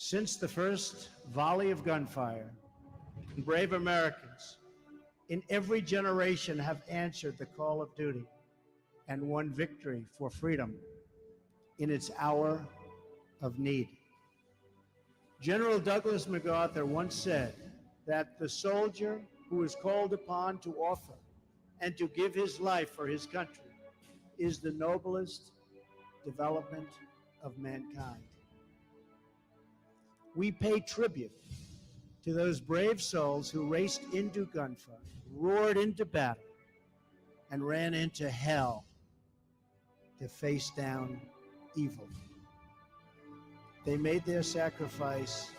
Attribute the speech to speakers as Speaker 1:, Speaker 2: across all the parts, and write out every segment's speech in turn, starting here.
Speaker 1: Since the first volley of gunfire, brave Americans in every generation have answered the call of duty and won victory for freedom in its hour of need. General Douglas MacArthur once said that the soldier who is called upon to offer and to give his life for his country is the noblest development of mankind. We pay tribute to those brave souls who raced into gunfire, roared into battle, and ran into hell to face down evil. They made their sacrifice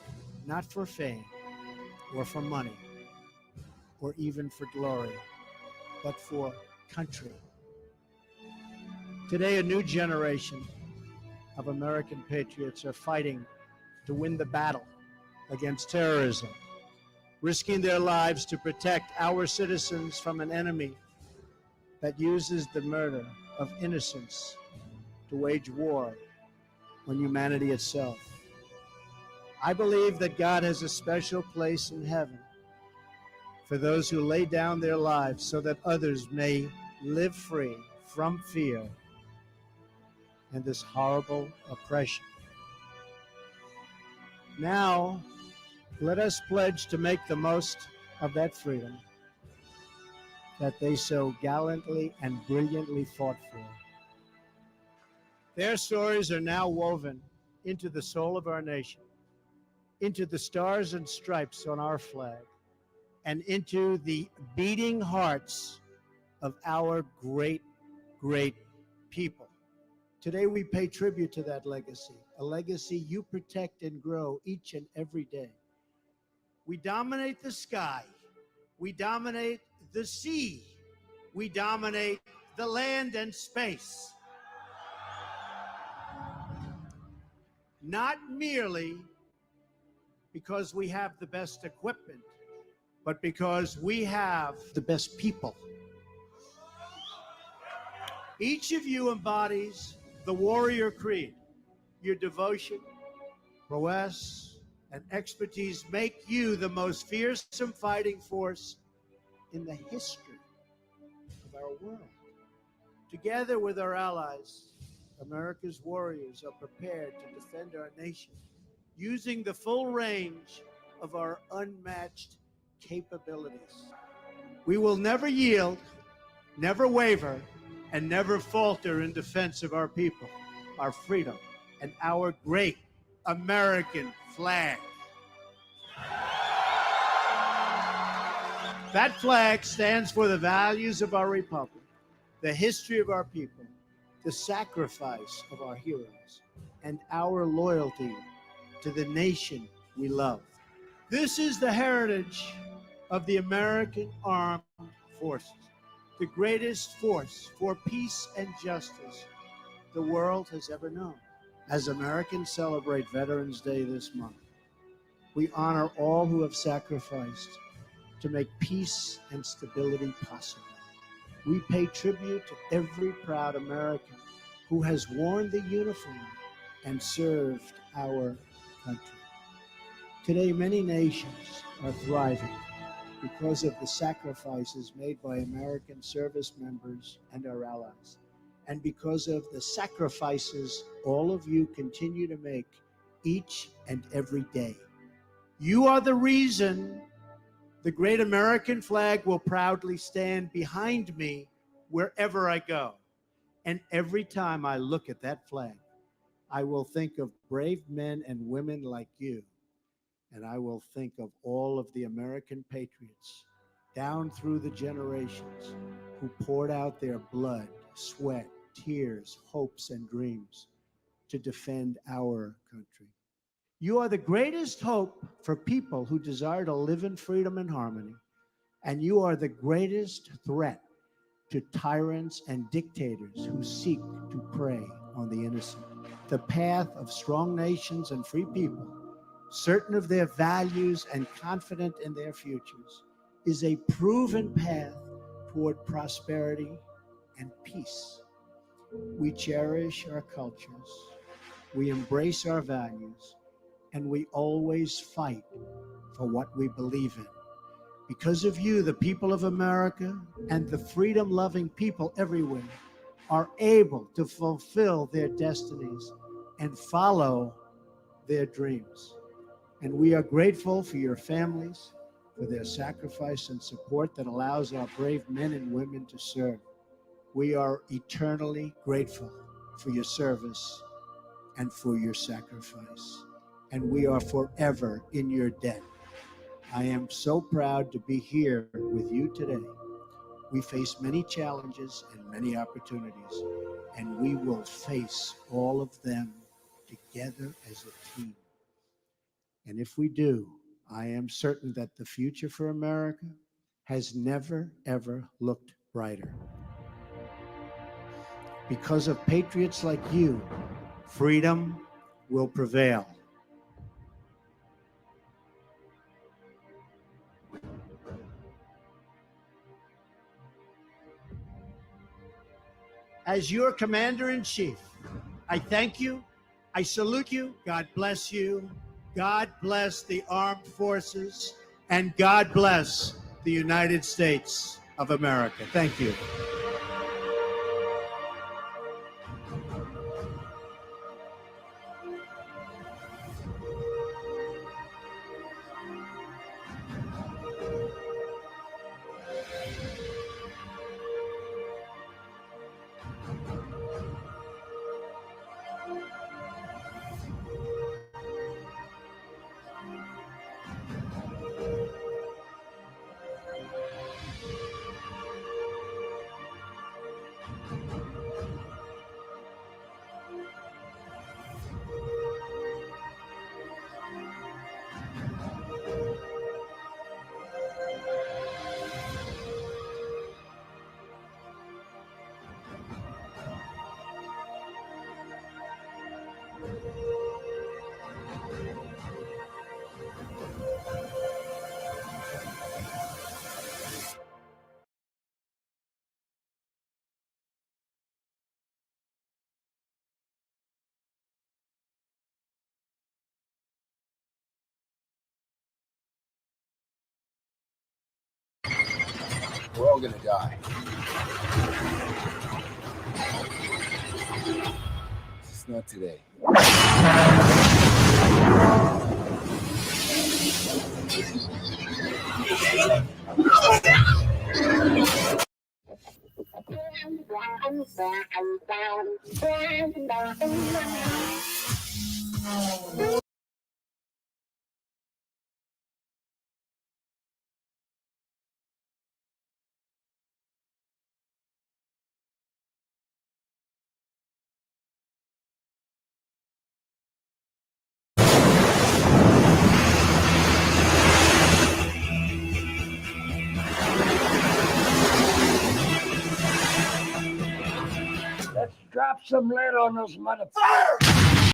Speaker 1: not for fame or for money or even for glory, but for country. Today, a new generation of American patriots are fighting to win the battle against terrorism, risking their lives to protect our citizens from an enemy that uses the murder of innocents to wage war on humanity itself. I believe that God has a special place in heaven for those who lay down their lives so that others may live free from fear and this horrible oppression. Now, let us pledge to make the most of that freedom that they so gallantly and brilliantly fought for. Their stories are now woven into the soul of our nation, into the stars and stripes on our flag, and into the beating hearts of our great, great people. Today we pay tribute to that legacy, a legacy you protect and grow each and every day. We dominate the sky, we dominate the sea, we dominate the land and space. Not merely because we have the best equipment, but because we have the best people. Each of you embodies the warrior creed. Your devotion, prowess, and expertise make you the most fearsome fighting force in the history of our world. Together with our allies, America's warriors are prepared to defend our nation using the full range of our unmatched capabilities. We will never yield, never waver, and never falter in defense of our people, our freedom, and our great American flag. That flag stands for the values of our republic, the history of our people, the sacrifice of our heroes, and our loyalty to the nation we love. This is the heritage of the American Armed Forces, the greatest force for peace and justice the world has ever known. As Americans celebrate Veterans Day this month, we honor all who have sacrificed to make peace and stability possible. We pay tribute to every proud American who has worn the uniform and served our country. Today, many nations are thriving because of the sacrifices made by American service members and our allies, and because of the sacrifices all of you continue to make each and every day. You are the reason the great American flag will proudly stand behind me wherever I go. And every time I look at that flag, I will think of brave men and women like you. And I will think of all of the American patriots down through the generations who poured out their blood, sweat, tears, hopes, and dreams to defend our country. You are the greatest hope for people who desire to live in freedom and harmony, and you are the greatest threat to tyrants and dictators who seek to prey on the innocent. The path of strong nations and free people, certain of their values and confident in their futures, is a proven path toward prosperity and peace. We cherish our cultures, we embrace our values, and we always fight for what we believe in. Because of you, the people of America and the freedom-loving people everywhere are able to fulfill their destinies and follow their dreams. And we are grateful for your families, for their sacrifice and support that allows our brave men and women to serve. We are eternally grateful for your service and for your sacrifice. And we are forever in your debt. I am so proud to be here with you today. We face many challenges and many opportunities, and we will face all of them together as a team. And if we do, I am certain that the future for America has never, ever looked brighter. Because of patriots like you, freedom will prevail. As your commander-in-chief, I thank you, I salute you, God bless you, God bless the armed forces, and God bless the United States of America. Thank you.
Speaker 2: We're all gonna die. It's not today.
Speaker 3: Let's drop some lead on those motherfuckers.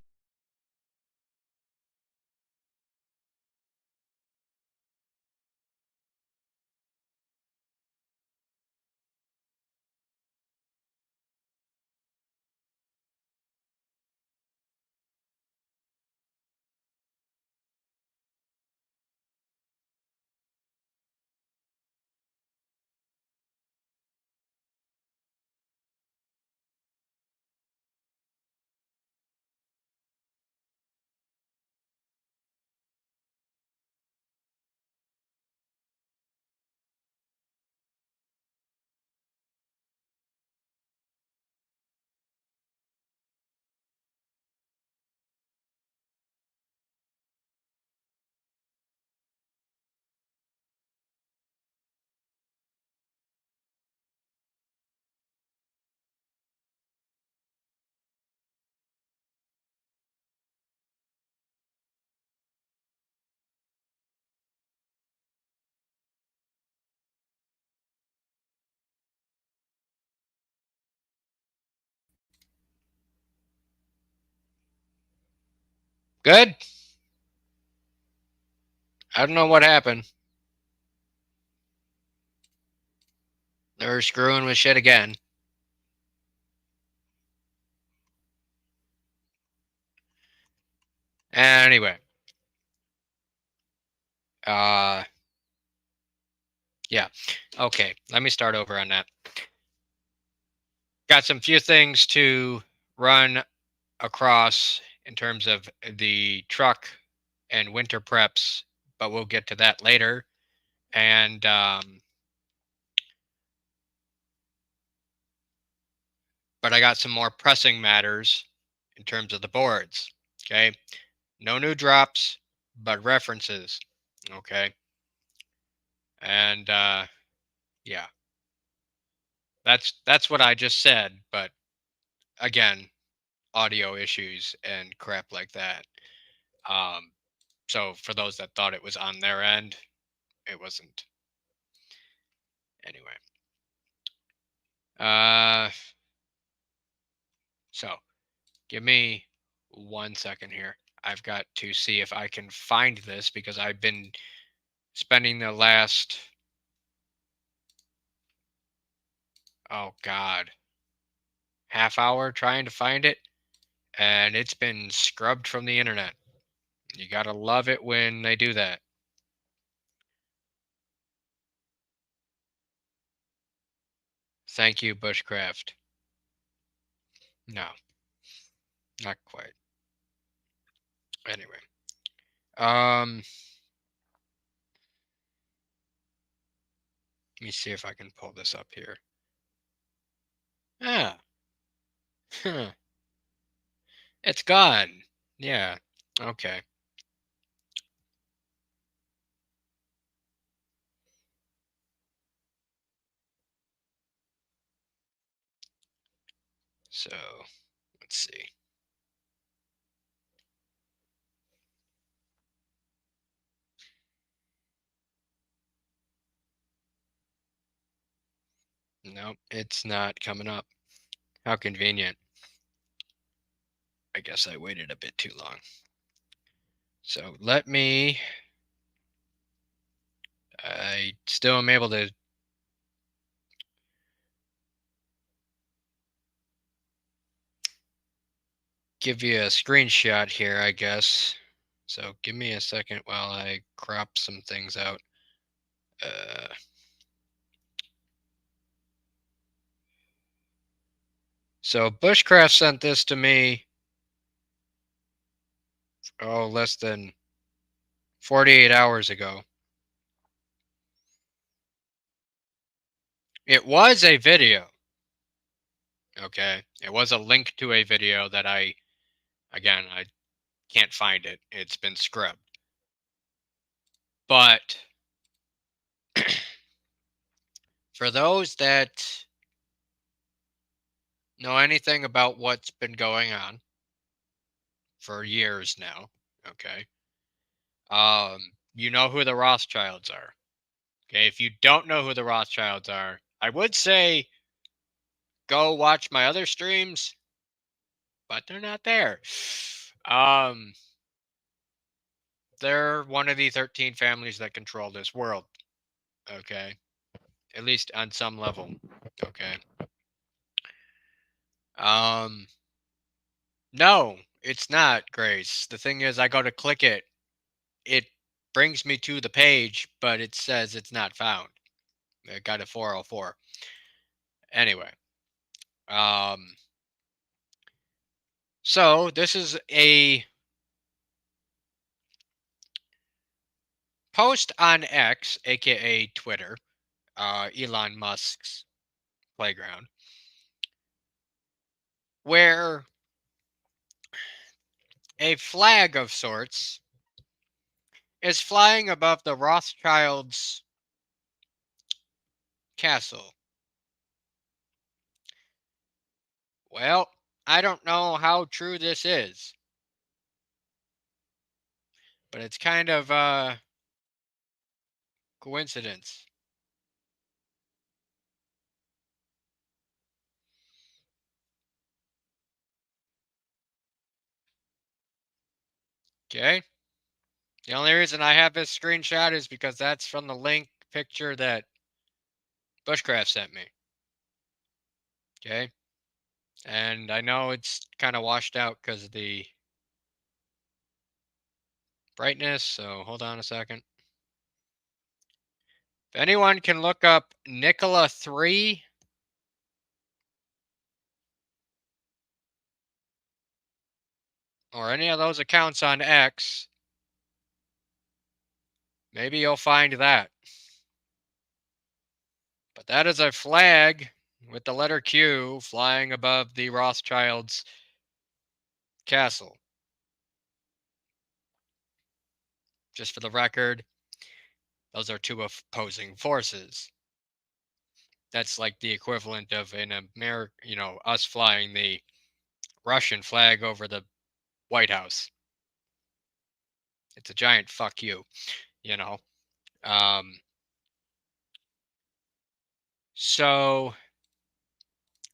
Speaker 4: Good. I don't know what happened. They're screwing with shit again. Anyway, Yeah. Okay. Let me start over on that. Got some few things to run across in terms of the truck and winter preps, but we'll get to that later. And but I got some more pressing matters in terms of the boards. Okay. No new drops, but references. Okay. And yeah, that's what I just said. But again, audio issues and crap like that. Um, so for those that thought it was on their end, it wasn't. Anyway. So give me 1 second here. I've got to see if I can find this because I've been spending the last, oh God, half hour trying to find it, and it's been scrubbed from the internet. You gotta love it when they do that. Thank you, Bushcraft. No, not quite. Anyway, let me see if I can pull this up here. Ah, huh. It's gone. Yeah. Okay. So let's see. Nope, it's not coming up. How convenient. I guess I waited a bit too long. So let me. I still am able to give you a screenshot here, I guess. So give me a second while I crop some things out. So Bushcraft sent this to me, less than 48 hours ago. It was a video. Okay. It was a link to a video that I can't find it. It's been scrubbed. But for those that know anything about what's been going on for years now, okay, you know who the Rothschilds are. Okay, if you don't know who the Rothschilds are, I would say go watch my other streams, but they're not there. They're one of the 13 families that control this world. Okay, at least on some level. Okay. No, it's not, Grace. The thing is, I go to click it, it brings me to the page, but it says it's not found. It got a 404. Anyway, so this is a post on X, aka Twitter, Elon Musk's playground, where a flag of sorts is flying above the Rothschilds' castle. Well, I don't know how true this is, but it's kind of a coincidence. Okay. The only reason I have this screenshot is because that's from the link picture that Bushcraft sent me. Okay. And I know it's kind of washed out because of the brightness. So hold on a second. If anyone can look up Nicola 3, or any of those accounts on X, maybe you'll find that. But that is a flag with the letter Q flying above the Rothschilds' castle. Just for the record, those are two opposing forces. That's like the equivalent of in America, us flying the Russian flag over the White House. It's a giant fuck you, you know. So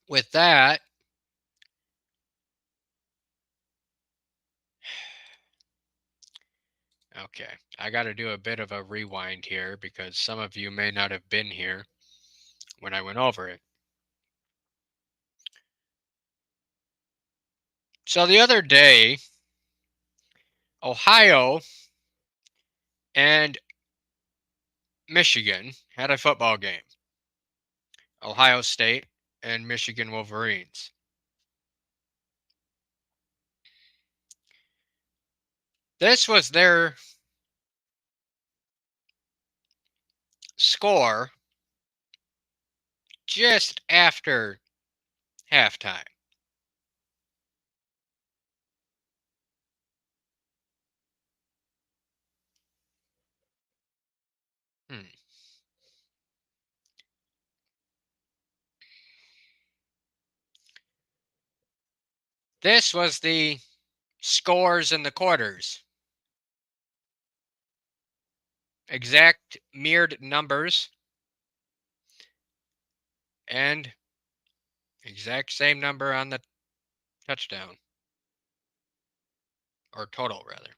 Speaker 4: with that, okay, I got to do a bit of a rewind here because some of you may not have been here when I went over it. So the other day, Ohio and Michigan had a football game. Ohio State and Michigan Wolverines. This was their score just after halftime. This was the scores in the quarters. Exact mirrored numbers and exact same number on the touchdown. Or total, rather.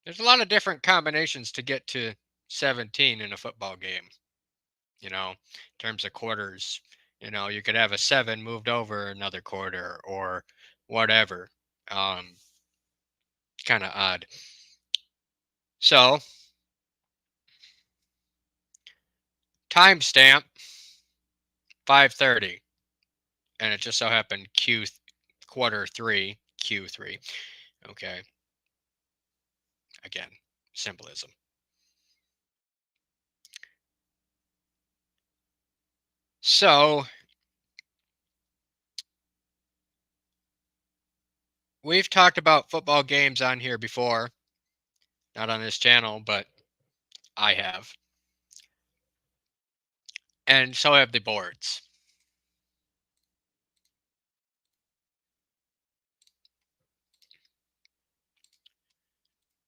Speaker 4: There's a lot of different combinations to get to 17 in a football game. In terms of quarters. You could have a 7 moved over another quarter or whatever. Kind of odd. So, timestamp 5:30, and it just so happened quarter 3, Q3. Okay. Again, symbolism. So, we've talked about football games on here before. Not on this channel, but I have. And so have the boards.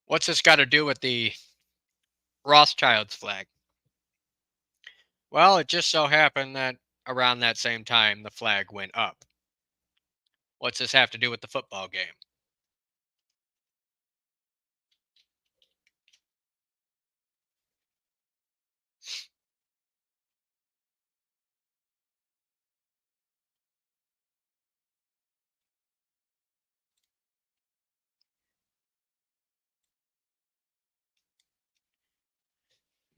Speaker 4: What's this got to do with the Rothschilds flag? Well, it just so happened that around that same time, the flag went up. What's this have to do with the football game?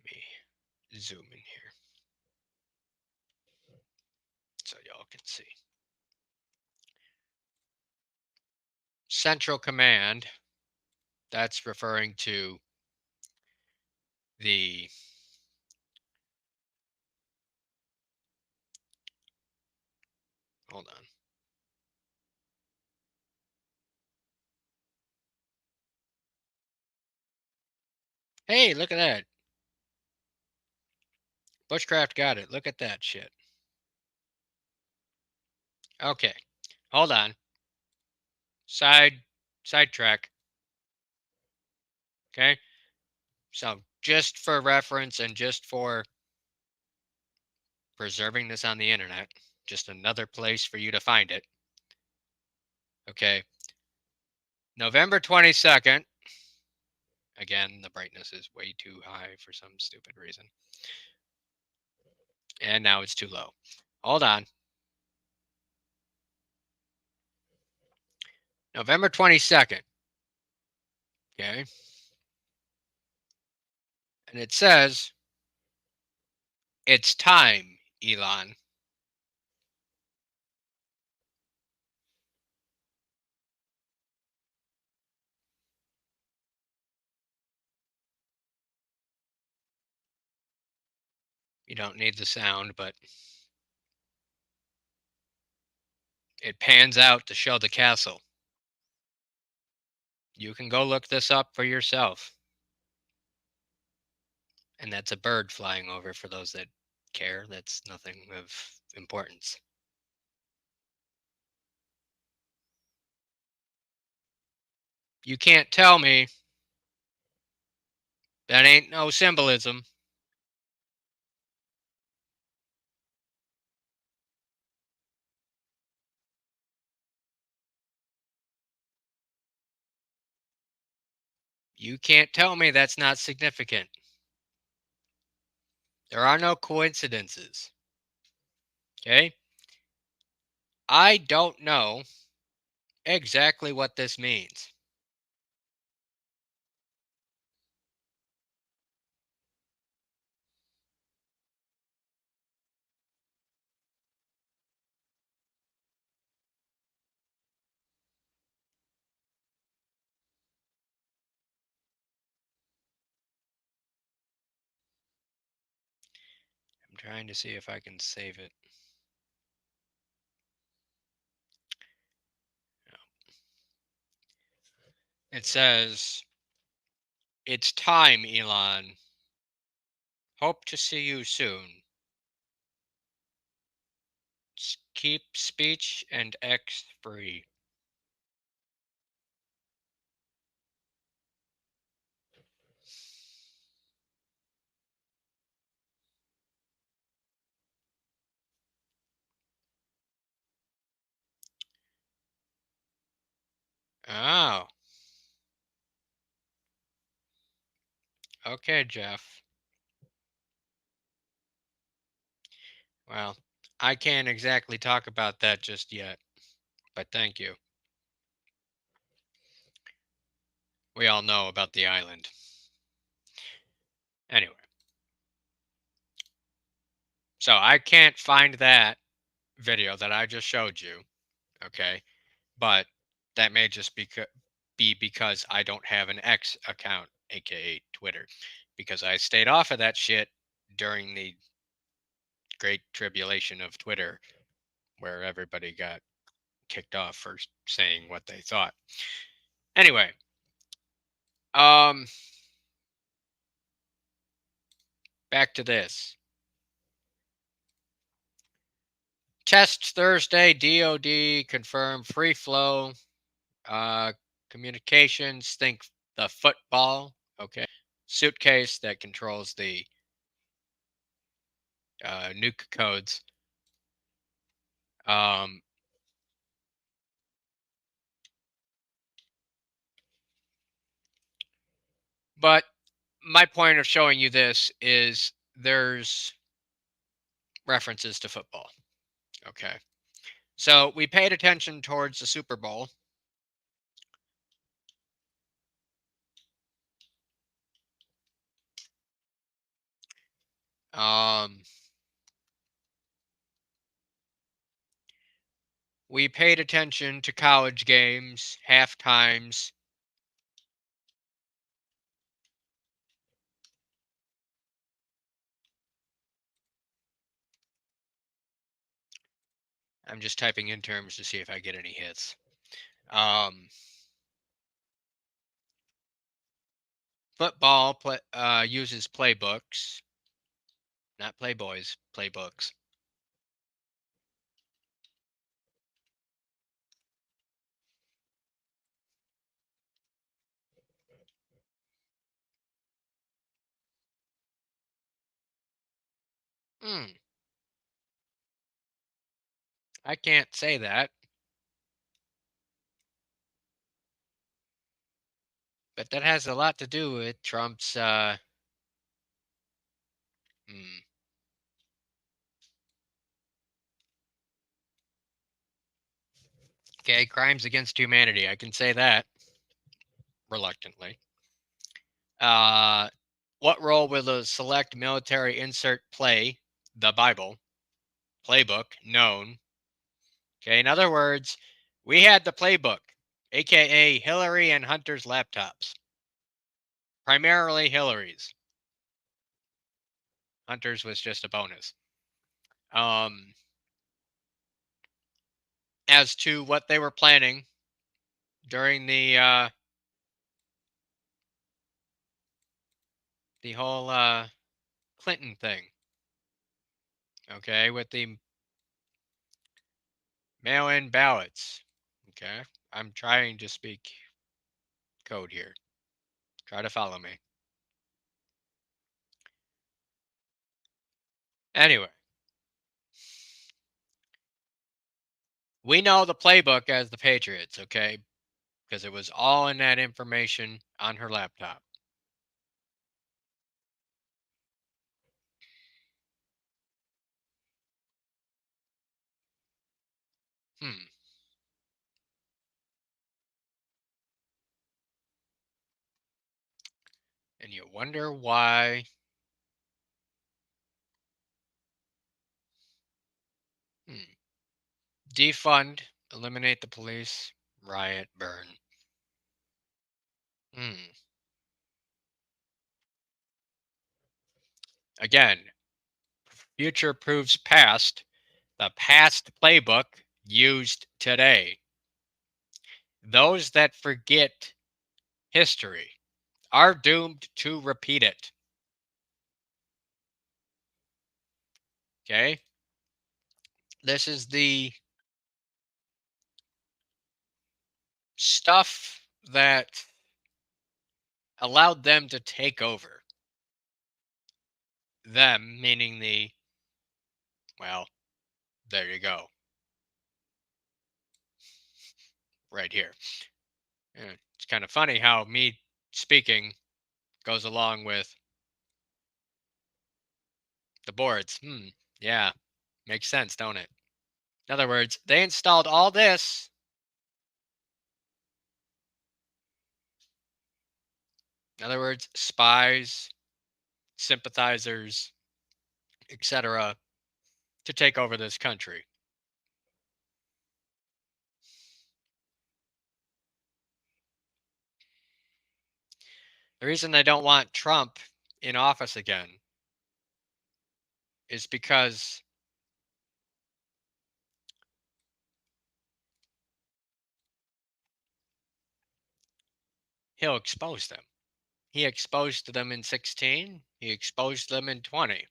Speaker 4: Let me zoom in here so y'all can see. Central Command, that's referring to the hold on. Hey, look at that. Bushcraft got it. Look at that shit. Okay. Hold on. Sidetrack. Okay. So just for reference and just for preserving this on the internet, just another place for you to find it. Okay. November 22nd. Again, the brightness is way too high for some stupid reason. And now it's too low. Hold on. November 22nd. Okay. And it says, it's time, Elon. You don't need the sound, but it pans out to show the castle. You can go look this up for yourself. And that's a bird flying over for those that care. That's nothing of importance. You can't tell me that ain't no symbolism. You can't tell me that's not significant. There are no coincidences. Okay? I don't know exactly what this means. I'm trying to see if I can save it. It says, it's time, Elon. Hope to see you soon. Keep speech and X free. Oh. Okay, Jeff. Well, I can't exactly talk about that just yet, but thank you. We all know about the island. Anyway. So I can't find that video that I just showed you, okay? But that may just be because I don't have an X account, aka Twitter, because I stayed off of that shit during the great tribulation of Twitter, where everybody got kicked off for saying what they thought. Anyway, back to this. Test Thursday, DOD confirmed free flow communications. Think the football, okay, suitcase that controls the nuke codes. But my point of showing you this is there's references to football. Okay. So we paid attention towards the Super Bowl. We paid attention to college games, half times. I'm just typing in terms to see if I get any hits. Football uses playbooks, not playboys, playbooks. I can't say that. But that has a lot to do with Trump's Okay, crimes against humanity. I can say that reluctantly. What role will the select military insert play? The Bible playbook known. Okay, in other words, we had the playbook, aka Hillary and Hunter's laptops. Primarily Hillary's. Hunter's was just a bonus. As to what they were planning during the whole Clinton thing. Okay, with the mail-in ballots. Okay, I'm trying to speak code here. Try to follow me. Anyway, we know the playbook as the Patriots, okay? Because it was all in that information on her laptop. Hmm. And you wonder why. Hmm. Defund, eliminate the police, riot, burn. Hmm. Again, future proves past. The past playbook used today. Those that forget history are doomed to repeat it. Okay? This is the stuff that allowed them to take over. Them, meaning well, there you go. Right here. Yeah, it's kind of funny how me speaking goes along with the boards. Yeah, makes sense, don't it? In other words, they installed all this. In other words, spies, sympathizers, etc., to take over this country. The reason they don't want Trump in office again is because he'll expose them. He exposed them in 16, he exposed them in 20.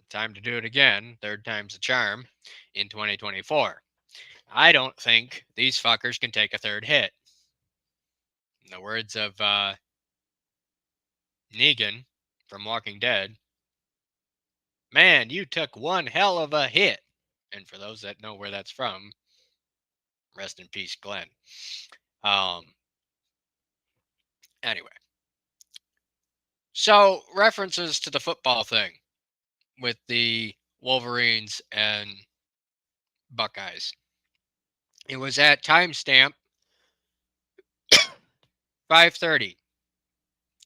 Speaker 4: Time to do it again. Third time's a charm in 2024. I don't think these fuckers can take a third hit. In the words of Negan from Walking Dead, man, you took one hell of a hit. And for those that know where that's from, rest in peace, Glenn. Anyway, so references to the football thing with the Wolverines and Buckeyes. It was at timestamp 5:30.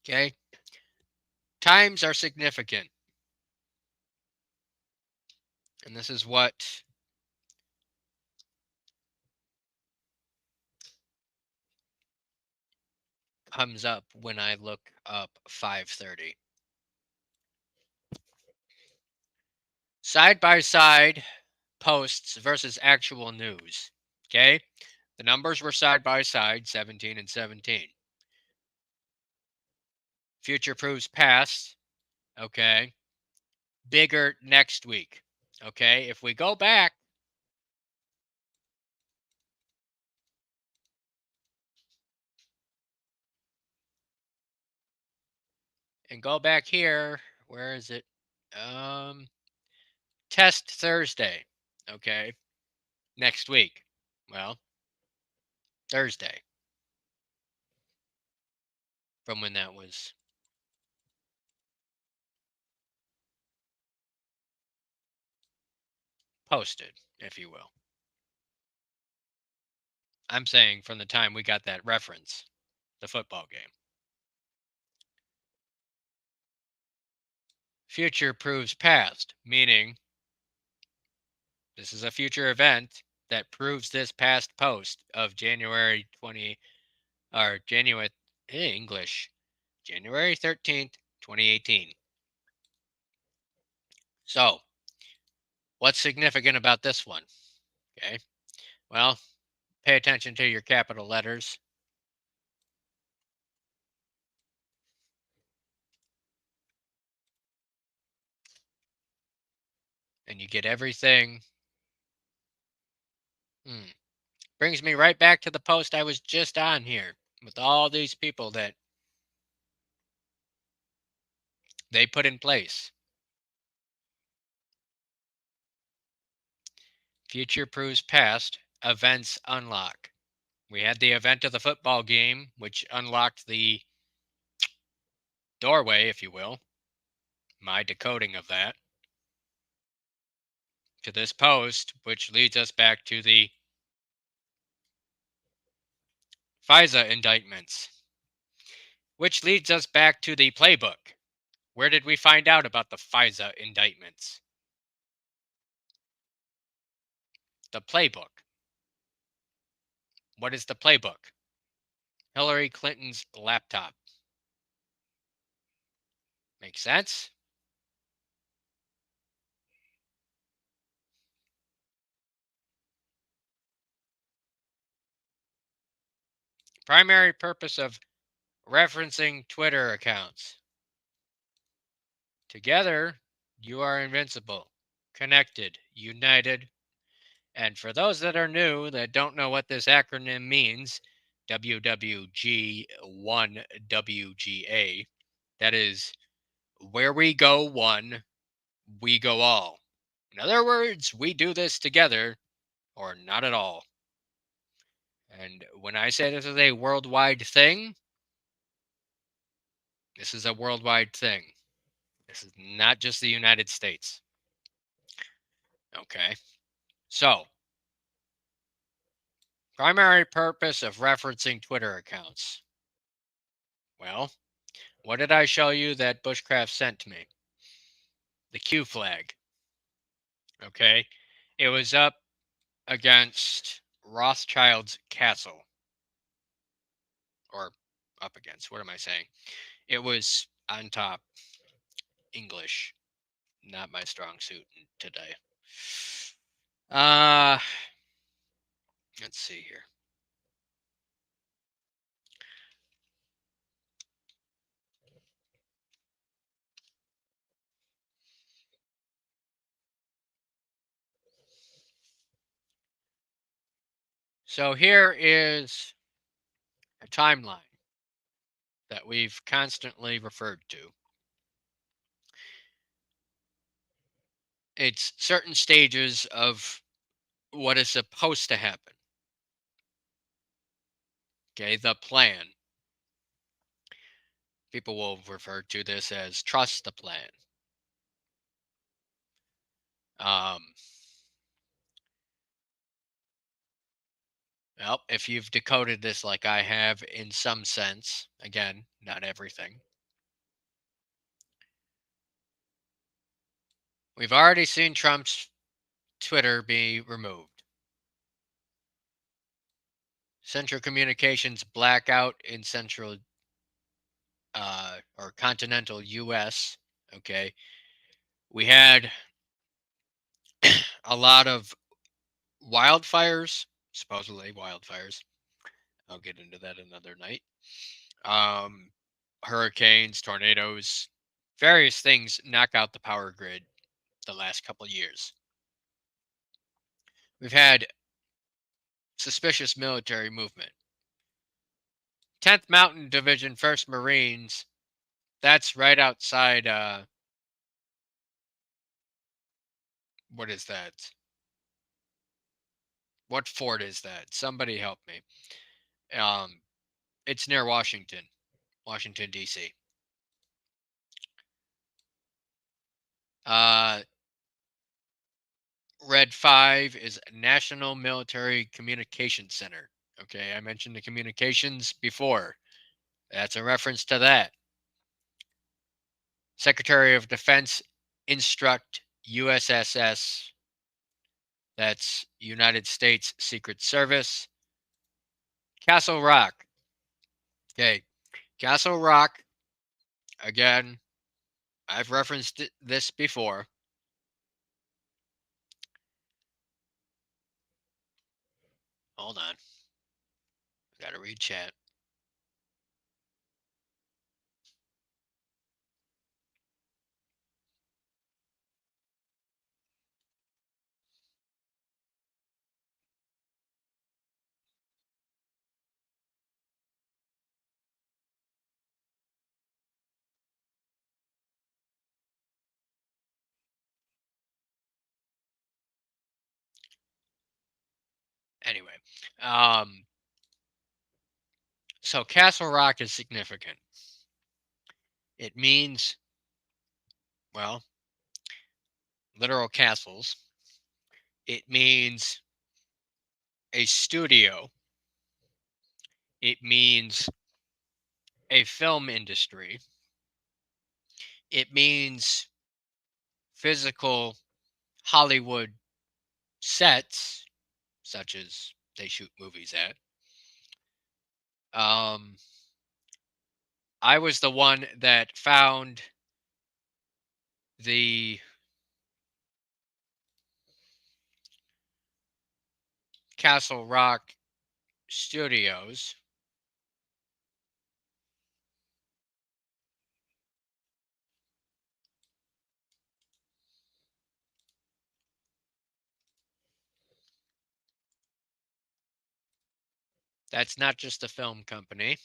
Speaker 4: Okay, times are significant, and this is what comes up when I look up 5:30. Side by side posts versus actual news. Okay, the numbers were side by side, 17 and 17. Future proves past. Okay, bigger next week. Okay, if we go back and go back here, where is it? Test Thursday. Okay, next week. Well, Thursday from when that was posted, if you will. I'm saying from the time we got that reference, the football game. Future proves past, meaning this is a future event that proves this past post of January 20 or January English, January 13th, 2018. So, what's significant about this one? Okay. Well, pay attention to your capital letters. And you get everything. Brings me right back to the post I was just on here with all these people that they put in place. Future proves past, events unlock. We had the event of the football game, which unlocked the doorway, if you will, my decoding of that, to this post, which leads us back to the FISA indictments, which leads us back to the playbook. Where did we find out about the FISA indictments? The playbook. What is the playbook? Hillary Clinton's laptop. Make sense? Primary purpose of referencing Twitter accounts. Together, you are invincible, connected, united. And for those that are new that don't know what this acronym means, WWG1WGA, that is where we go one, we go all. In other words, we do this together or not at all. And when I say this is a worldwide thing, this is a worldwide thing. This is not just the United States. Okay. So, primary purpose of referencing Twitter accounts. Well, what did I show you that Bushcraft sent to me? The Q flag. Okay. It was up against Rothschild's castle. Or up against. What am I saying? It was on top. English. Not my strong suit today. Let's see here. So here is a timeline that we've constantly referred to. It's certain stages of what is supposed to happen. Okay, the plan. People will refer to this as trust the plan. Well, if you've decoded this like I have in some sense, again, not everything. We've already seen Trump's Twitter be removed. Central Communications blackout in central or continental US. Okay. We had a lot of wildfires, supposedly wildfires. I'll get into that another night. Hurricanes, tornadoes, various things knock out the power grid the last couple of years. We've had suspicious military movement. 10th Mountain Division, 1st Marines, that's right outside, what is that? What fort is that? Somebody help me. It's near Washington, D.C. Red 5 is National Military Communications Center. Okay, I mentioned the communications before. That's a reference to that. Secretary of Defense instruct USSS, that's United States Secret Service. Castle Rock. Okay, Castle Rock, again, I've referenced this before. Hold on. Gotta read chat. Anyway, so Castle Rock is significant. It means, well, literal castles. It means a studio. It means a film industry. It means physical Hollywood sets, such as they shoot movies at. I was the one that found the Castle Rock Studios. That's not just a film company,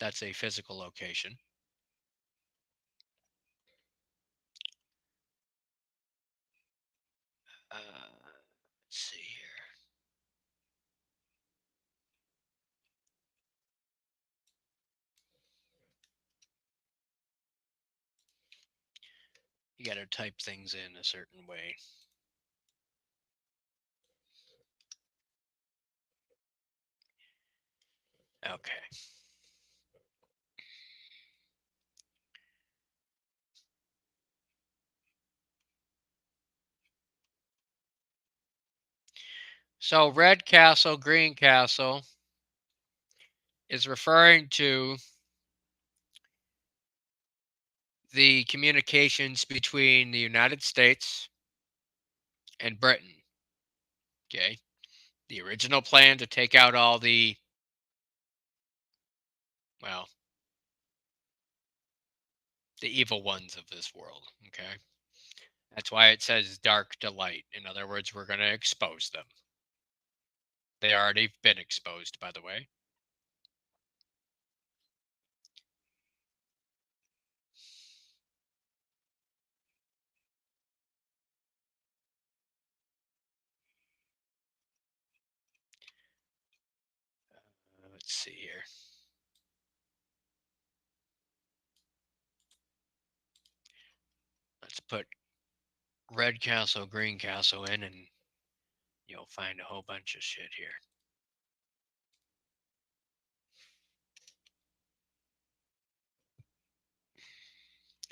Speaker 4: that's a physical location. Let's see here. You got to type things in a certain way. Okay. So red castle, green castle is referring to the communications between the United States and Britain. Okay. The original plan to take out all the, well, the evil ones of this world. Okay. That's why it says dark to light. In other words, we're going to expose them. They already been exposed, by the way. Let's see here. Let's put red castle, green castle in, and you'll find a whole bunch of shit here.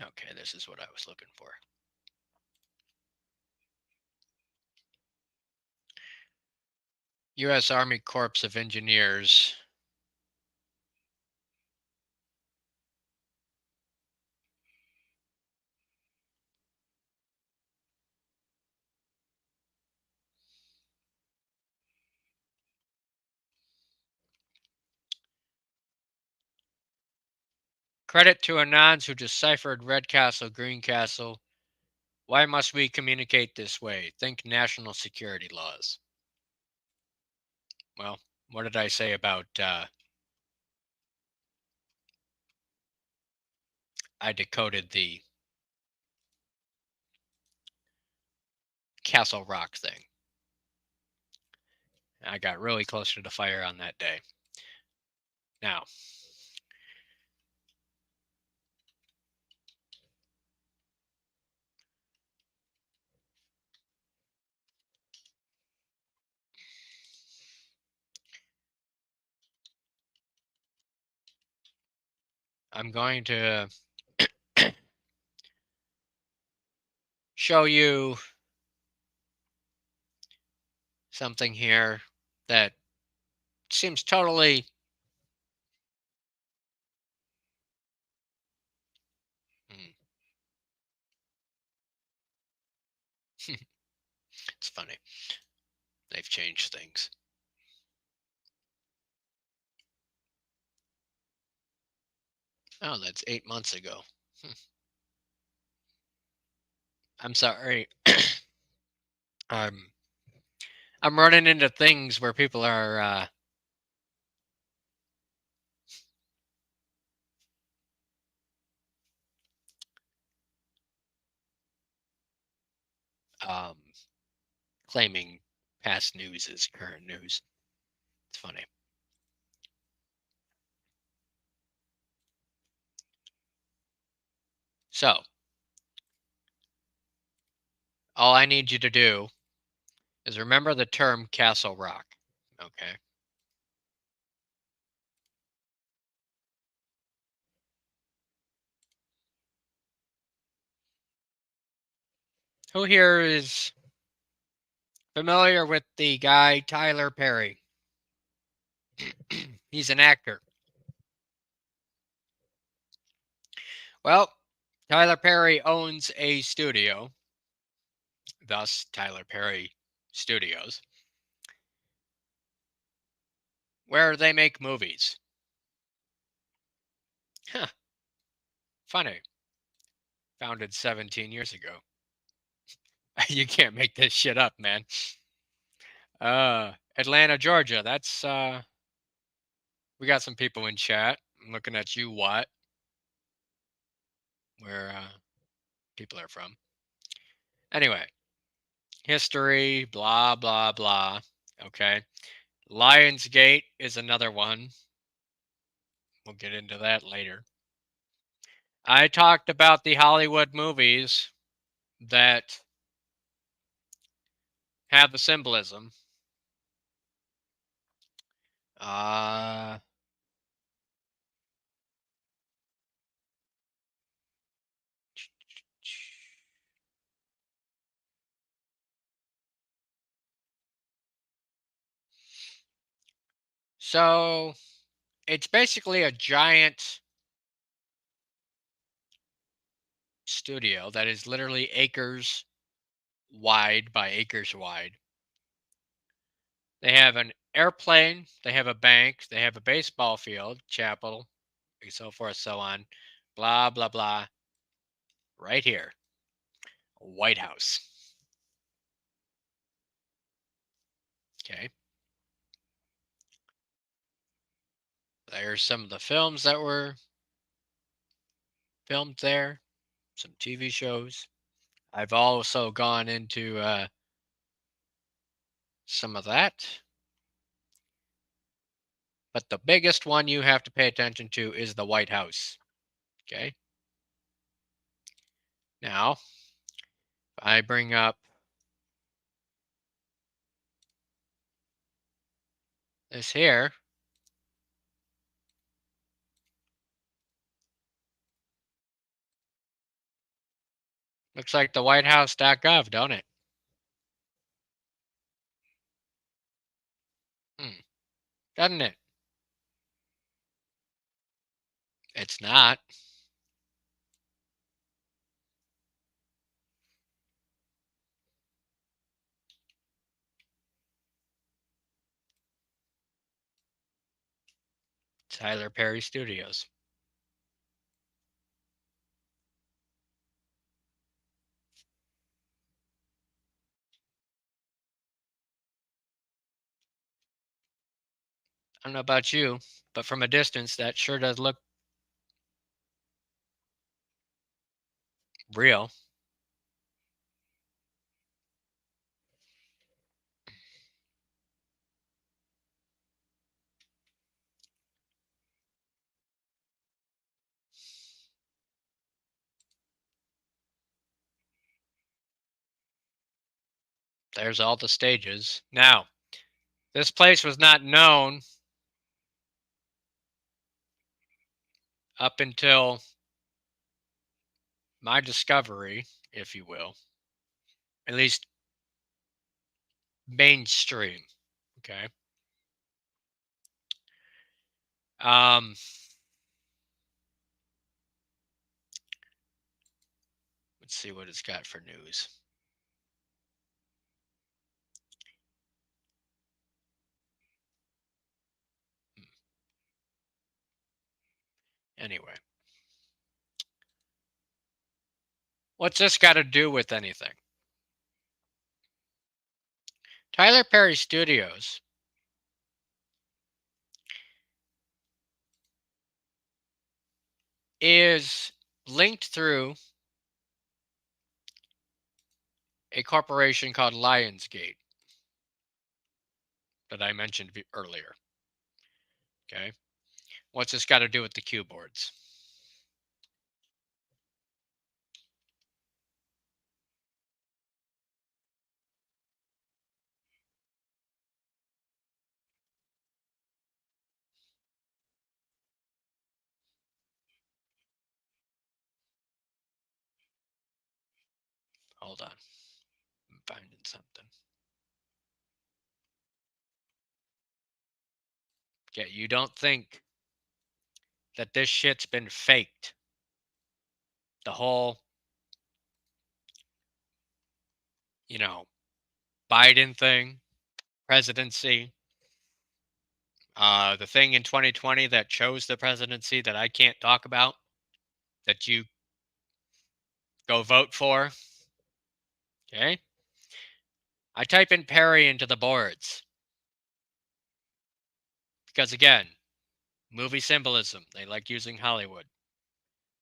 Speaker 4: Okay, this is what I was looking for. U.S. Army Corps of Engineers. Credit to Anons who deciphered red castle, green castle. Why must we communicate this way? Think national security laws. Well, what did I say about I decoded the Castle Rock thing? I got really close to the fire on that day. Now, I'm going to show you something here that seems totally it's funny. They've changed things. Oh, that's 8 months ago. I'm sorry. I'm running into things where people are um, claiming past news is current news. It's funny. So, all I need you to do is remember the term Castle Rock. Okay. Who here is familiar with the guy Tyler Perry? He's an actor. Well, Tyler Perry owns a studio, thus Tyler Perry Studios, where they make movies. Huh. Funny. Founded 17 years ago. You can't make this shit up, man. Atlanta, Georgia. That's we got some people in chat. I'm looking at you, Watt, where people are from. Anyway, history, blah blah blah. Okay. Lionsgate is another one. We'll get into that later. I talked about the Hollywood movies that have the symbolism. Uh, so it's basically a giant studio that is literally acres wide by acres wide. They have an airplane, they have a bank, they have a baseball field, chapel, and so forth, so on. Blah, blah, blah. Right here. White House. Okay. There's some of the films that were filmed there, some TV shows. I've also gone into some of that. But the biggest one you have to pay attention to is the White House. Okay. Now, if I bring up this here, looks like the whitehouse.gov, don't it? Doesn't it? It's not. Tyler Perry Studios. I don't know about you, but from a distance, that sure does look real. There's all the stages. Now, this place was not known up until my discovery, if you will, at least mainstream. Okay. Um, let's see what it's got for news. Anyway, what's this got to do with anything? Tyler Perry Studios is linked through a corporation called Lionsgate that I mentioned earlier. Okay. What's this got to do with the cue boards? Hold on. I'm finding something. Okay, you don't think that this shit's been faked? The whole, you know, Biden thing, presidency, the thing in 2020 that chose the presidency that I can't talk about, that you go vote for. Okay. I type in Perry into the boards because, again, movie symbolism. They like using Hollywood.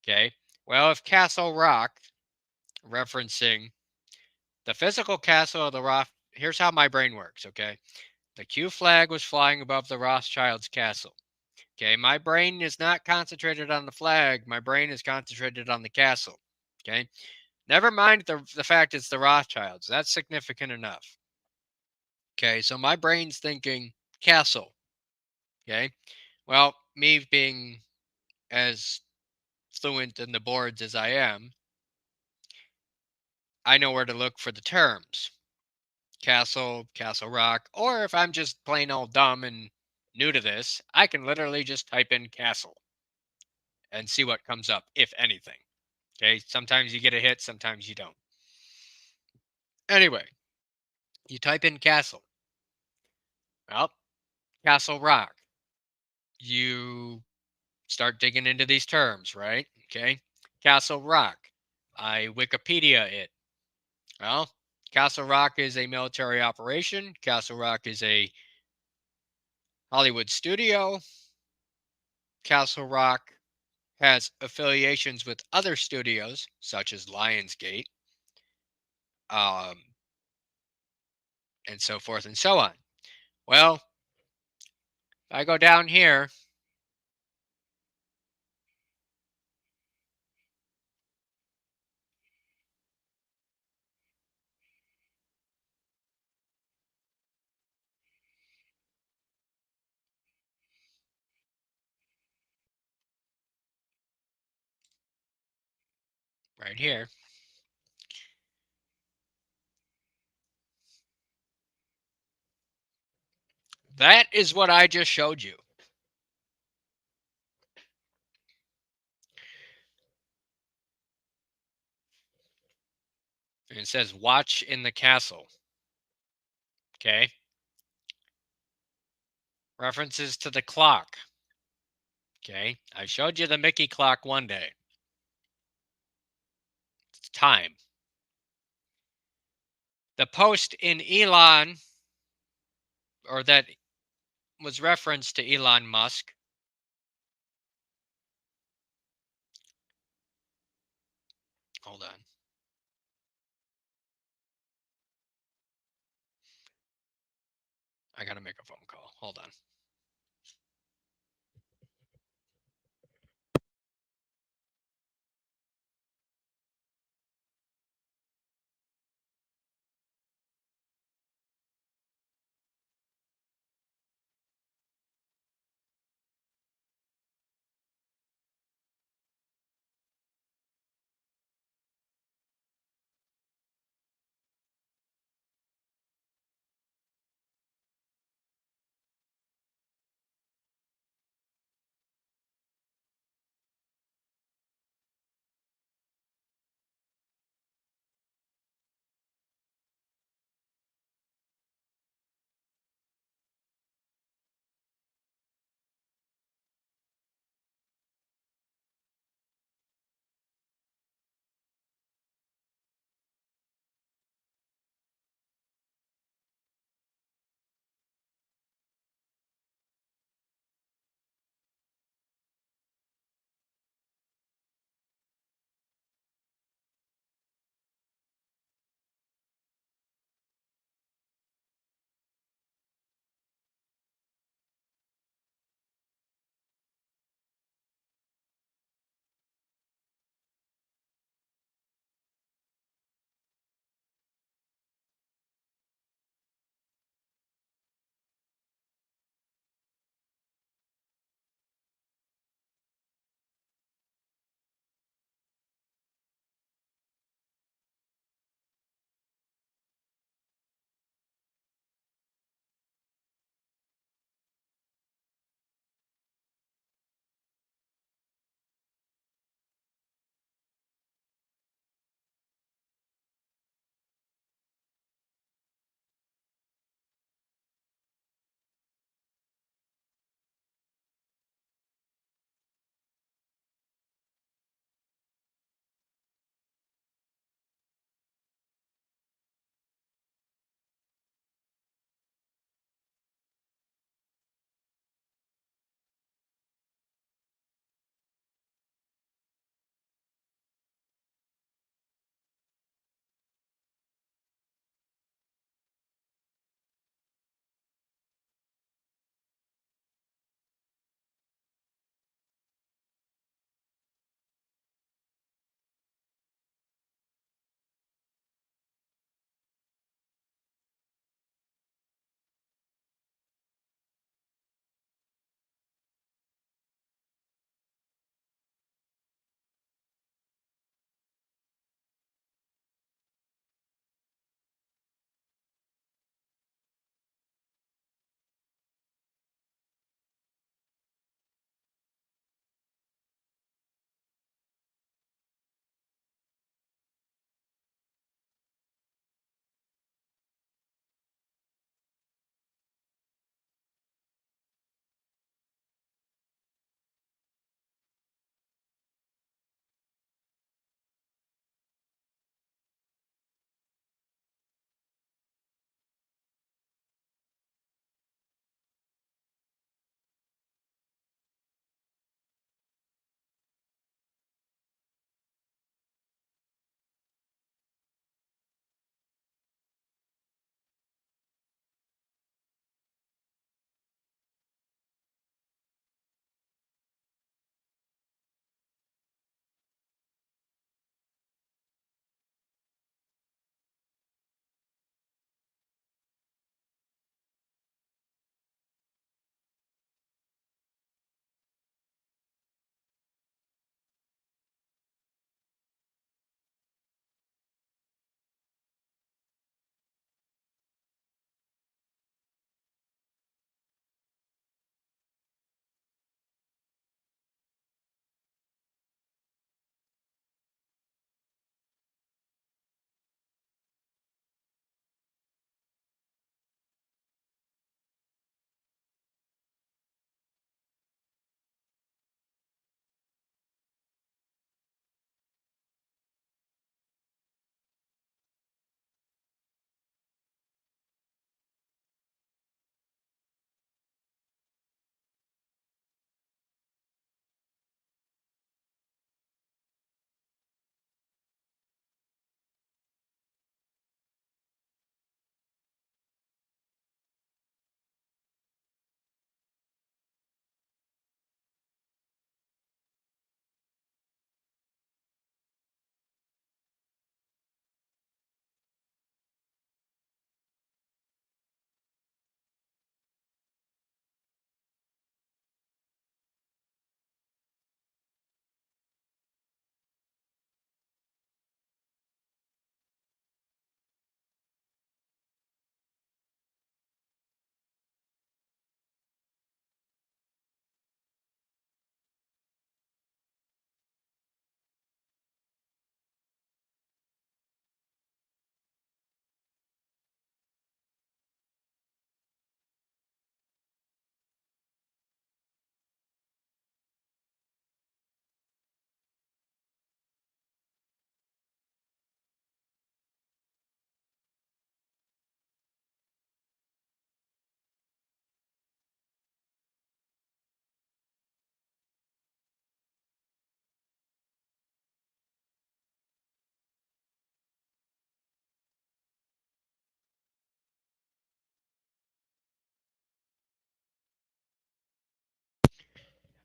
Speaker 4: Okay. Well, if Castle Rock, referencing the physical castle of the Rock, here's how my brain works. Okay. The Q flag was flying above the Rothschilds' castle. Okay. My brain is not concentrated on the flag. My brain is concentrated on the castle. Okay. Never mind the fact it's the Rothschilds. That's significant enough. Okay. So my brain's thinking castle. Okay. Well, me being as fluent in the boards as I am, I know where to look for the terms. Castle, Castle Rock, or if I'm just plain old dumb and new to this, I can literally just type in castle and see what comes up, if anything. Okay, sometimes you get a hit, sometimes you don't. Anyway, you type in castle. Well, Castle Rock. You start digging into these terms, right? Okay, Castle Rock. I Wikipedia it. Well, Castle Rock is a military operation. Castle Rock is a Hollywood studio. Castle Rock has affiliations with other studios, such as Lionsgate, um, and so forth and so on. Well, I go down here. Right here. That is what I just showed you. And it says watch in the castle. Okay. References to the clock. Okay. I showed you the Mickey clock one day. It's time. The post in Elon, or that was referenced to Elon Musk. Hold on. I got to make a phone call. Hold on.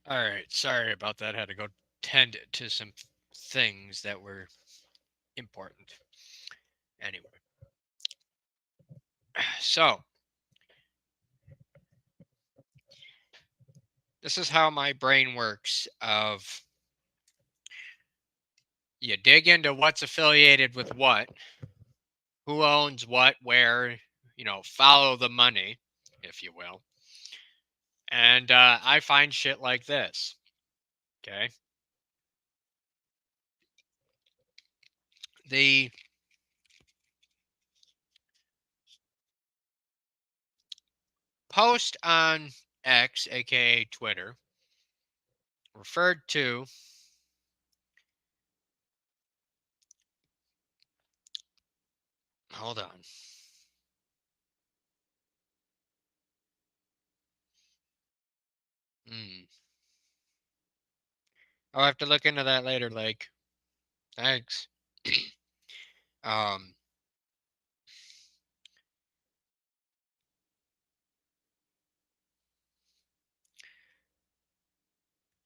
Speaker 4: All right, sorry about that. Had to go tend to some things that were important. Anyway, so this is how my brain works. Of you dig into what's affiliated with what, who owns what, where, follow the money, if you will. And I find shit like this. Okay. The post on X, aka Twitter, referred to hold on. I'll have to look into that later, Lake. Thanks. um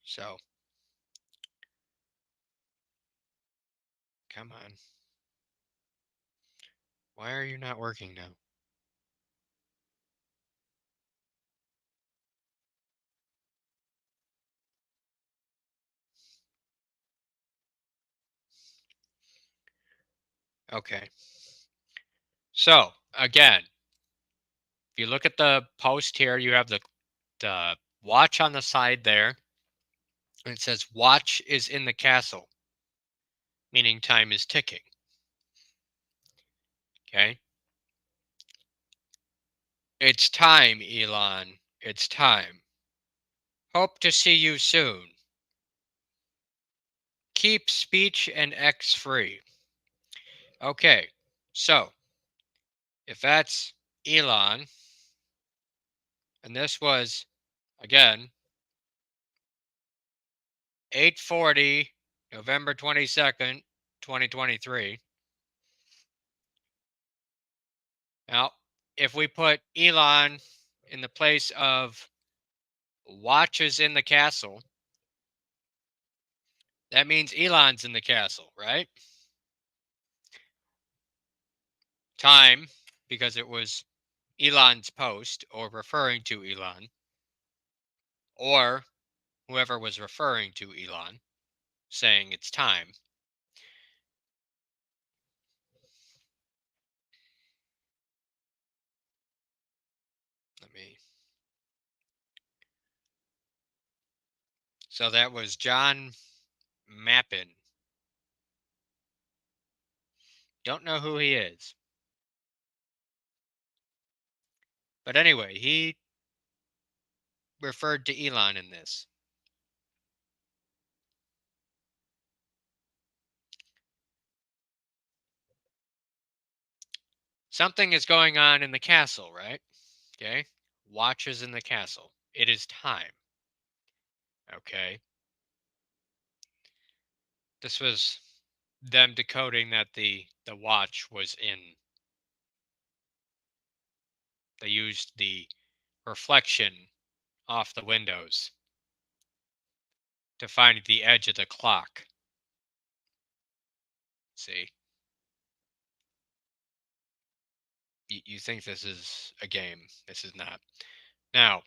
Speaker 4: so come on. Why are you not working now? Okay. So again, if you look at the post here, you have the watch on the side there. And it says watch is in the castle, meaning time is ticking. Okay. It's time, Elon. It's time. Hope to see you soon. Keep speech and X free. Okay. So if that's Elon, and this was again 8:40 November 22nd, 2023. Now, if we put Elon in the place of watches in the castle, that means Elon's in the castle, right? Time, because it was Elon's post or referring to Elon, or whoever was referring to Elon saying it's time. Let me. So that was John Mappin. Don't know who he is. But anyway, he referred to Elon in this. Something is going on in the castle, right? Okay. Watches in the castle. It is time. Okay. This was them decoding that the watch was in. They used the reflection off the windows to find the edge of the clock. See? You think this is a game. This is not. Now,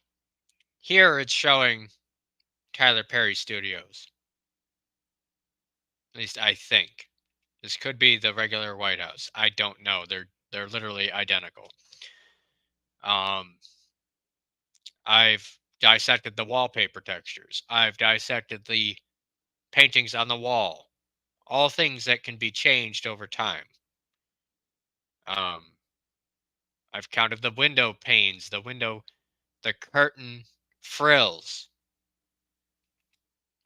Speaker 4: here it's showing Tyler Perry Studios. At least I think. This could be the regular White House. I don't know. They're literally identical. I've dissected the wallpaper textures. I've dissected the paintings on the wall. All things that can be changed over time. I've counted the window panes, the curtain frills,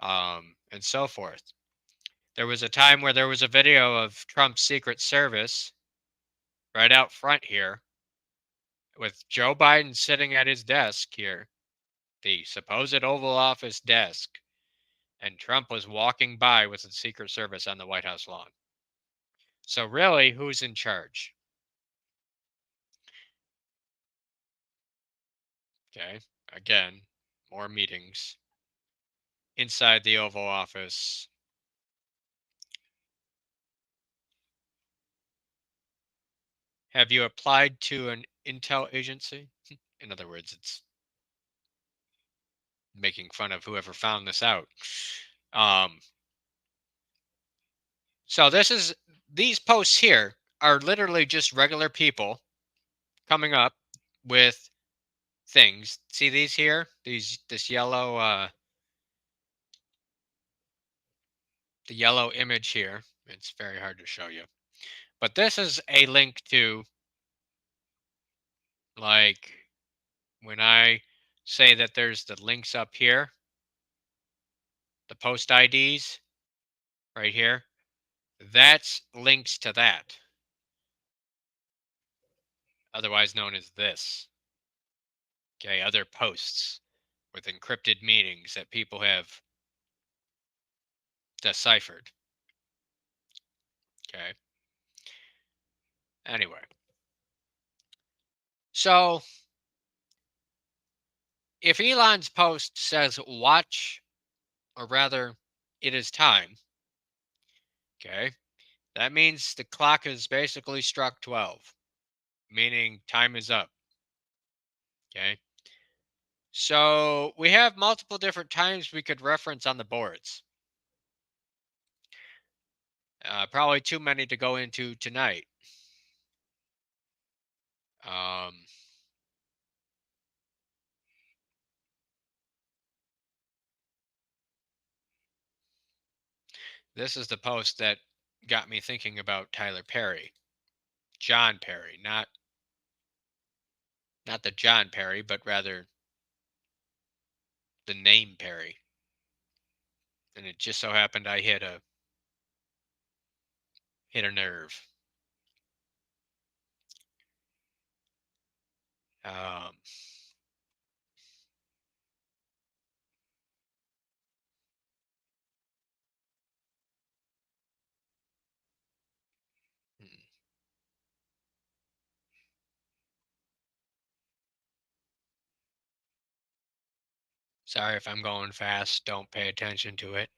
Speaker 4: and so forth. There was a time where there was a video of Trump's Secret Service right out front here with Joe Biden sitting at his desk here, the supposed Oval Office desk, and Trump was walking by with the Secret Service on the White House lawn. So really, who's in charge? Okay, again, more meetings. inside the Oval Office. Have you applied to an intel agency? In other words, it's making fun of whoever found this out. So these posts here are literally just regular people coming up with things. See these here? This yellow the yellow image here. It's very hard to show you. But this is a link to, like, when I say that there's the links up here, the post IDs right here, that's links to that. Otherwise known as this. Okay, other posts with encrypted meanings that people have deciphered. Okay. Anyway. So, if Elon's post says watch, or rather, it is time, okay, that means the clock has basically struck 12, meaning time is up. Okay. So, we have multiple different times we could reference on the boards. Probably too many to go into tonight. This is the post that got me thinking about Tyler Perry. John Perry, not the John Perry, but rather the name Perry. And it just so happened I hit a nerve. Um, hmm. Sorry if I'm going fast. Don't pay attention to it.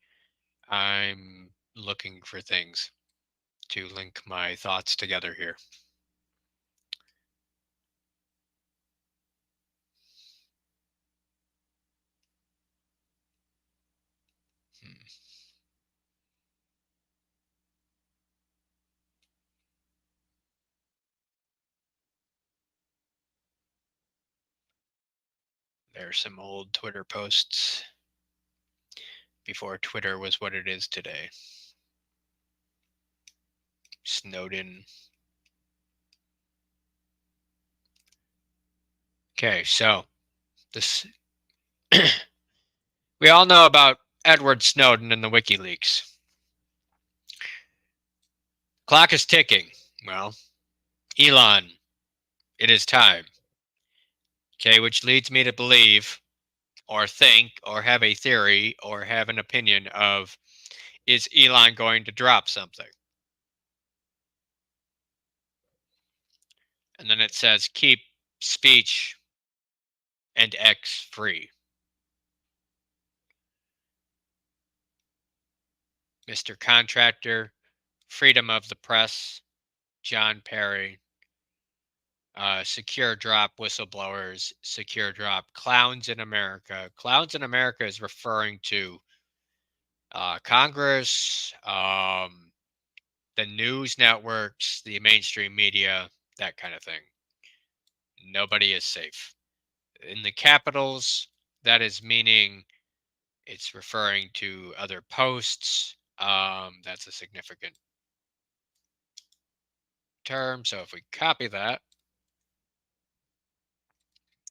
Speaker 4: I'm looking for things to link my thoughts together here. There's some old Twitter posts before Twitter was what it is today. Snowden. Okay, so this we all know about Edward Snowden and the WikiLeaks. Clock is ticking. Well, Elon, it is time. Okay, which leads me to believe or think or have a theory or have an opinion of, is Elon going to drop something? And then it says keep speech and X free. Mr. Contractor, freedom of the press, John Perry, secure drop whistleblowers, secure drop clowns in America. Clowns in America is referring to Congress, the news networks, the mainstream media, that kind of thing. Nobody is safe. In the capitals, that is meaning it's referring to other posts. That's a significant term. So if we copy that,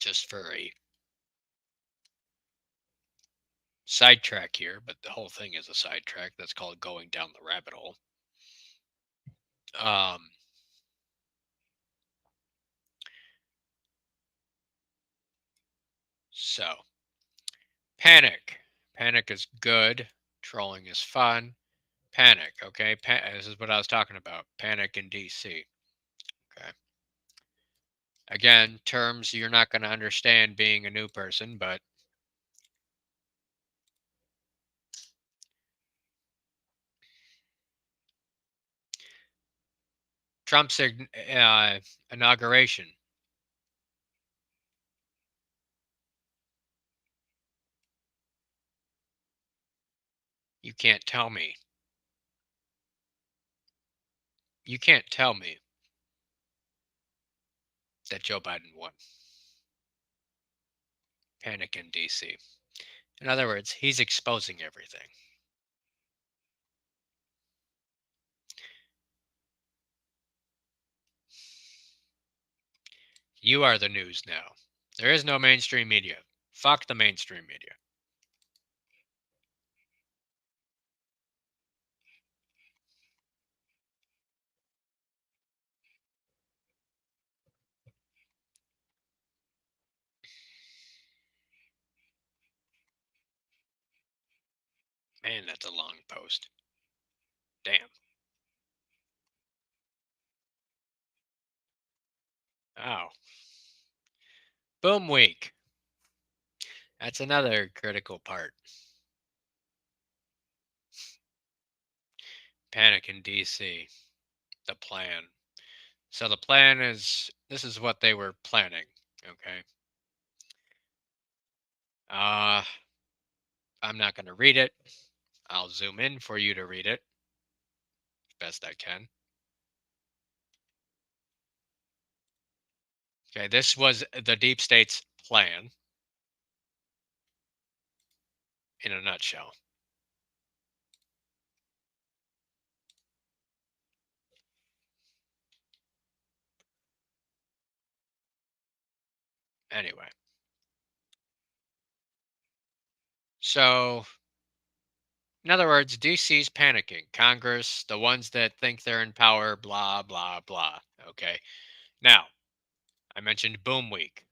Speaker 4: just for a sidetrack here, but the whole thing is a sidetrack. That's called going down the rabbit hole. So panic. Panic is good. Trolling is fun. Panic. Okay. This is what I was talking about. Panic in DC. Okay. Again, terms you're not going to understand being a new person, but Trump's inauguration. You can't tell me. You can't tell me that Joe Biden won. Panic in DC. In other words, he's exposing everything. You are the news now. There is no mainstream media. Fuck the mainstream media. Man, that's a long post. Damn. Oh. Boom week. That's another critical part. Panic in DC. The plan. So the plan is, this is what they were planning. Okay. I'm not going to read it. I'll zoom in for you to read it best I can. Okay, this was the deep state's plan in a nutshell. Anyway. So, in other words, DC's panicking. Congress, the ones that think they're in power, blah, blah, blah. Okay. Now, I mentioned Boom Week.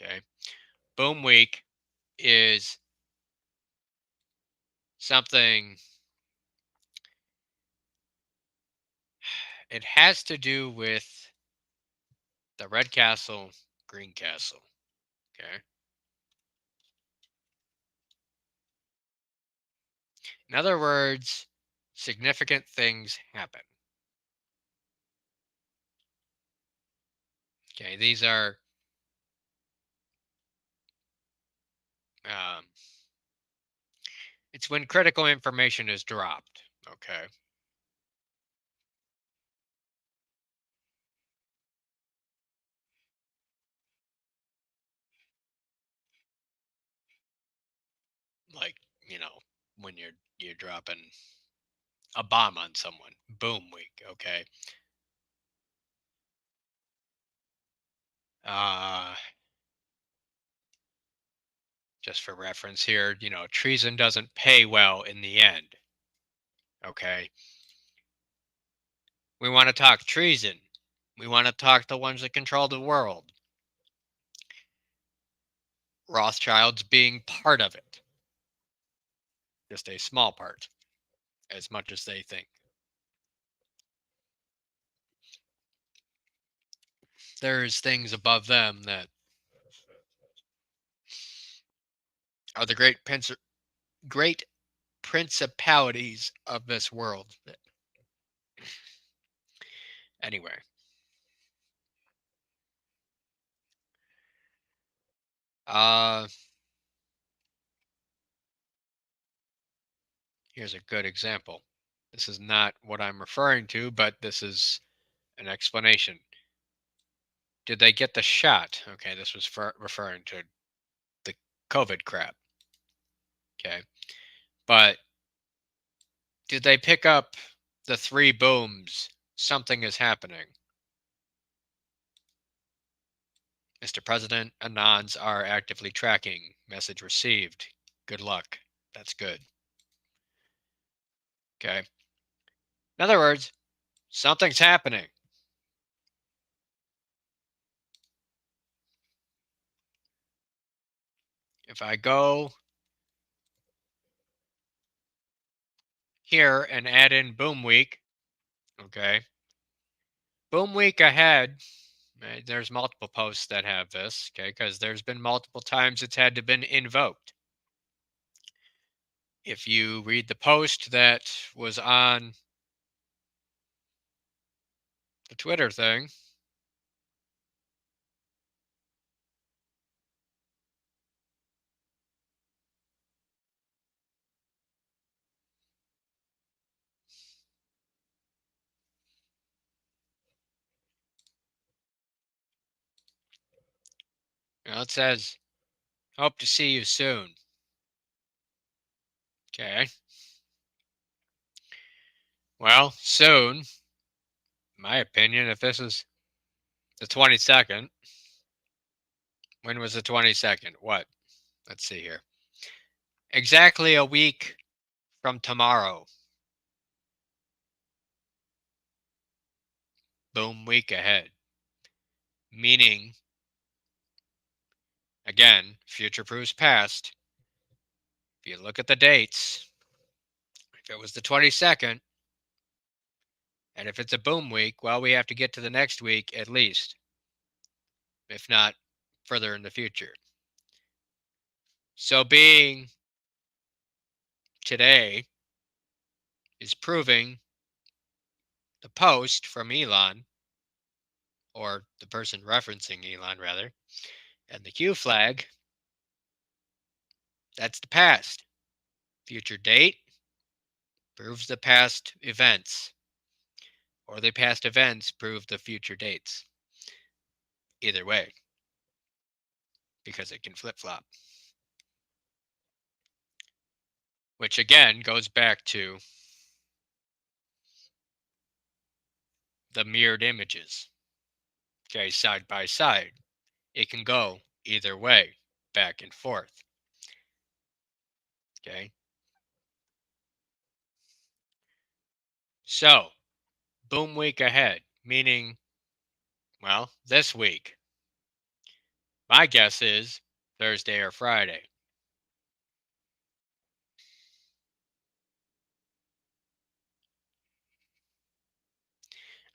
Speaker 4: Okay. Boom Week is something, it has to do with the Red Castle, Green Castle. Okay. In other words, significant things happen. Okay. These are it's when critical information is dropped. Okay. Like, you know, when you're dropping a bomb on someone. Boom week. Okay. Uh just for reference here, treason doesn't pay well in the end. Okay. We want to talk treason. We want to talk the ones that control the world. Rothschilds being part of it. Just a small part, as much as they think. There's things above them that are the great principalities of this world. Anyway. Here's a good example. This is not what I'm referring to, but this is an explanation. Did they get the shot? Okay, this was referring to the COVID crap. Okay. But did they pick up the 3 booms? Something is happening. Mr. President, Anons are actively tracking. Message received. Good luck. That's good. Okay. In other words, something's happening. If I go here and add in Boom Week, okay. Boom Week ahead, there's multiple posts that have this, okay, because there's been multiple times it's had to been invoked. If you read the post that was on the Twitter thing. It says, hope to see you soon. Okay. Well, soon, in my opinion, if this is the 22nd, when was the 22nd? What? Let's see here. Exactly a week from tomorrow. Boom, week ahead. Meaning, again, future proves past. If you look at the dates, if it was the 22nd, and if it's a boom week, well, we have to get to the next week at least, if not further in the future. So being today is proving the post from Elon, or the person referencing Elon rather, and the Q flag, that's the past. Future date proves the past events, or the past events prove the future dates. Either way, because it can flip-flop. Which again goes back to the mirrored images. Okay, side by side. It can go either way, back and forth. Okay. So, boom week ahead, meaning, well, this week. My guess is Thursday or Friday.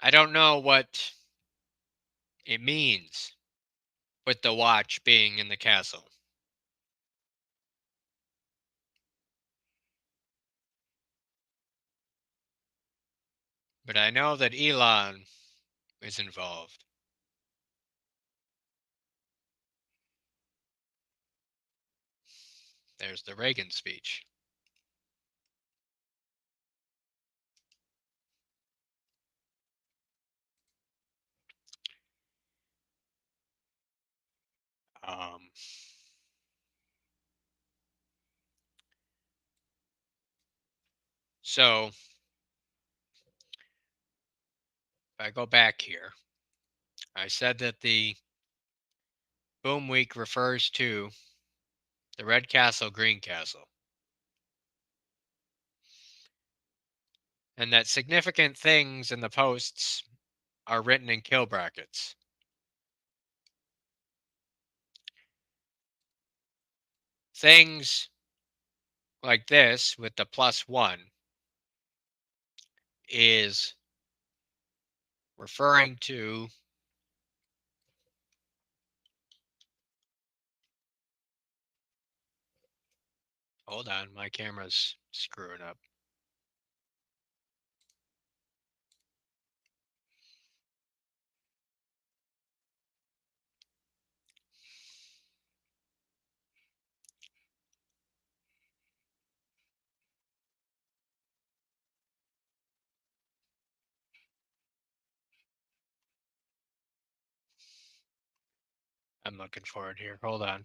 Speaker 4: I don't know what it means with the watch being in the castle. But I know that Elon is involved. There's the Reagan speech. So, if I go back here, I said that the boom week refers to the red castle, green castle. And that significant things in the posts are written in kill brackets. Things like this with the +1 is referring to hold on, my camera's screwing up. I'm looking for it here. Hold on.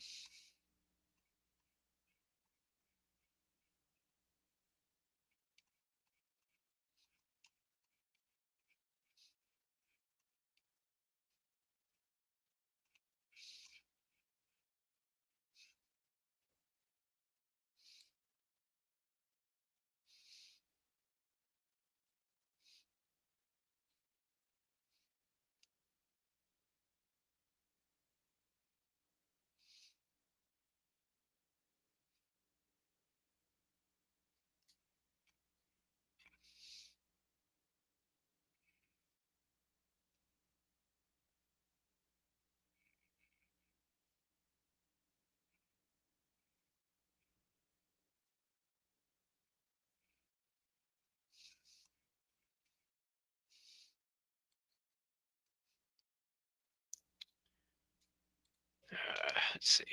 Speaker 4: Let's see.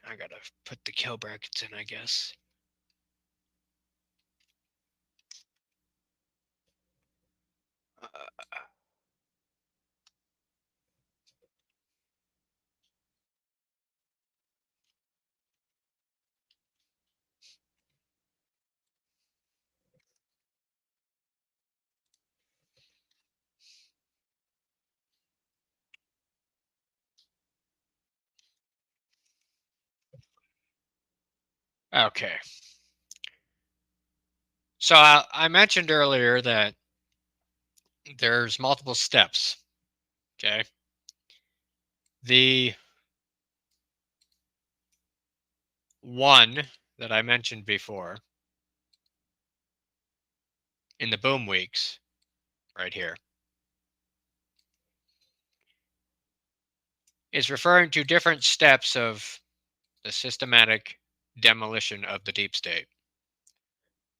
Speaker 4: I gotta put the kill brackets in, I guess. Okay. So I mentioned earlier that there's multiple steps. Okay. The one that I mentioned before in the boom weeks, right here, is referring to different steps of the systematic demolition of the deep state.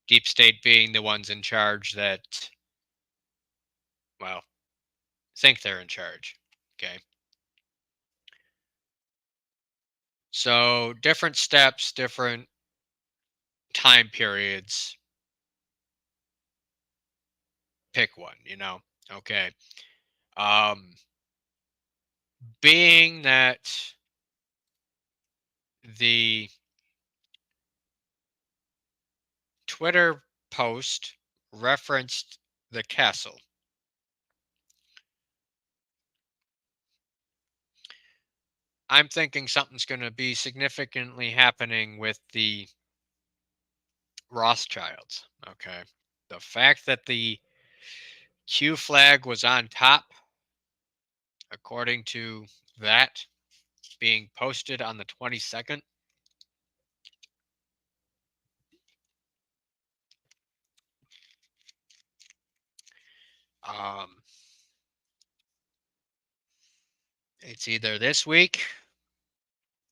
Speaker 4: Deep state being the ones in charge that, well, think they're in charge. Okay. So different steps, different time periods. Pick one, Okay. Um, being that the Twitter post referenced the castle, I'm thinking something's going to be significantly happening with the Rothschilds. Okay. The fact that the Q flag was on top, according to that being posted on the 22nd, um, it's either this week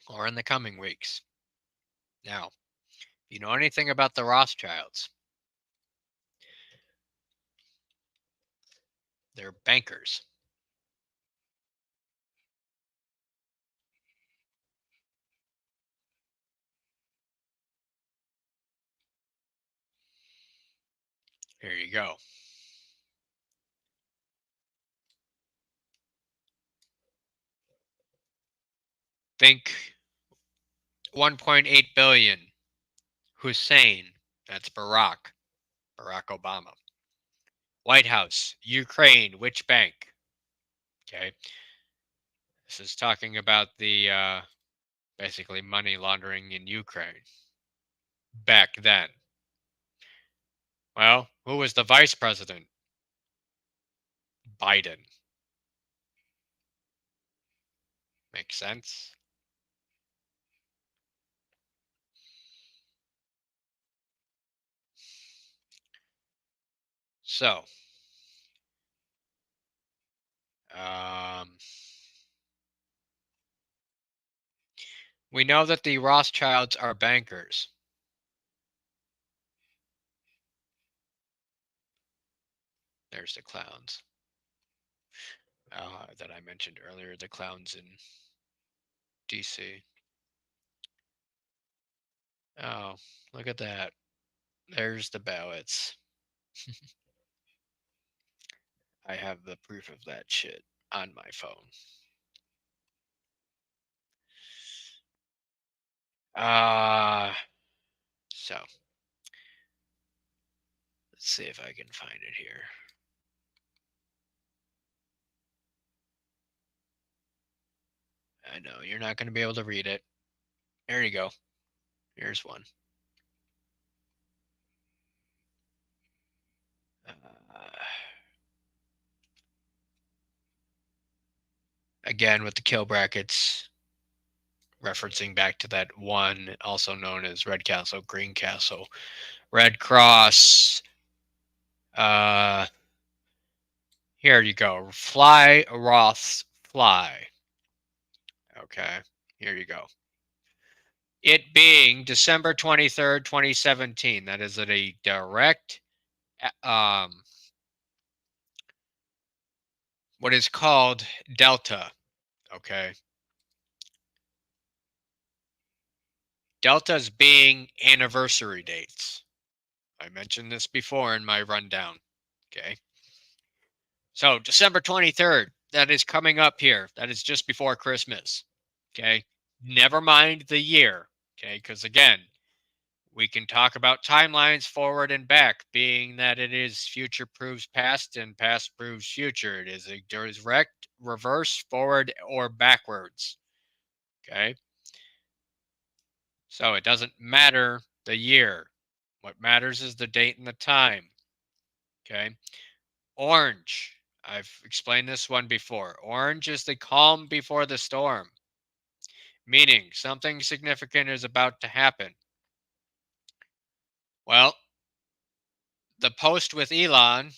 Speaker 4: or in the coming weeks. Now, if you know anything about the Rothschilds, they're bankers. Here you go. Think 1.8 billion. Hussein, that's Barack Obama. White House, Ukraine, which bank? Okay. This is talking about the basically money laundering in Ukraine back then. Well, who was the vice president? Biden. Makes sense. So, we know that the Rothschilds are bankers. There's the clowns that I mentioned earlier, the clowns in DC. Oh, look at that. There's the ballots. I have the proof of that shit on my phone. So let's see if I can find it here. I know you're not going to be able to read it. There you go. Here's one. Again, with the kill brackets, referencing back to that one, also known as Red Castle, Green Castle, Red Cross. Here you go. Fly, Roths, fly. Okay, here you go. It being December 23rd, 2017. That is a direct, what is called Delta. Okay. deltas being anniversary dates. I mentioned this before in my rundown. Okay. So December 23rd, that is coming up here. That is just before Christmas. Okay. Never mind the year. Okay. Because again, we can talk about timelines forward and back, being that it is future proves past and past proves future. It is a direct reverse, forward, or backwards. Okay. So it doesn't matter the year. What matters is the date and the time. Okay. Orange. I've explained this one before. Orange is the calm before the storm, meaning something significant is about to happen. Well, the post with Elon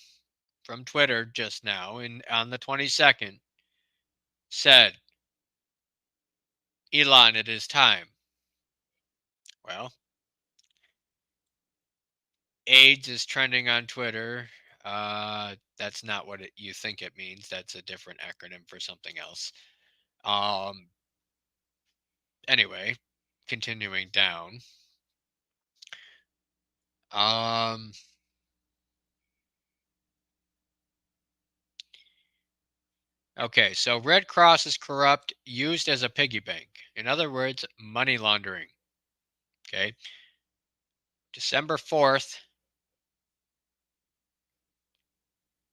Speaker 4: from Twitter just now on the 22nd said, Elon, it is time. Well, AIDS is trending on Twitter. That's not what you think it means. That's a different acronym for something else. Anyway, continuing down. Okay, so Red Cross is corrupt, used as a piggy bank. In other words, money laundering. Okay. December 4th,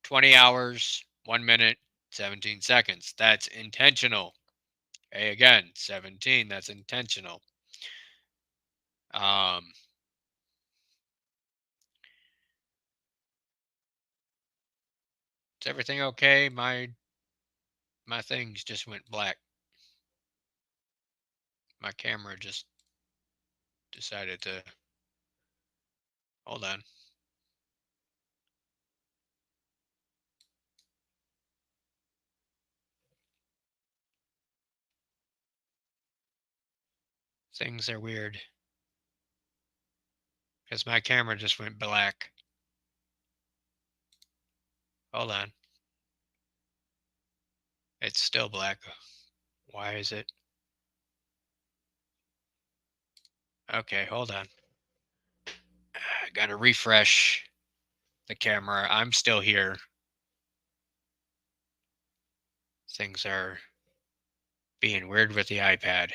Speaker 4: 20 hours, 1 minute, 17 seconds. That's intentional. Okay, again, 17, that's intentional. Is everything okay? My things just went black. My camera just decided to hold on. Things are weird because my camera just went black. Hold on. It's still black. Why is it? Okay, hold on. I gotta refresh the camera. I'm still here. Things are being weird with the iPad.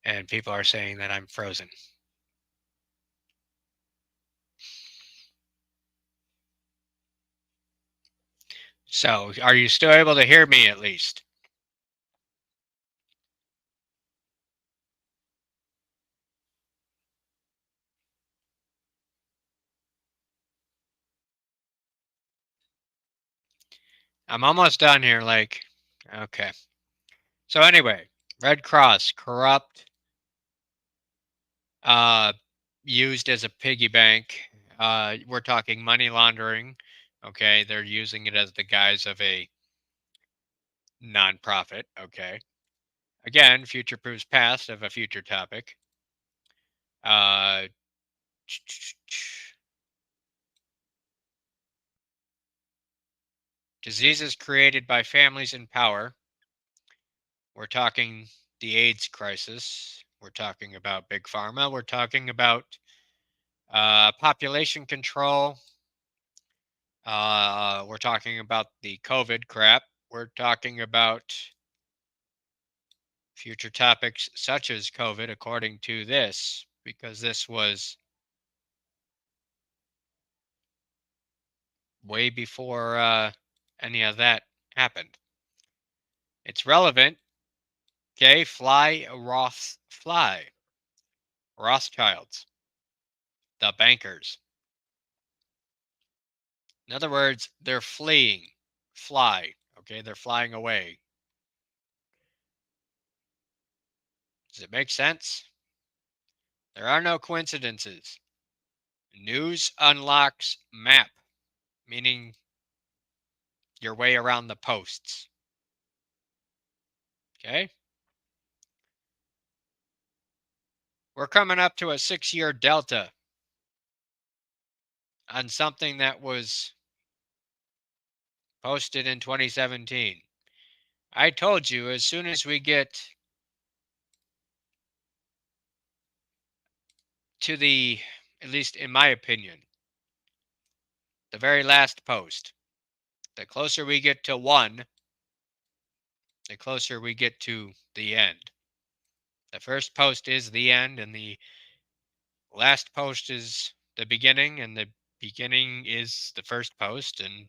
Speaker 4: And people are saying that I'm frozen. So, are you still able to hear me at least? I'm almost done here, like, okay. So anyway, Red Cross, corrupt, used as a piggy bank. We're talking money laundering. Okay, they're using it as the guise of a nonprofit. Okay. Again, future proves past of a future topic. Uh, diseases created by families in power. We're talking the AIDS crisis. We're talking about big pharma. We're talking about population control. We're talking about the COVID crap. We're talking about future topics such as COVID, according to this, because this was way before any of that happened. It's relevant. Okay, Rothschilds, the bankers. In other words, they're fly. Okay, they're flying away. Does it make sense? There are no coincidences. News unlocks map, meaning your way around the posts. Okay? We're coming up to a 6-year delta on something that was posted in 2017. I told you as soon as we get to the, at least in my opinion, the very last post. The closer we get to 1, the closer we get to the end. The first post is the end, and the last post is the beginning, and the beginning is the first post, and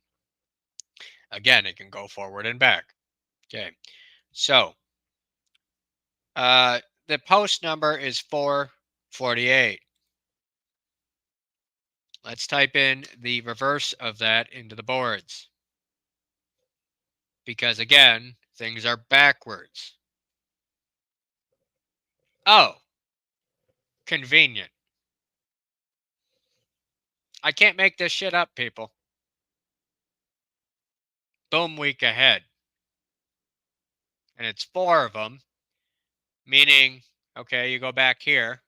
Speaker 4: again, it can go forward and back. Okay, so the post number is 448. Let's type in the reverse of that into the boards. Because again, things are backwards. Oh, convenient. I can't make this shit up, people. Boom week ahead. And it's 4 of them. Meaning, okay, you go back here.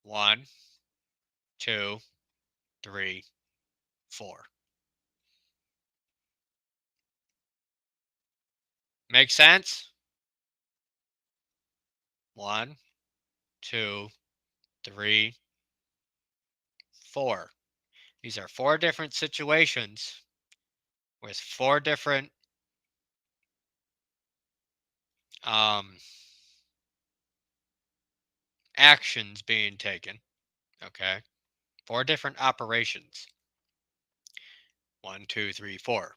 Speaker 4: 1, 2, 3, 4. Make sense? 1, 2, 3, 4. These are 4 different situations with 4 different actions being taken. Okay, 4 different operations. 1, 2, 3, 4.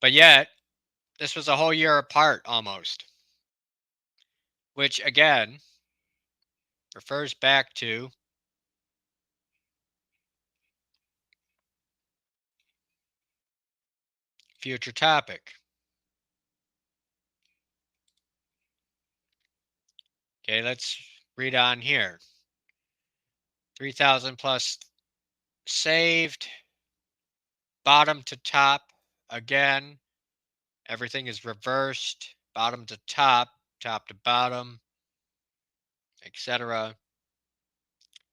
Speaker 4: But yet, this was a whole year apart almost. Which again refers back to future topic. Okay, let's read on here. 3,000 plus saved. Bottom to top. Again, everything is reversed. Bottom to top, top to bottom, etc.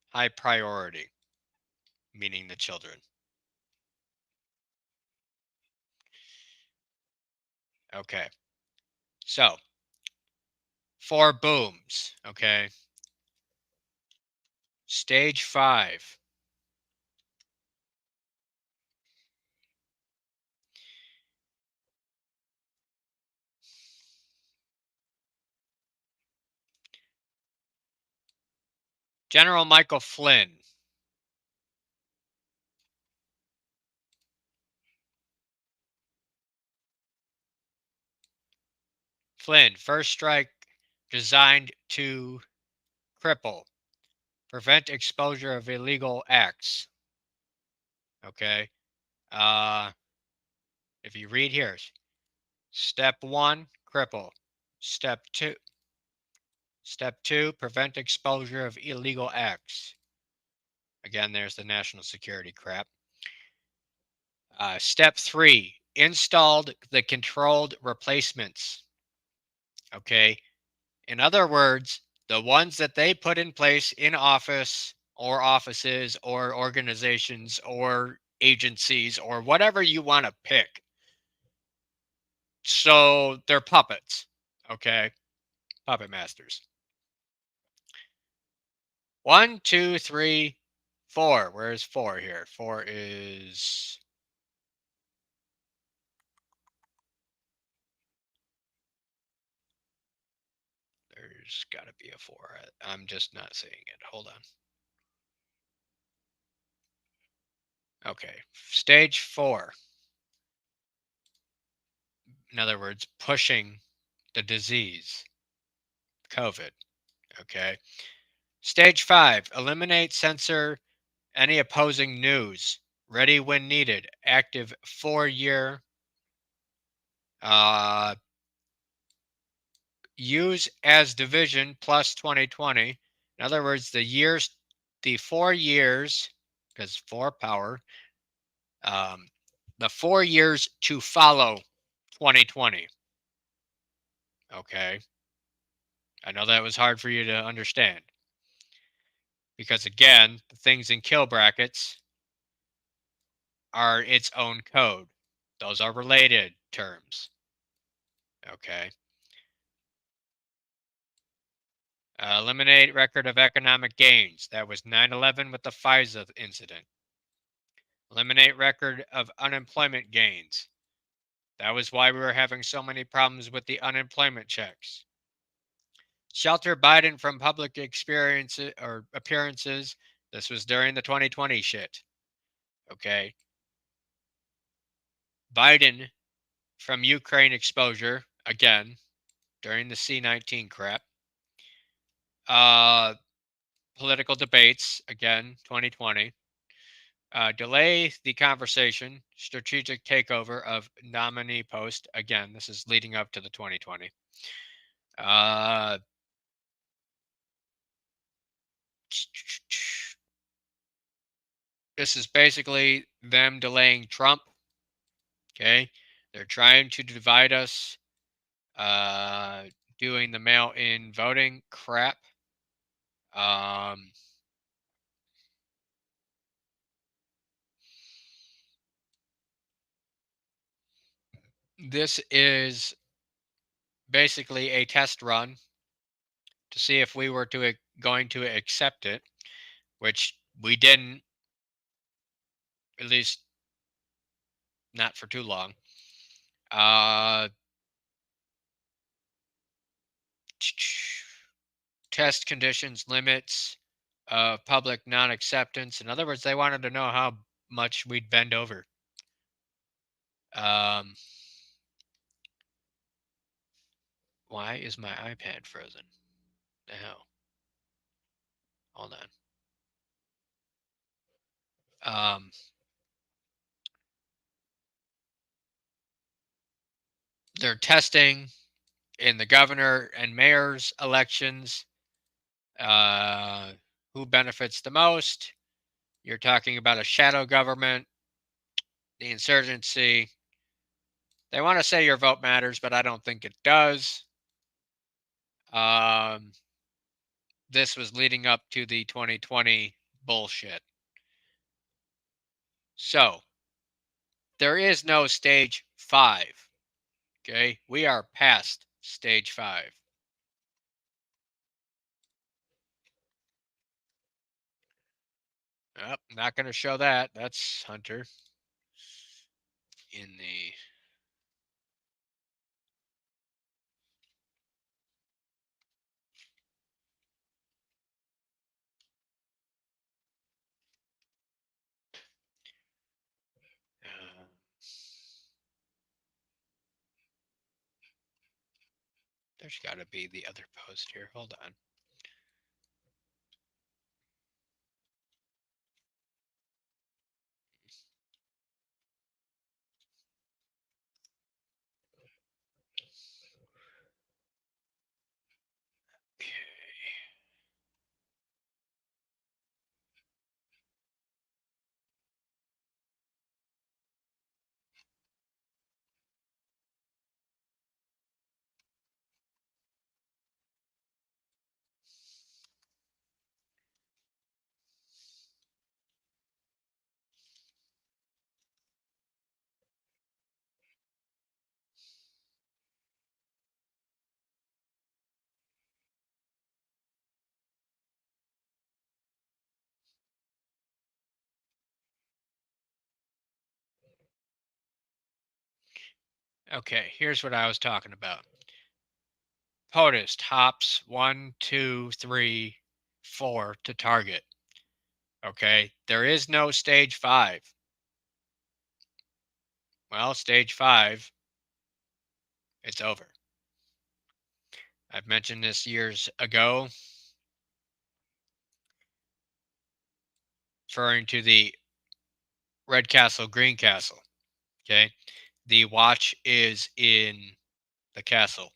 Speaker 4: High priority, meaning the children. Okay, so 4 booms. Okay, stage 5. General Michael Flynn. Flynn, first strike designed to cripple, prevent exposure of illegal acts. Okay. If you read here, step 1, cripple. Step 2, prevent exposure of illegal acts. Again, there's the national security crap. Step 3, installed the controlled replacements. Okay. In other words, the ones that they put in place in office or offices or organizations or agencies or whatever you want to pick. So they're puppets. Okay. Puppet masters. 1, 2, 3, 4. Where's 4 here? 4 is. There's got to be a 4. I'm just not seeing it. Hold on. Okay. Stage 4. In other words, pushing the disease, COVID. Okay. Stage 5. Eliminate, censor any opposing news. Ready when needed. Active 4-year. Use as division plus 2020. In other words, the 4 years, because 4 power, the 4 years to follow 2020. Okay. I know that was hard for you to understand. Because again, the things in kill brackets are its own code. Those are related terms. Okay. Eliminate record of economic gains. That was 9/11 with the FISA incident. Eliminate record of unemployment gains. That was why we were having so many problems with the unemployment checks. Shelter Biden from public experiences or appearances. This was during the 2020 shit. Okay. Biden from Ukraine exposure, again, during the C-19 crap. Political debates, again, 2020. Delay the conversation, strategic takeover of nominee post. Again, this is leading up to the 2020. This is basically them delaying Trump. Okay. They're trying to divide us, doing the mail-in voting crap. This is basically a test run to see if we were going to accept it, which we didn't, at least not for too long. Test conditions, limits of public non-acceptance. In other words, they wanted to know how much we'd bend over. Why is my iPad frozen? The hell? Hold on. They're testing in the governor and mayor's elections. Who benefits the most? You're talking about a shadow government, the insurgency. They want to say your vote matters, but I don't think it does. This was leading up to the 2020 bullshit. So, there is no stage 5. Okay? We are past stage 5. Oh, not going to show that. That's Hunter in the... there's got to be the other post here. Hold on. Okay, here's what I was talking about. POTUS hops 1, 2, 3, 4 to target. Okay, there is no stage 5. Well, stage 5, it's over. I've mentioned this years ago, referring to the Red Castle, Green Castle. Okay, the watch is in the castle.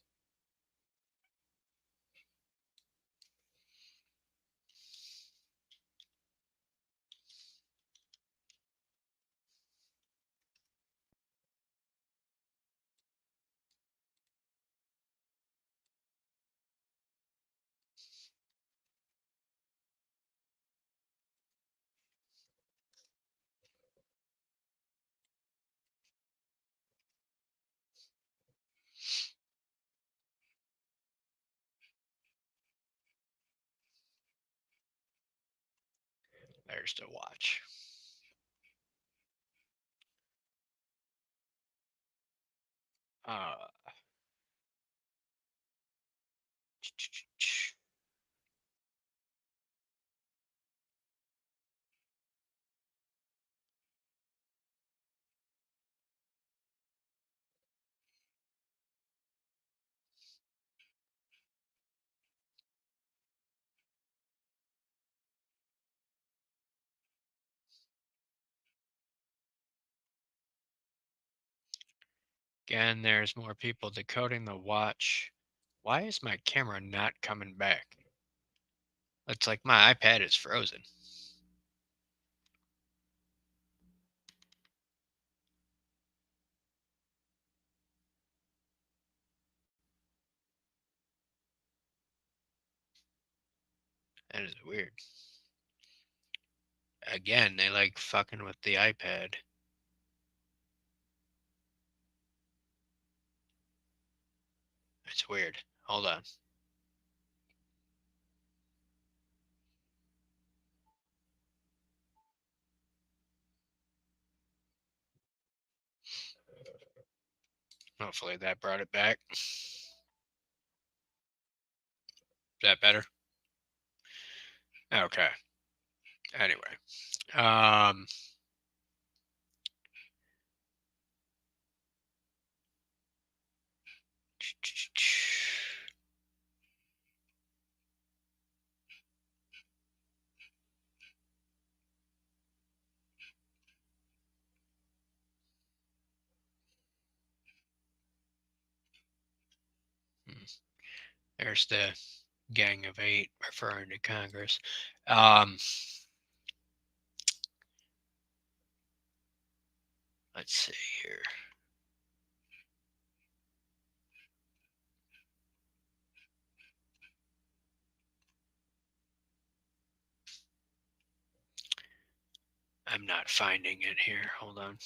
Speaker 4: There's the watch. Again, there's more people decoding the watch. Why is my camera not coming back? It's like my iPad is frozen. That is weird. Again, they like fucking with the iPad. It's weird. Hold on. Hopefully that brought it back. Is that better? Okay. Anyway. Um 'There's the Gang of Eight referring to Congress. Let's see here. I'm not finding it here. Hold on.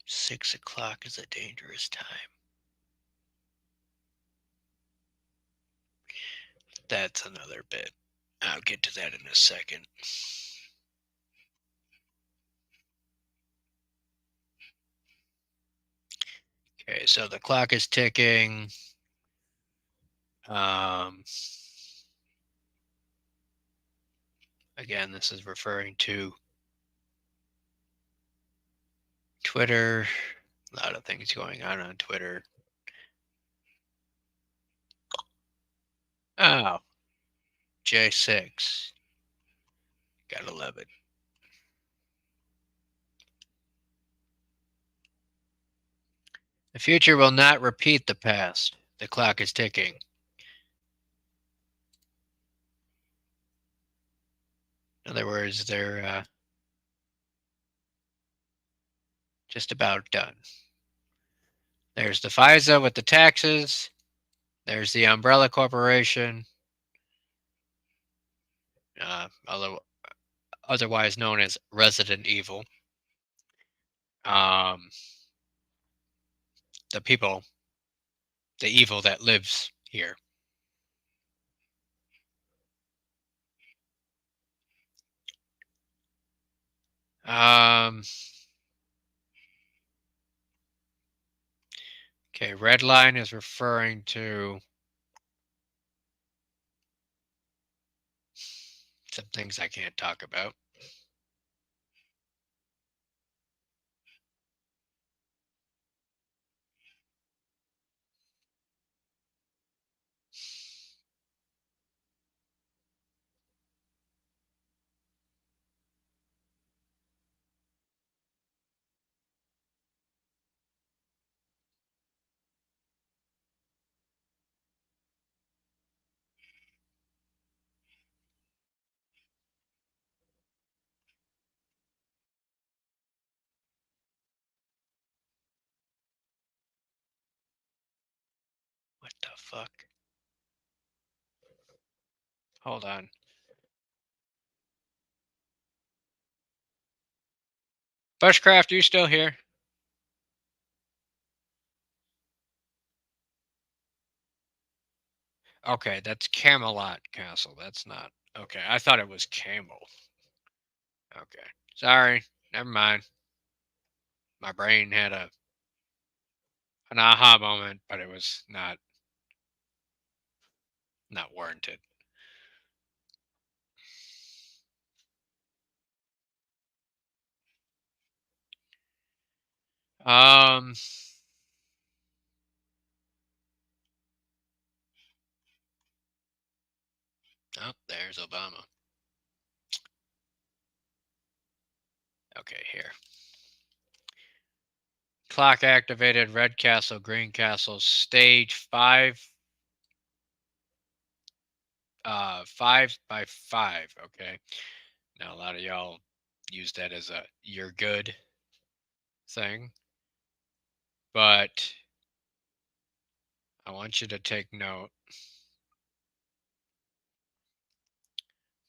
Speaker 4: $6 is a dangerous time. That's another bit. I'll get to that in a second. Okay, so the clock is ticking. Again, this is referring to Twitter. A lot of things going on Twitter. Oh, J6. Gotta love it. The future will not repeat the past. The clock is ticking. In other words, they're just about done. There's the FISA with the taxes. There's the umbrella corporation, otherwise known as Resident Evil. The people, the evil that lives here. Okay, red line is referring to some things I can't talk about. What the fuck? Hold on. Bushcraft, are you still here? Okay, that's Camelot Castle. That's not. Okay, I thought it was Camel. Okay. Sorry. Never mind. My brain had an aha moment, but it was not warranted. Oh, there's Obama. Okay, here. Clock activated, red castle, green castle, stage 5. 5x5. Okay. Now a lot of y'all use that as a you're good thing, but I want you to take note.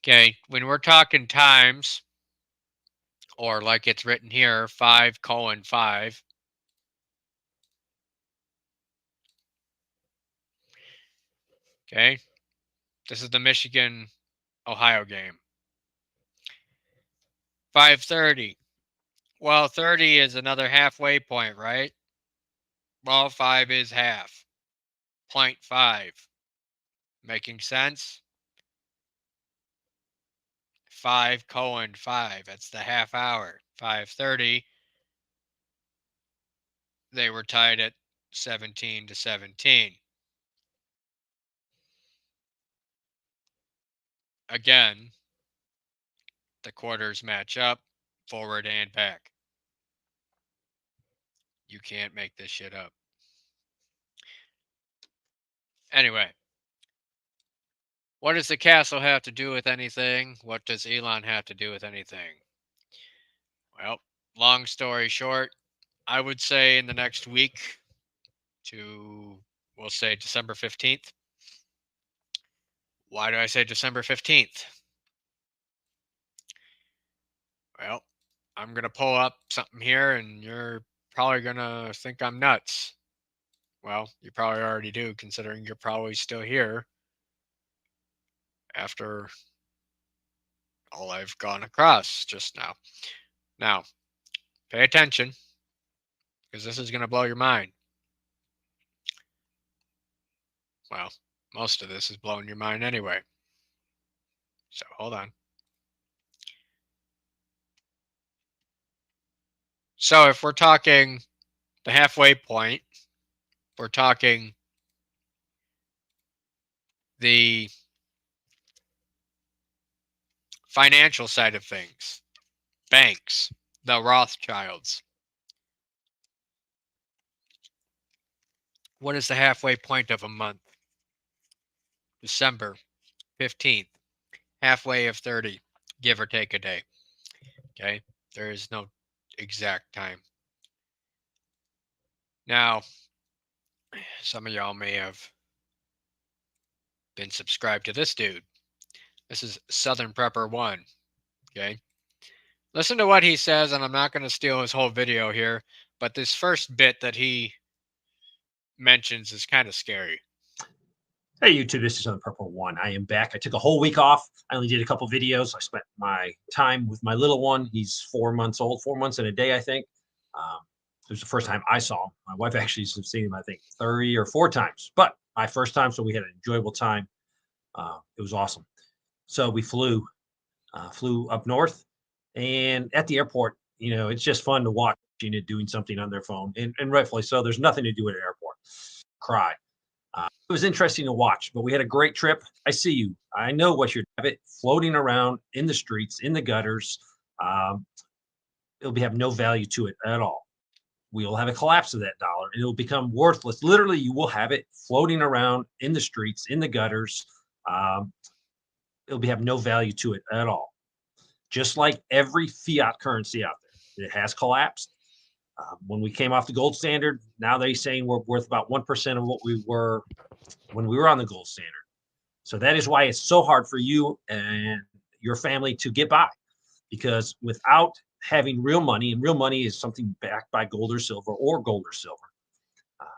Speaker 4: Okay, when we're talking times, or like it's written here, 5:5. Okay, this is the Michigan Ohio game. 5:30. Well, 30 is another halfway point, right? Well, 5 is half. 0.5. Making sense? 5:5. That's the half hour. 5:30. They were tied at 17-17. Again, the quarters match up, forward and back. You can't make this shit up. Anyway, what does the castle have to do with anything? What does Elon have to do with anything? Well, long story short, I would say in the next week to, we'll say December 15th. Why do I say December 15th? Well, I'm going to pull up something here and you're probably going to think I'm nuts. Well, you probably already do, considering you're probably still here after all I've gone across just now. Now, pay attention, because this is going to blow your mind. Well, most of this is blowing your mind anyway. So hold on. So if we're talking the halfway point, we're talking the financial side of things, banks, the Rothschilds. What is the halfway point of a month? December 15th, halfway of 30, give or take a day. Okay, there is no exact time. Now, some of y'all may have been subscribed to this dude. This is Southern Prepper 1. Okay, listen to what he says, and I'm not going to steal his whole video here, but this first bit that he mentions is kind of scary.
Speaker 5: Hey YouTube, this is Southern Prepper 1. I am back. I took a whole week off. I only did a couple videos. I spent my time with my little one. He's 4 months old, 4 months and a day, I think. It was the first time I saw him. My wife actually has seen him, I think, 3 or 4 times. But my first time, so we had an enjoyable time. It was awesome. So we flew up north, and at the airport, you know, it's just fun to watch Gina doing something on their phone, and rightfully so. There's nothing to do at an airport. Cry. It was interesting to watch, but we had a great trip. I see you. I know what you're doing. Floating around in the streets, in the gutters. It'll have no value to it at all. We will have a collapse of that dollar, and it will become worthless. Literally, you will have it floating around in the streets, in the gutters. It'll have no value to it at all. Just like every fiat currency out there, it has collapsed. When we came off the gold standard, now they're saying we're worth about 1% of what we were when we were on the gold standard. So that is why it's so hard for you and your family to get by, because without having real money, and real money is something backed by gold or silver,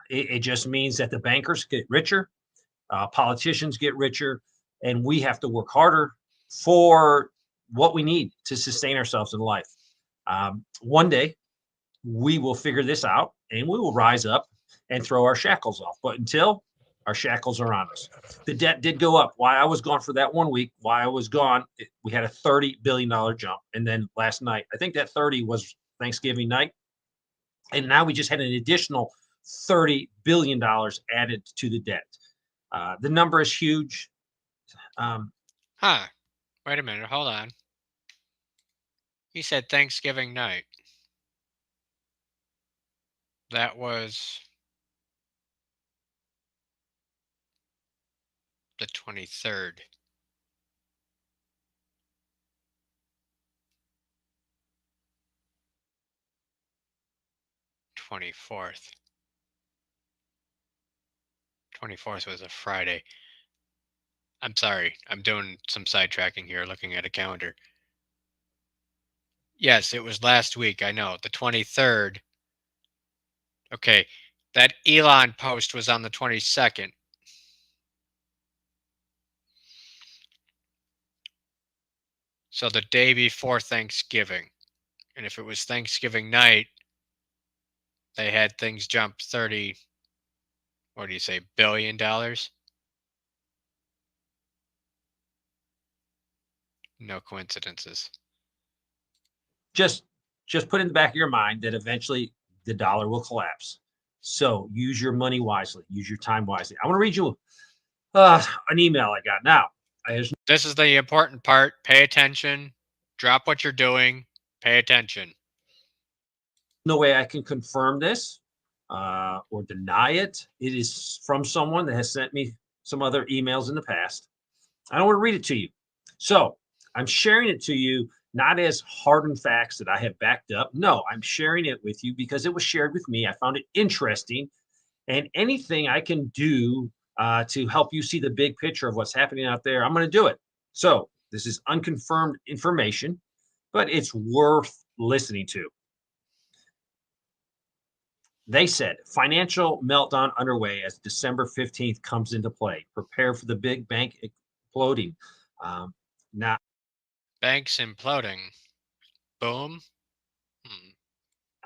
Speaker 5: it just means that the bankers get richer, politicians get richer, and we have to work harder for what we need to sustain ourselves in life. One day we will figure this out and we will rise up and throw our shackles off. But until, our shackles are on us. The debt did go up. While I was gone for that 1 week, while I was gone, we had a $30 billion jump. And then last night, I think that 30 was Thanksgiving night. And now we just had an additional $30 billion added to the debt. The number is huge.
Speaker 4: Wait a minute. Hold on. He said Thanksgiving night. That was the 23rd. '24th. 24th was a Friday. I'm sorry. I'm doing some sidetracking here, looking at a calendar. Yes, it was last week. I know. The 23rd. Okay. That Elon post was on the 22nd. So the day before Thanksgiving. And if it was Thanksgiving night, they had things jump 30, what do you say, billion dollars? No coincidences.
Speaker 5: Just put in the back of your mind that eventually the dollar will collapse. So use your money wisely, use your time wisely. I want to read you an email I got now.
Speaker 4: This is the important part. Pay attention. Drop what you're doing. Pay attention.
Speaker 5: No way I can confirm this or deny it. It is from someone that has sent me some other emails in the past. I don't want to read it to you. So I'm sharing it to you not as hardened facts that I have backed up. No, I'm sharing it with you because it was shared with me. I found it interesting. And anything I can do to help you see the big picture of what's happening out there, I'm going to do it. So this is unconfirmed information, but it's worth listening to. They said financial meltdown underway as December 15th comes into play. Prepare for the big bank exploding. Now,
Speaker 4: banks imploding. Boom.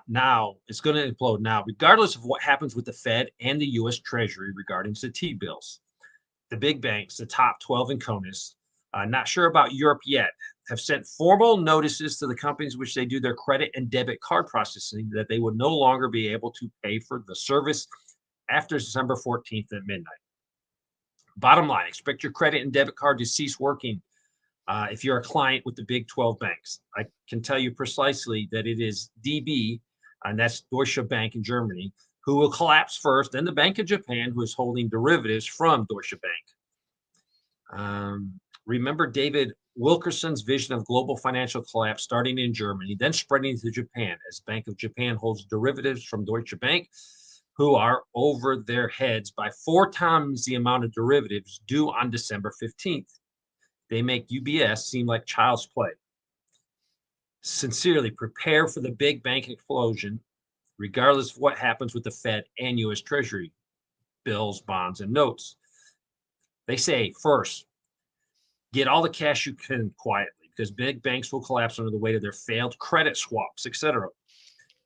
Speaker 5: Now it's going to implode now, regardless of what happens with the Fed and the U.S. Treasury regarding the T-bills. The big banks, the top 12 in CONUS, not sure about Europe yet, have sent formal notices to the companies which they do their credit and debit card processing that they would no longer be able to pay for the service after December 14th at midnight. Bottom line, expect your credit and debit card to cease working if you're a client with the big 12 banks. I can tell you precisely that it is DB, and that's Deutsche Bank in Germany, who will collapse first, and the Bank of Japan, who is holding derivatives from Deutsche Bank. Remember David Wilkerson's vision of global financial collapse starting in Germany, then spreading to Japan, as Bank of Japan holds derivatives from Deutsche Bank, who are over their heads by 4 times the amount of derivatives due on December 15th. They make UBS seem like child's play. Sincerely, prepare for the big bank explosion, regardless of what happens with the Fed and U.S. Treasury bills, bonds, and notes. They say, first, get all the cash you can quietly, because big banks will collapse under the weight of their failed credit swaps, etc.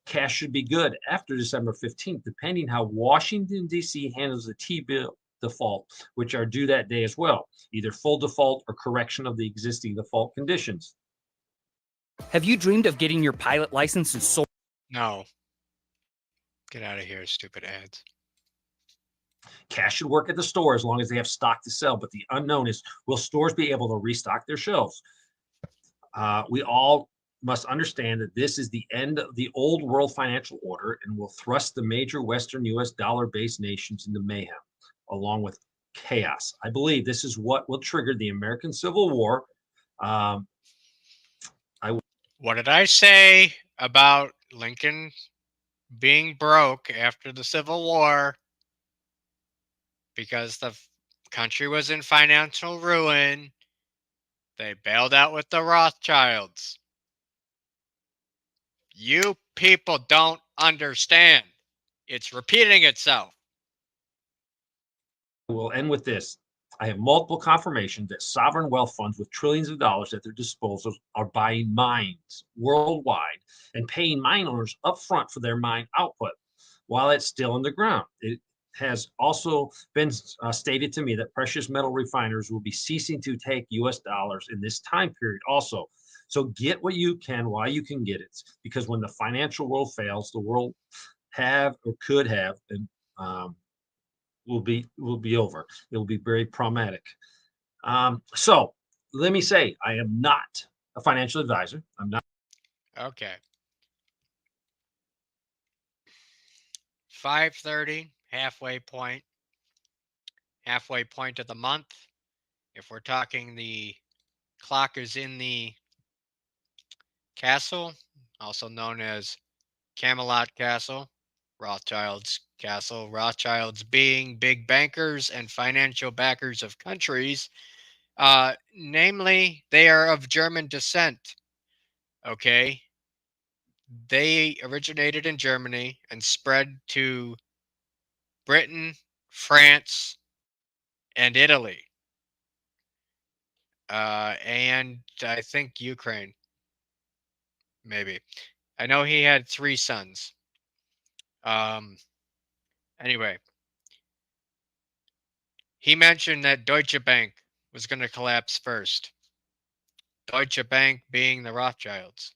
Speaker 5: Cash should be good after December 15th, depending how Washington, D.C. handles the T-bill default, which are due that day as well, either full default or correction of the existing default conditions.
Speaker 6: Have you dreamed of getting your pilot license and sold?
Speaker 4: No. Get out of here, stupid ads.
Speaker 5: Cash should work at the store as long as they have stock to sell, but the unknown is, will stores be able to restock their shelves? We all must understand that this is the end of the old world financial order and will thrust the major Western U.S. dollar-based nations into mayhem, along with chaos. I believe this is what will trigger the American Civil War.
Speaker 4: What did I say about Lincoln being broke after the Civil War? Because the country was in financial ruin. They bailed out with the Rothschilds. You people don't understand. It's repeating itself.
Speaker 5: We'll end with this. I have multiple confirmation that sovereign wealth funds with trillions of dollars at their disposal are buying mines worldwide and paying mine owners upfront for their mine output while it's still in the ground. It has also been stated to me that precious metal refiners will be ceasing to take US dollars in this time period also. So get what you can while you can get it, because when the financial world fails, the world have or could have, and will be over. It will be very traumatic. So let me say, I am not a financial advisor. I'm not.
Speaker 4: Okay. 5:30, halfway point of the month. If we're talking the clock is in the castle, also known as Camelot Castle, Rothschild's Castle. Rothschilds being big bankers and financial backers of countries. Namely, they are of German descent. Okay. They originated in Germany and spread to Britain, France, and Italy. And I think Ukraine. Maybe. I know he had 3 sons. Anyway, he mentioned that Deutsche Bank was going to collapse first. Deutsche Bank being the Rothschilds.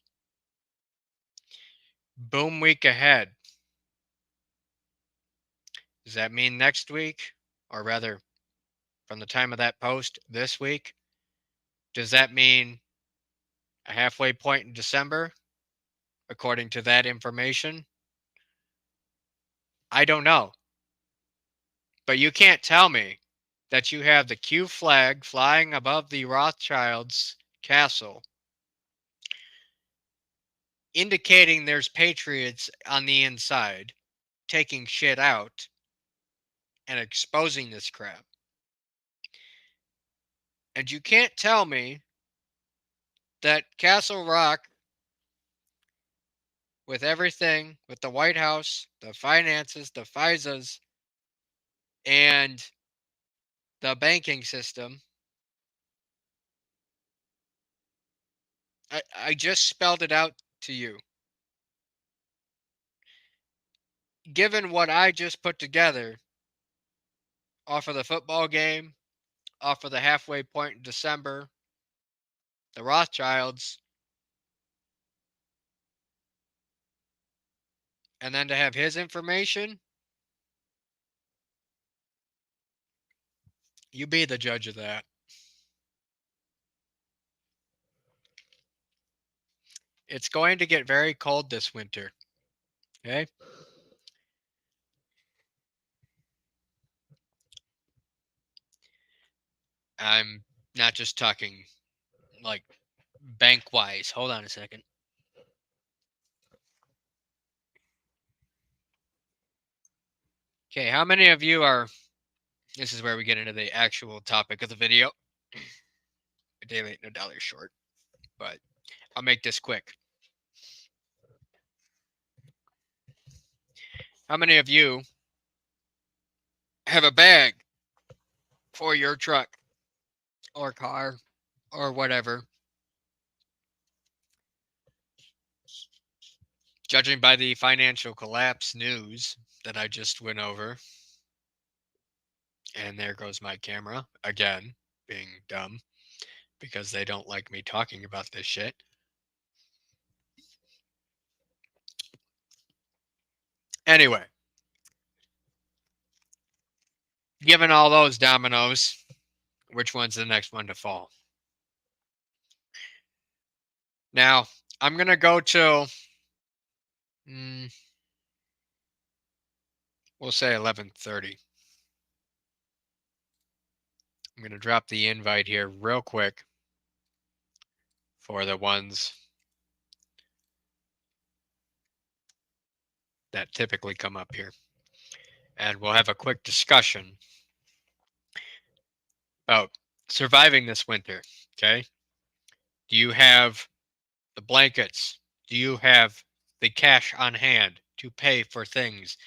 Speaker 4: Boom week ahead. Does that mean next week? Or rather, from the time of that post, this week? Does that mean a halfway point in December? According to that information? I don't know. But you can't tell me that you have the Q flag flying above the Rothschilds' castle, indicating there's patriots on the inside, taking shit out, and exposing this crap. And you can't tell me that Castle Rock, with everything, with the White House, the finances, the FISAs, and the banking system, I just spelled it out to you. Given what I just put together off of the football game, off of the halfway point in December, the Rothschilds, and then to have his information, you be the judge of that. It's going to get very cold this winter. Okay? I'm not just talking like bank wise. Hold on a second. Okay, how many of you are, this is where we get into the actual topic of the video. A day late, no dollar short, but I'll make this quick. How many of you have a bag for your truck or car or whatever? Judging by the financial collapse news that I just went over, and there goes my camera again, being dumb because they don't like me talking about this shit. Anyway, given all those dominoes, which one's the next one to fall? Now, I'm going to go to, we'll say 11:30. I'm going to drop the invite here real quick for the ones that typically come up here. And we'll have a quick discussion Oh, surviving this winter. Okay. Do you have the blankets? Do you have the cash on hand to pay for things?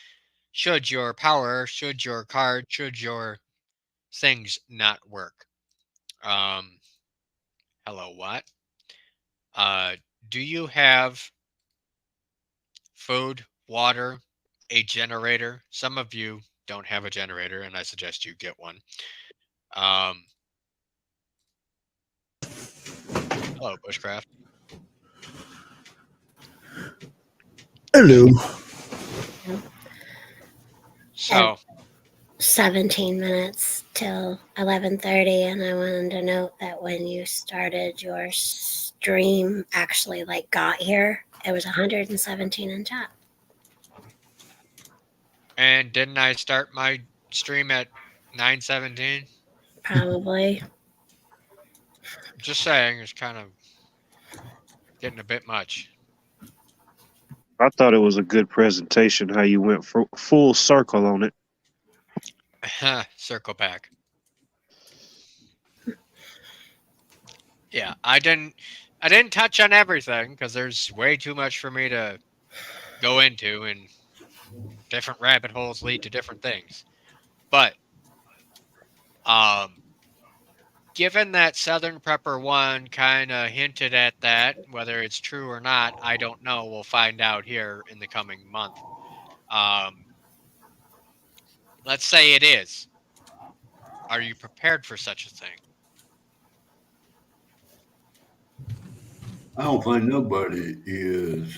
Speaker 4: Should your power, should your card, should your things not work? Hello, what? Do you have food, water, a generator? Some of you don't have a generator, and I suggest you get one. Hello, Bushcraft.
Speaker 7: Hello.
Speaker 4: So,
Speaker 8: 17 minutes till 11:30, and I wanted to note that when you started your stream, actually like got here, it was 117 in chat.
Speaker 4: and didn't I start my stream at 9:17?
Speaker 8: Probably.
Speaker 4: Just saying, it's kind of getting a bit much.
Speaker 9: I thought it was a good presentation, how you went full circle on it.
Speaker 4: Circle back. Yeah, I didn't touch on everything because there's way too much for me to go into, and different rabbit holes lead to different things. But given that Southern Prepper 1 kind of hinted at that, whether it's true or not, I don't know. We'll find out here in the coming month. Let's say it is. Are you prepared for such a thing?
Speaker 10: I don't think nobody is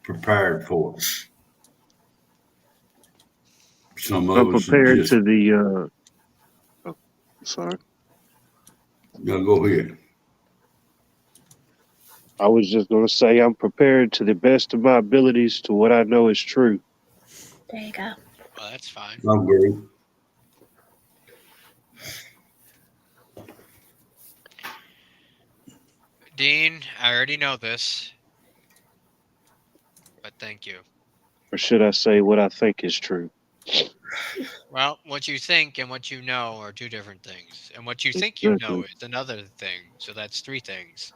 Speaker 10: prepared for it. Some of
Speaker 9: I'm
Speaker 10: us
Speaker 9: prepared
Speaker 10: just,
Speaker 9: to the. Sorry,
Speaker 10: no, go ahead.
Speaker 9: I was just going to say I'm prepared to the best of my abilities to what I know is true.
Speaker 8: There you go.
Speaker 4: Well, that's fine.
Speaker 10: I agree.
Speaker 4: Dean, I already know this, but thank you.
Speaker 9: Or should I say what I think is true?
Speaker 4: Well, what you think and what you know are two different things. And what you think you know is another thing. So that's three things.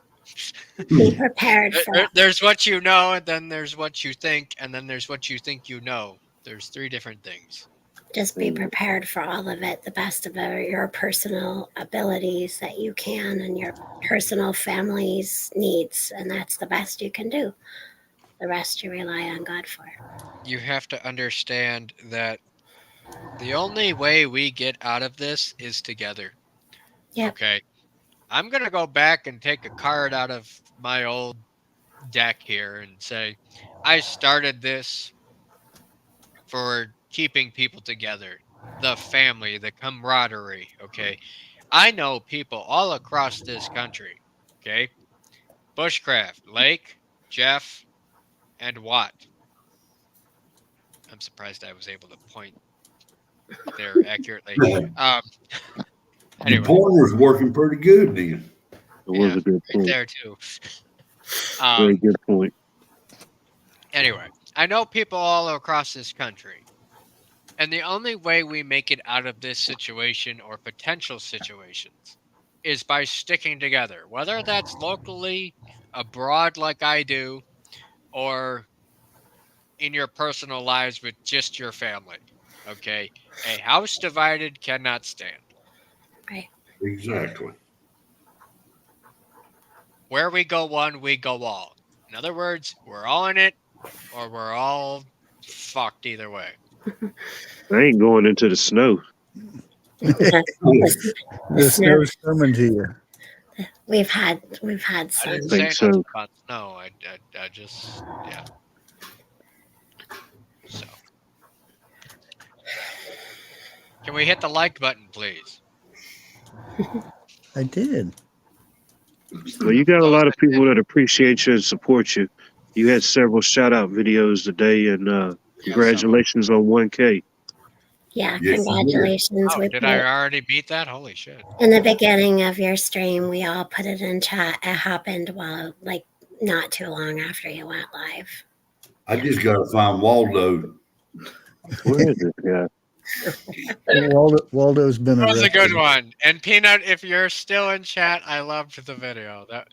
Speaker 8: Be prepared for
Speaker 4: There's what you know, and then there's what you think, and then there's what you think you know. There's three different things.
Speaker 8: Just be prepared for all of it, the best of your personal abilities that you can and your personal family's needs. And that's the best you can do. The rest you rely on God for.
Speaker 4: You have to understand that the only way we get out of this is together.
Speaker 8: Yep.
Speaker 4: Okay. I'm going to go back and take a card out of my old deck here and say, I started this for keeping people together, the family, the camaraderie. Okay. I know people all across this country. Okay. Bushcraft, Lake, Jeff, and Watt. I'm surprised I was able to point there accurately. Anyway.
Speaker 10: The pointer's working pretty good then.
Speaker 9: It was a good point.
Speaker 4: Right there too.
Speaker 9: Very good point.
Speaker 4: Anyway, I know people all across this country. And the only way we make it out of this situation or potential situations is by sticking together, whether that's locally, abroad like I do, or in your personal lives with just your family. Okay? A house divided cannot stand.
Speaker 8: Right.
Speaker 10: Exactly.
Speaker 4: Where we go one, we go all. In other words, we're all in it, or we're all fucked either way.
Speaker 9: I ain't going into the snow.
Speaker 7: The snow's coming to you.
Speaker 8: We've had
Speaker 4: I
Speaker 8: some.
Speaker 4: didn't
Speaker 9: think
Speaker 4: say nothing
Speaker 9: so.
Speaker 4: about snow. I just, yeah. So, can we hit the like button, please?
Speaker 7: I did.
Speaker 9: Well, you got a lot of people that appreciate you and support you. You had several shout out videos today, and congratulations on 1K.
Speaker 8: Yeah,
Speaker 10: Yes,
Speaker 8: congratulations.
Speaker 4: Oh,
Speaker 8: We
Speaker 4: did
Speaker 8: put
Speaker 4: I
Speaker 8: it
Speaker 4: already beat that? Holy shit.
Speaker 8: in the beginning of your stream. We all put it in chat. It happened while, like, not too long after you went live.
Speaker 10: I just got to find Waldo.
Speaker 9: Where is this guy?
Speaker 7: Waldo's been
Speaker 4: That was a good
Speaker 7: arrested.
Speaker 4: one. And Peanut, if you're still in chat, I loved the video. That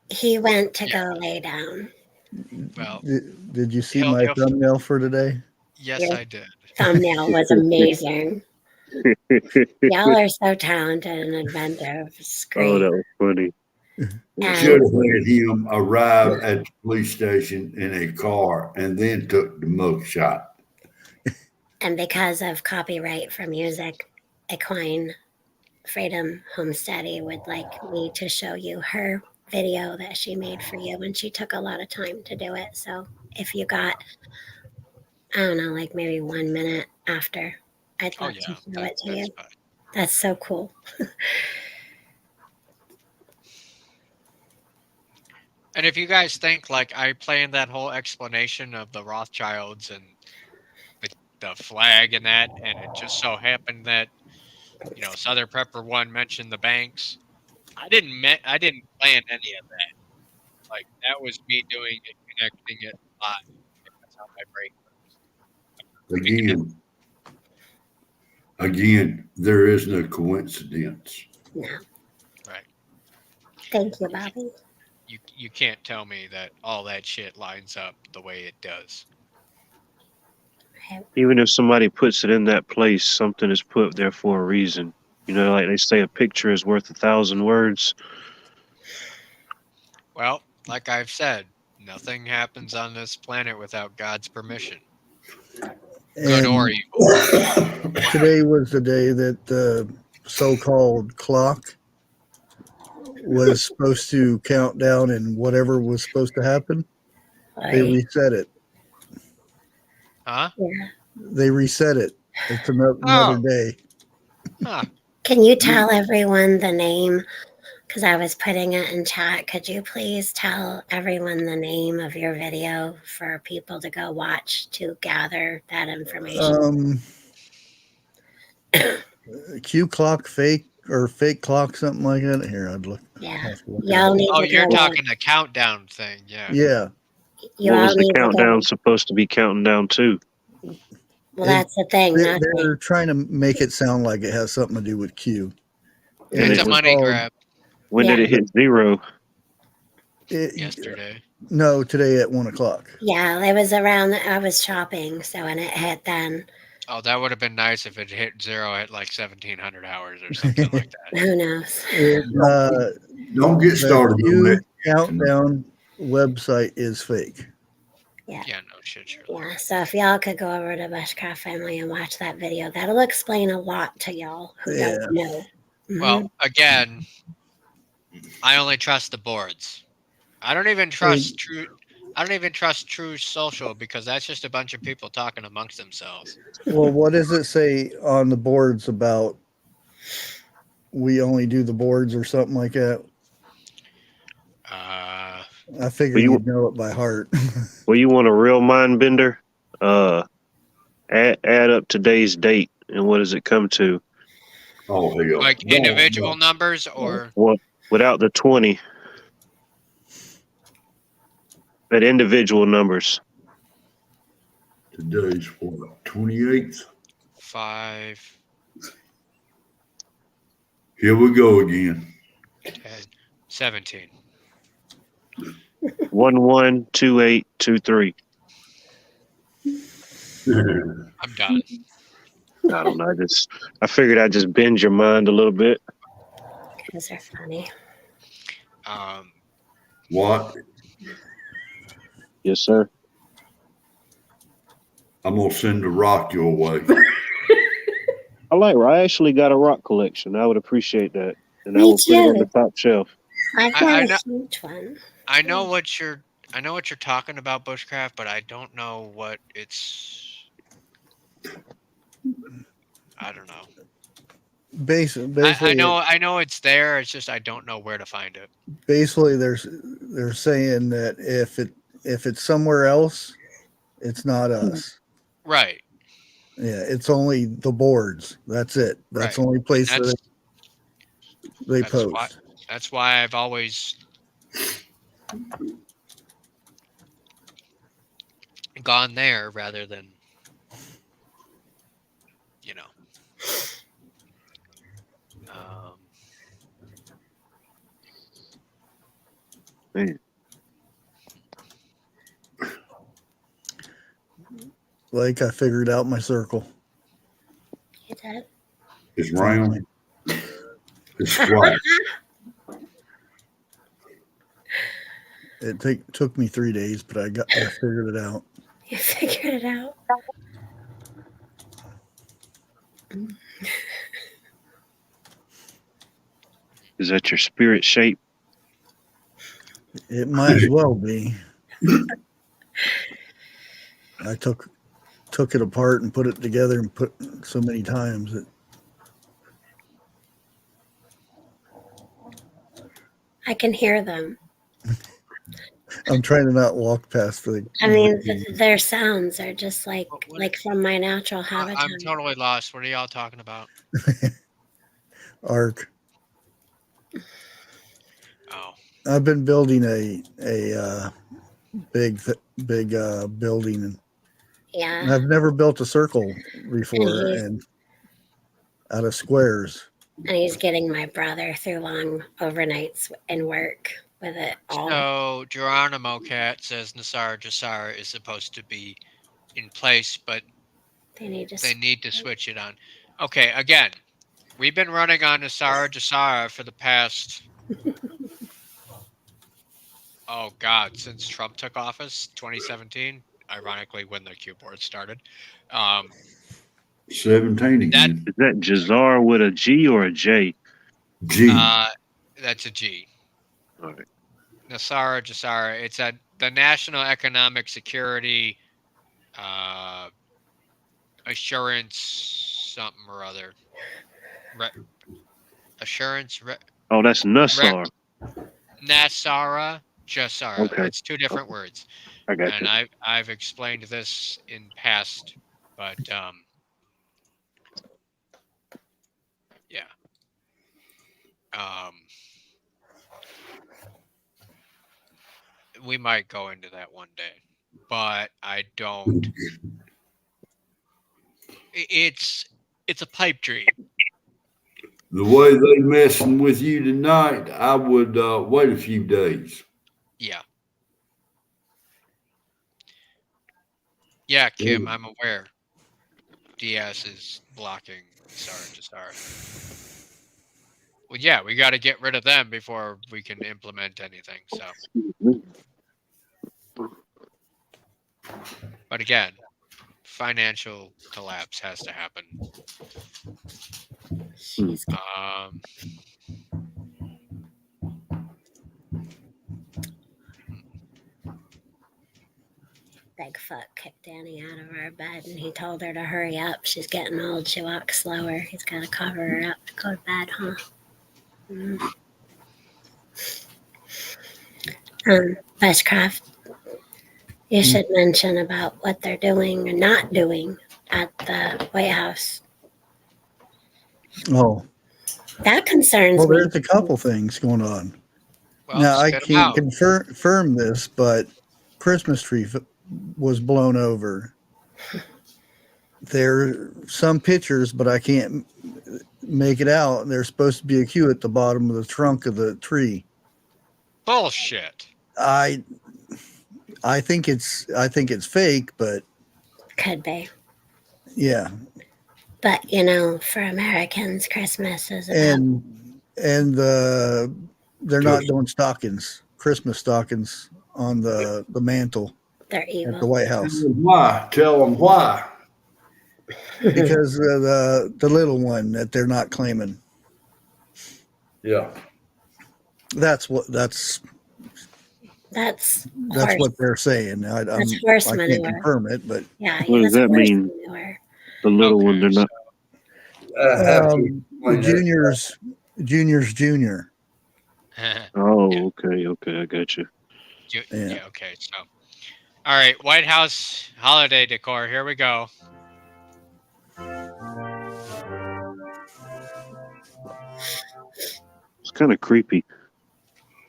Speaker 8: He went to go lay down.
Speaker 4: well,
Speaker 7: Did you see
Speaker 4: he'll-
Speaker 7: my
Speaker 4: he'll-
Speaker 7: thumbnail for today?
Speaker 4: yes,
Speaker 8: Your
Speaker 4: I did.
Speaker 8: thumbnail was amazing. Y'all are so talented and inventive. It's
Speaker 9: Oh,
Speaker 8: great.
Speaker 9: that was funny.
Speaker 10: Should
Speaker 8: And
Speaker 10: have had him arrive at the police station in a car and then took the mug shot.
Speaker 8: and because of copyright for music, Equine Freedom Homesteady would like me to show you her video that she made for you, and she took a lot of time to do it. So if you got, I don't know, like maybe 1 minute after, I'd
Speaker 4: Oh
Speaker 8: love
Speaker 4: yeah,
Speaker 8: to show it to you.
Speaker 4: that's fine.
Speaker 8: That's so cool.
Speaker 4: And if you guys think like I planned that whole explanation of the Rothschilds and the flag and that, and it just so happened that Southern Prepper One mentioned the banks. I didn't plan any of that. Like that was me doing it, connecting it live. That's how my brain works.
Speaker 10: Again, there is no coincidence.
Speaker 8: No.
Speaker 4: Right.
Speaker 8: Thank you, Bobby.
Speaker 4: You can't tell me that all that shit lines up the way it does.
Speaker 9: Even if somebody puts it in that place, something is put there for a reason. Like they say, a picture is worth 1,000 words.
Speaker 4: Well, like I've said, nothing happens on this planet without God's permission. Good
Speaker 7: And
Speaker 4: or evil.
Speaker 7: today was the day that the so-called clock was supposed to count down, and whatever was supposed to happen, they reset it.
Speaker 4: Huh?
Speaker 8: Yeah.
Speaker 7: They reset it. It's another day.
Speaker 4: Huh.
Speaker 8: Can you tell everyone the name? Because I was putting it in chat. Could you please tell everyone the name of your video for people to go watch to gather that information?
Speaker 7: Q clock fake or fake clock, something like that. Here, I'd look.
Speaker 8: Yeah. Y'all need
Speaker 4: Oh,
Speaker 8: to
Speaker 4: you're
Speaker 8: go
Speaker 4: talking the countdown thing, yeah.
Speaker 7: Yeah.
Speaker 8: You
Speaker 9: What
Speaker 8: all
Speaker 9: was the
Speaker 8: need to
Speaker 9: countdown
Speaker 8: go.
Speaker 9: supposed to be counting down to?
Speaker 8: Well, that's the thing.
Speaker 7: They're trying to make it sound like it has something to do with Q.
Speaker 9: And
Speaker 4: It's a money grab.
Speaker 9: When did it hit 0?
Speaker 4: Yesterday.
Speaker 7: No, today at 1 o'clock.
Speaker 8: Yeah, it was around. I was shopping, so when it hit, then
Speaker 4: Oh, that would have been nice if it hit 0 at like 1,700 hours or something like that.
Speaker 8: who knows?
Speaker 10: Don't get started on
Speaker 7: The
Speaker 10: that.
Speaker 7: countdown website is fake.
Speaker 8: Yeah.
Speaker 4: Yeah, no shit, sure.
Speaker 8: Yeah, so if y'all could go over to Bushcraft Family and watch that video, that'll explain a lot to y'all who don't know.
Speaker 4: Well, again, I only trust the boards. I don't even trust True Social because that's just a bunch of people talking amongst themselves.
Speaker 7: Well, what does it say on the boards about we only do the boards or something like that? I figure you'd know it by heart.
Speaker 9: Well, you want a real mind bender? Add up today's date, and what does it come to?
Speaker 10: Oh, hell.
Speaker 4: Like individual numbers or
Speaker 9: What without the 20? But individual numbers.
Speaker 10: Today's what? 28th?
Speaker 4: 5.
Speaker 10: Here we go again.
Speaker 4: 10, 17.
Speaker 9: 112823.
Speaker 4: I'm done.
Speaker 9: I don't know. I figured I'd just bend your mind a little bit.
Speaker 8: Because they're funny.
Speaker 10: What?
Speaker 9: Yes, sir.
Speaker 10: I'm gonna send a rock your way.
Speaker 9: I actually got a rock collection. I would appreciate that, and I
Speaker 8: Me
Speaker 9: will put it on the
Speaker 8: too.
Speaker 9: top shelf.
Speaker 8: I've
Speaker 4: I
Speaker 8: got
Speaker 4: know-
Speaker 8: a huge one.
Speaker 4: I know what you're talking about, Bushcraft, but I don't know what it's. I don't know.
Speaker 7: Basically,
Speaker 4: I know it's there. It's just I don't know where to find it.
Speaker 7: Basically, they're saying that if it's somewhere else, it's not us.
Speaker 4: Right.
Speaker 7: Yeah, it's only the boards. That's it. That's the only place that they post.
Speaker 4: That's why I've always gone there rather than
Speaker 7: Like I figured out my circle.
Speaker 8: You did.
Speaker 10: It's round. It's square.
Speaker 7: It took me 3 days, but I figured it out.
Speaker 8: You figured it out.
Speaker 9: Is that your spirit shape?
Speaker 7: It might as well be. I took it apart and put it together and put so many times that
Speaker 8: I can hear them.
Speaker 7: I'm trying to not walk past the.
Speaker 8: I mean, their sounds are just like from my natural habitat.
Speaker 4: I'm totally lost. What are y'all talking about?
Speaker 7: Arc.
Speaker 4: Oh,
Speaker 7: I've been building a big building, and
Speaker 8: Yeah.
Speaker 7: I've never built a circle before,
Speaker 8: he's-
Speaker 7: and out of squares.
Speaker 8: And he's getting my brother through long overnights and work with it all.
Speaker 4: so Geronimo Cat says Nasara Jasara is supposed to be in place, but
Speaker 8: They need to.
Speaker 4: they need to switch it on. Okay, again, we've been running on Nasara Jasara for the past, oh God, since Trump took office, 2017, ironically when the Q board started.
Speaker 10: 17 again.
Speaker 9: Is that Jazar with a G or a J?
Speaker 10: G.
Speaker 4: That's a G.
Speaker 9: All right.
Speaker 4: Nasara Jasara. It's at the National Economic Security Assurance something or other.
Speaker 9: Oh, that's Nassar.
Speaker 4: Nasara Jasara.
Speaker 9: Okay.
Speaker 4: It's two different words.
Speaker 9: I got you.
Speaker 4: And I've explained this in past, but yeah. We might go into that one day, but I don't. It's a pipe dream.
Speaker 10: The way they messing with you tonight, I would wait a few days.
Speaker 4: Yeah. Yeah, Kim, I'm aware. DS is blocking Star. Well, yeah, we got to get rid of them before we can implement anything. So, but again, financial collapse has to happen.
Speaker 8: Big fuck kicked Danny out of our bed, and he told her to hurry up. She's getting old. She walks slower. He's got to cover her up to go to bed, huh? Bushcraft, you should mention about what they're doing and not doing at the White House.
Speaker 7: Oh,
Speaker 8: That concerns
Speaker 7: well,
Speaker 8: me.
Speaker 7: there's a couple things going on.
Speaker 4: Well,
Speaker 7: Now I
Speaker 4: spit 'em
Speaker 7: can't
Speaker 4: out.
Speaker 7: confirm this, but Christmas tree was blown over. There are some pictures, but I can't make it out. There's supposed to be a queue at the bottom of the trunk of the tree.
Speaker 4: Bullshit.
Speaker 7: I think it's fake, but
Speaker 8: Could be.
Speaker 7: yeah.
Speaker 8: But, you know, for Americans, Christmas is about
Speaker 7: And they're not doing stockings, Christmas stockings on the mantle
Speaker 8: they're
Speaker 7: at the
Speaker 8: evil.
Speaker 7: White House
Speaker 10: Why? Tell them why.
Speaker 7: because of the little one that they're not claiming.
Speaker 10: Yeah.
Speaker 7: That's
Speaker 8: That's
Speaker 7: what they're saying.
Speaker 8: That's horse
Speaker 7: I can't
Speaker 8: manure.
Speaker 7: confirm it, but
Speaker 8: Yeah,
Speaker 9: What does
Speaker 8: that's
Speaker 9: that
Speaker 8: horse
Speaker 9: mean?
Speaker 8: manure.
Speaker 9: The little
Speaker 4: Okay,
Speaker 9: one, they're not.
Speaker 7: junior's junior.
Speaker 9: Oh,
Speaker 4: Yeah.
Speaker 9: okay, I got you.
Speaker 4: Yeah, okay. So, all right, White House holiday decor. Here we go.
Speaker 9: It's kind of creepy.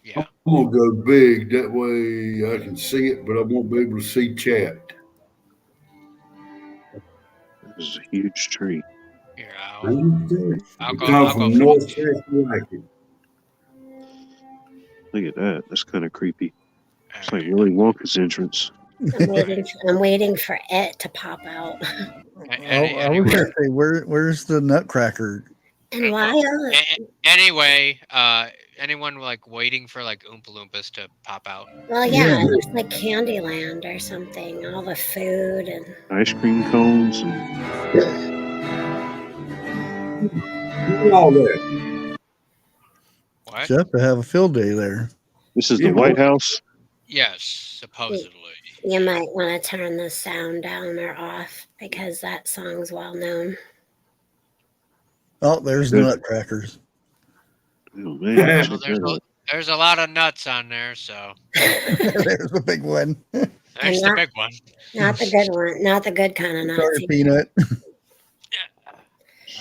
Speaker 4: Yeah.
Speaker 10: I'm gonna go big. That way I can see it, but I won't be able to see chat.
Speaker 9: This is a huge tree.
Speaker 4: Here,
Speaker 10: I'll
Speaker 4: go
Speaker 10: come from
Speaker 4: full-
Speaker 10: North Carolina.
Speaker 9: Look at that. That's kind of creepy. It's
Speaker 4: all
Speaker 9: like
Speaker 4: right.
Speaker 9: Willy Wonka's entrance.
Speaker 8: I'm waiting for it to pop out.
Speaker 7: I was gonna say, where's the Nutcracker?
Speaker 8: And why?
Speaker 4: Anyway, anyone like waiting for like Oompa Loompas to pop out?
Speaker 8: Well, yeah, it looks like Candyland or something. All the food and
Speaker 9: Ice cream cones.
Speaker 10: All that.
Speaker 4: What?
Speaker 7: Jeff to have a field day there.
Speaker 9: This is the White House.
Speaker 4: Yes, supposedly.
Speaker 8: you might want to turn the sound down or off because that song's well known.
Speaker 7: Oh, there's the Nutcrackers.
Speaker 9: Oh, man.
Speaker 4: Well, there's a lot of nuts on there, so.
Speaker 7: There's the big one.
Speaker 4: There's the big one.
Speaker 8: Not the good one. Not the good kind of nuts.
Speaker 7: Sorry, Peanut.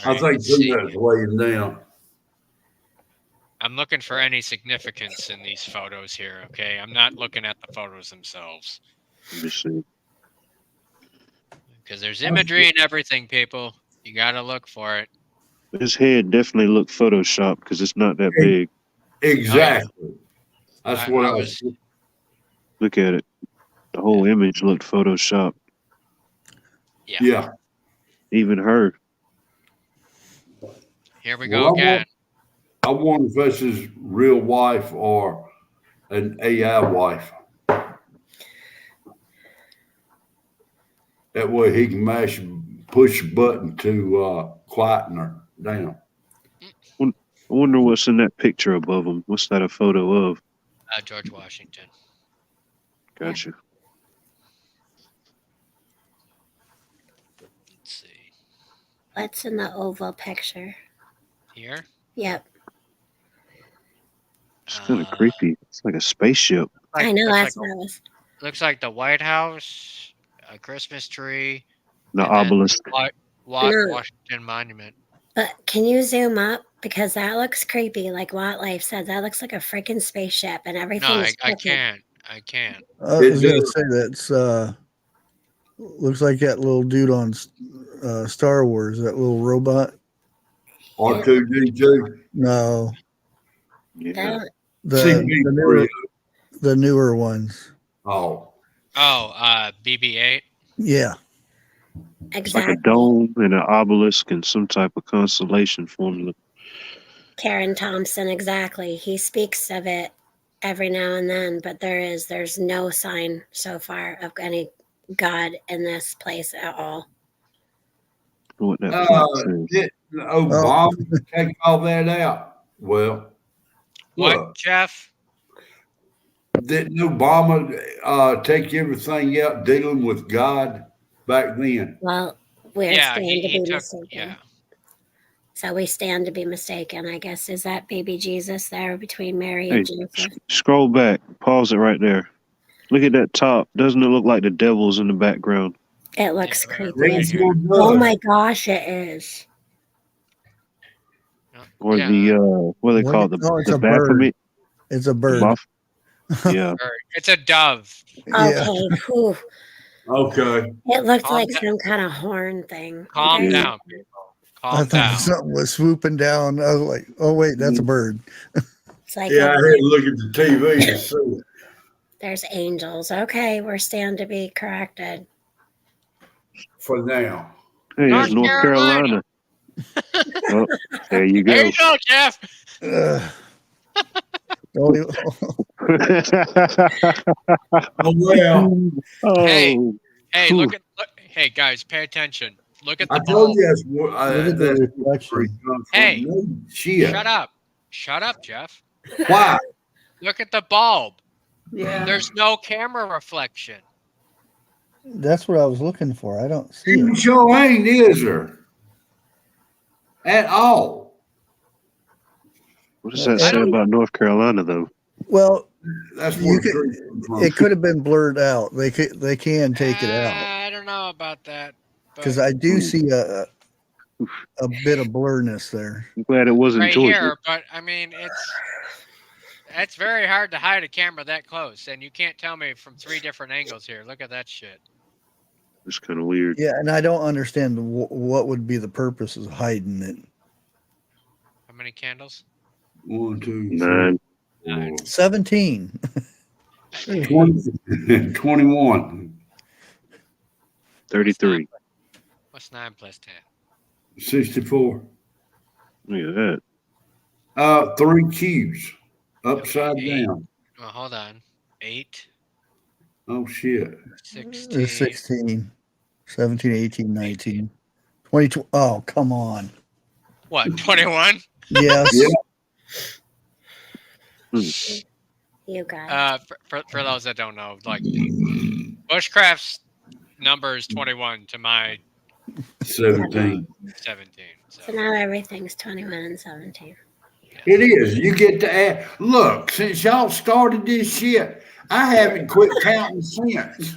Speaker 10: I think Peanut's laying down.
Speaker 4: I'm looking for any significance in these photos here, okay? I'm not looking at the photos themselves.
Speaker 9: Let me see.
Speaker 4: Because there's imagery and everything, people. You got to look for it.
Speaker 9: His head definitely looked photoshopped because it's not that big.
Speaker 10: Exactly. That's what I was.
Speaker 9: Look at it. The whole image looked photoshopped.
Speaker 10: Yeah.
Speaker 9: Even her.
Speaker 4: Here we go again.
Speaker 10: I wonder if that's his real wife or an AI wife. That way he can push a button to quieten her down.
Speaker 9: I wonder what's in that picture above him. What's that a photo of?
Speaker 4: George Washington.
Speaker 9: Gotcha.
Speaker 4: Let's see.
Speaker 8: What's in the oval picture?
Speaker 4: Here?
Speaker 8: Yep.
Speaker 9: It's kind of creepy. It's like a spaceship.
Speaker 8: I know, that's what I was.
Speaker 4: Looks like the White House, a Christmas tree.
Speaker 9: The obelisk.
Speaker 4: Washington Monument.
Speaker 8: But can you zoom up? Because that looks creepy. Like Wildlife said, that looks like a freaking spaceship and everything.
Speaker 4: No,
Speaker 8: is
Speaker 4: I can't. I can't.
Speaker 7: I was going to say that's looks like that little dude on Star Wars, that little robot.
Speaker 10: R2D2?
Speaker 7: No.
Speaker 9: Yeah.
Speaker 7: The newer ones.
Speaker 10: Oh.
Speaker 4: BB-8.
Speaker 7: Yeah.
Speaker 8: Exactly.
Speaker 9: It's like a dome and an obelisk and some type of constellation formula.
Speaker 8: Karen Thompson, exactly. He speaks of it every now and then, but there's no sign so far of any God in this place at all.
Speaker 9: What that
Speaker 10: Didn't Obama take all that out? Well,
Speaker 4: what, Jeff?
Speaker 10: Didn't Obama take everything out dealing with God back then?
Speaker 8: Well, we stand to be mistaken.
Speaker 4: Yeah.
Speaker 8: So we stand to be mistaken, I guess. Is that baby Jesus there between Mary and Joseph?
Speaker 9: Scroll back. Pause it right there. Look at that top. Doesn't it look like the devil's in the background?
Speaker 8: It looks creepy. Oh my gosh, it is.
Speaker 9: Or the what do they call it? The Baphomet?
Speaker 7: It's a bird.
Speaker 9: Yeah.
Speaker 4: It's a dove.
Speaker 8: Okay. Whew.
Speaker 10: Okay.
Speaker 8: It looked like some kind of horn thing.
Speaker 4: Calm down, people.
Speaker 7: I thought something was swooping down. I was like, oh, wait, that's a bird.
Speaker 8: It's like
Speaker 10: I had to look at the TV to see it.
Speaker 8: There's angels. Okay, we're stand to be corrected.
Speaker 10: For now.
Speaker 9: Hey, that's North Carolina. Oh, there you go.
Speaker 4: There you go, Jeff. Hey, hey, guys, pay attention. Look at the
Speaker 10: told
Speaker 4: bulb.
Speaker 10: you
Speaker 4: Hey, shut up, Jeff.
Speaker 10: Why?
Speaker 4: Look at the bulb.
Speaker 3: Yeah.
Speaker 4: There's no camera reflection.
Speaker 7: That's what I was looking for. I don't see it.
Speaker 10: Sure ain't, is there? At all.
Speaker 9: What does that say about North Carolina, though?
Speaker 7: Well,
Speaker 10: that's
Speaker 7: it could have been blurred out. They can take it out.
Speaker 4: I don't know about that.
Speaker 7: Because I do see a bit of blurriness there.
Speaker 9: I'm glad it wasn't
Speaker 4: right
Speaker 9: Georgia.
Speaker 4: here, but I mean it's very hard to hide a camera that close, and you can't tell me from 3 different angles here. Look at that shit.
Speaker 9: It's kind of weird.
Speaker 7: Yeah, and I don't understand what would be the purpose of hiding it.
Speaker 4: How many candles?
Speaker 10: 1, 2,
Speaker 9: 9.
Speaker 7: 17.
Speaker 10: 21.
Speaker 9: 33.
Speaker 4: What's 9 plus 10?
Speaker 10: 64.
Speaker 9: Look at that.
Speaker 10: 3 cubes upside
Speaker 4: Okay, 8.
Speaker 10: down.
Speaker 4: Well, hold on. 8,
Speaker 10: Oh shit.
Speaker 4: 16.
Speaker 7: 16, 17, 18, 19, 20. Oh, come on.
Speaker 4: What, 21?
Speaker 7: Yes.
Speaker 10: Yeah.
Speaker 8: You got it.
Speaker 4: For those that don't know, like Bushcraft's number is 21 to my
Speaker 10: 17.
Speaker 4: 17.
Speaker 8: So now everything's 21 and 17.
Speaker 10: It is. You get to add. Look, since y'all started this shit, I haven't quit counting since.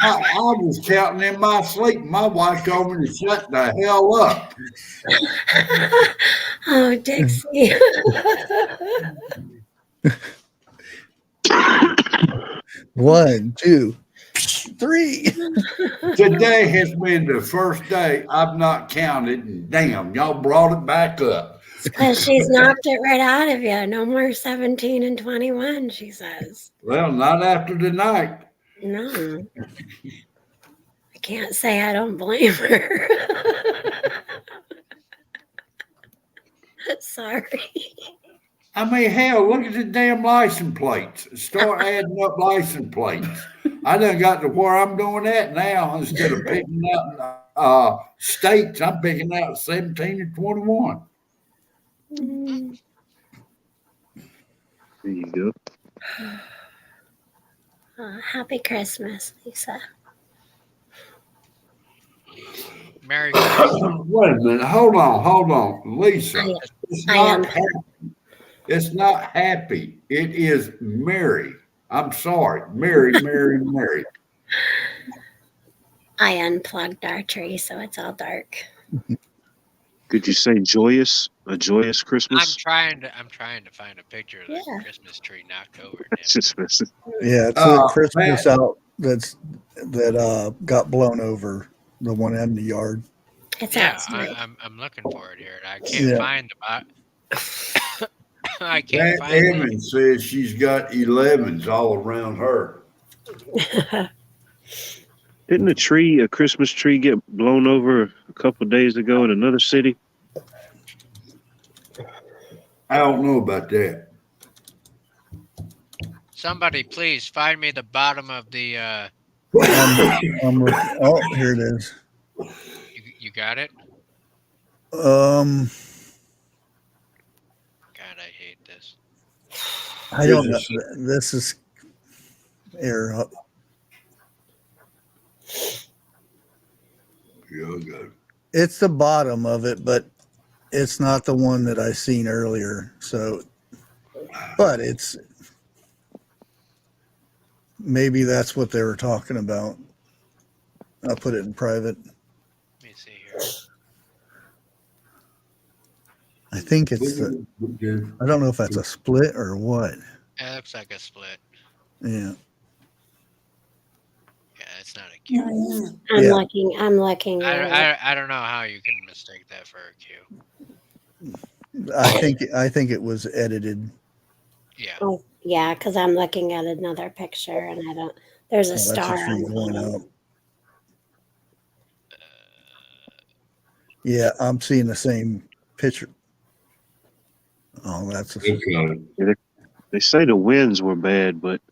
Speaker 10: I was counting in my sleep. My wife told me to shut the hell up.
Speaker 8: Oh, Dixie.
Speaker 7: 1, 2, 3.
Speaker 10: Today has been the first day I've not counted, and damn, y'all brought it back up.
Speaker 8: Because she's knocked it right out of you. No more 17 and 21, she says.
Speaker 10: Well, not after tonight.
Speaker 8: No. I can't say I don't blame her. Sorry.
Speaker 10: I mean, hell, look at the damn license plates. Start adding up license plates. I done got to where I'm doing that now. Instead of picking out states, I'm picking out 17 and 21.
Speaker 9: There you go.
Speaker 8: Happy Christmas, Lisa.
Speaker 4: Merry Christmas.
Speaker 10: Wait a minute. Hold on. Lisa, it's not happy. It's not happy. It is merry. I'm sorry. Merry.
Speaker 8: I unplugged our tree, so it's all dark.
Speaker 9: Could you say joyous? A joyous
Speaker 4: I'm
Speaker 9: Christmas?
Speaker 4: trying to find a picture of the
Speaker 8: Yeah.
Speaker 4: Christmas tree knocked over.
Speaker 9: That's just messing.
Speaker 7: Yeah, it's a Christmas out that got blown over. The one in the yard.
Speaker 8: It's
Speaker 4: Yeah,
Speaker 8: outside.
Speaker 4: I'm looking for it here. And I can't find the I can't
Speaker 10: That
Speaker 4: find it.
Speaker 10: Evan says she's got 11s all around her.
Speaker 9: Didn't a Christmas tree get blown over a couple of days ago in another city?
Speaker 10: I don't know about that.
Speaker 4: Somebody please find me the bottom of the
Speaker 7: Oh, here it is.
Speaker 4: you got it?
Speaker 7: God,
Speaker 4: I hate this.
Speaker 7: I don't know. This is air up.
Speaker 10: Yeah, good.
Speaker 7: It's the bottom of it, but it's not the one that I seen earlier. So, but it's maybe that's what they were talking about. I'll put it in private.
Speaker 4: Let me see here.
Speaker 7: I think it's I don't know if that's a split or what.
Speaker 4: It looks like a split.
Speaker 7: Yeah.
Speaker 4: Yeah, it's not a Q.
Speaker 8: I'm looking.
Speaker 4: I don't know how you can mistake that for a Q.
Speaker 7: I think it was edited.
Speaker 4: Yeah.
Speaker 8: Oh, yeah, because I'm looking at another picture and I don't. There's a star on the bottom.
Speaker 7: Yeah, I'm seeing the same picture. Oh, that's
Speaker 9: They say the winds were bad, but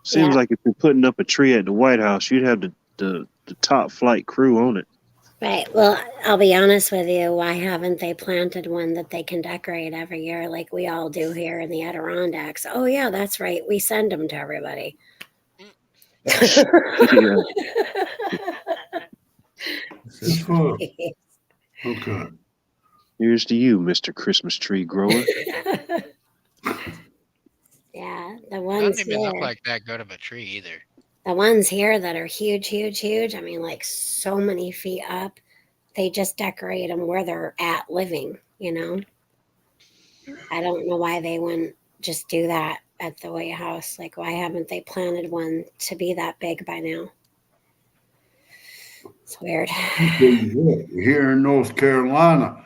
Speaker 9: seems like if you're putting up a tree at the White House, you'd have the top flight crew on it.
Speaker 8: Right. Well, I'll be honest with you. Why haven't they planted one that they can decorate every year like we all do here in the Adirondacks? Oh, yeah, that's right. We send them to everybody.
Speaker 10: Okay.
Speaker 9: Here's to you, Mr. Christmas tree grower.
Speaker 8: Yeah, the
Speaker 4: It
Speaker 8: ones
Speaker 4: doesn't even
Speaker 8: here.
Speaker 4: look like that good of a tree either.
Speaker 8: The ones here that are huge, huge, huge. I mean, like so many feet up. They just decorate them where they're at living, you know? I don't know why they wouldn't just do that at the White House. Like, why haven't they planted one to be that big by now? It's weird.
Speaker 10: Here in North Carolina,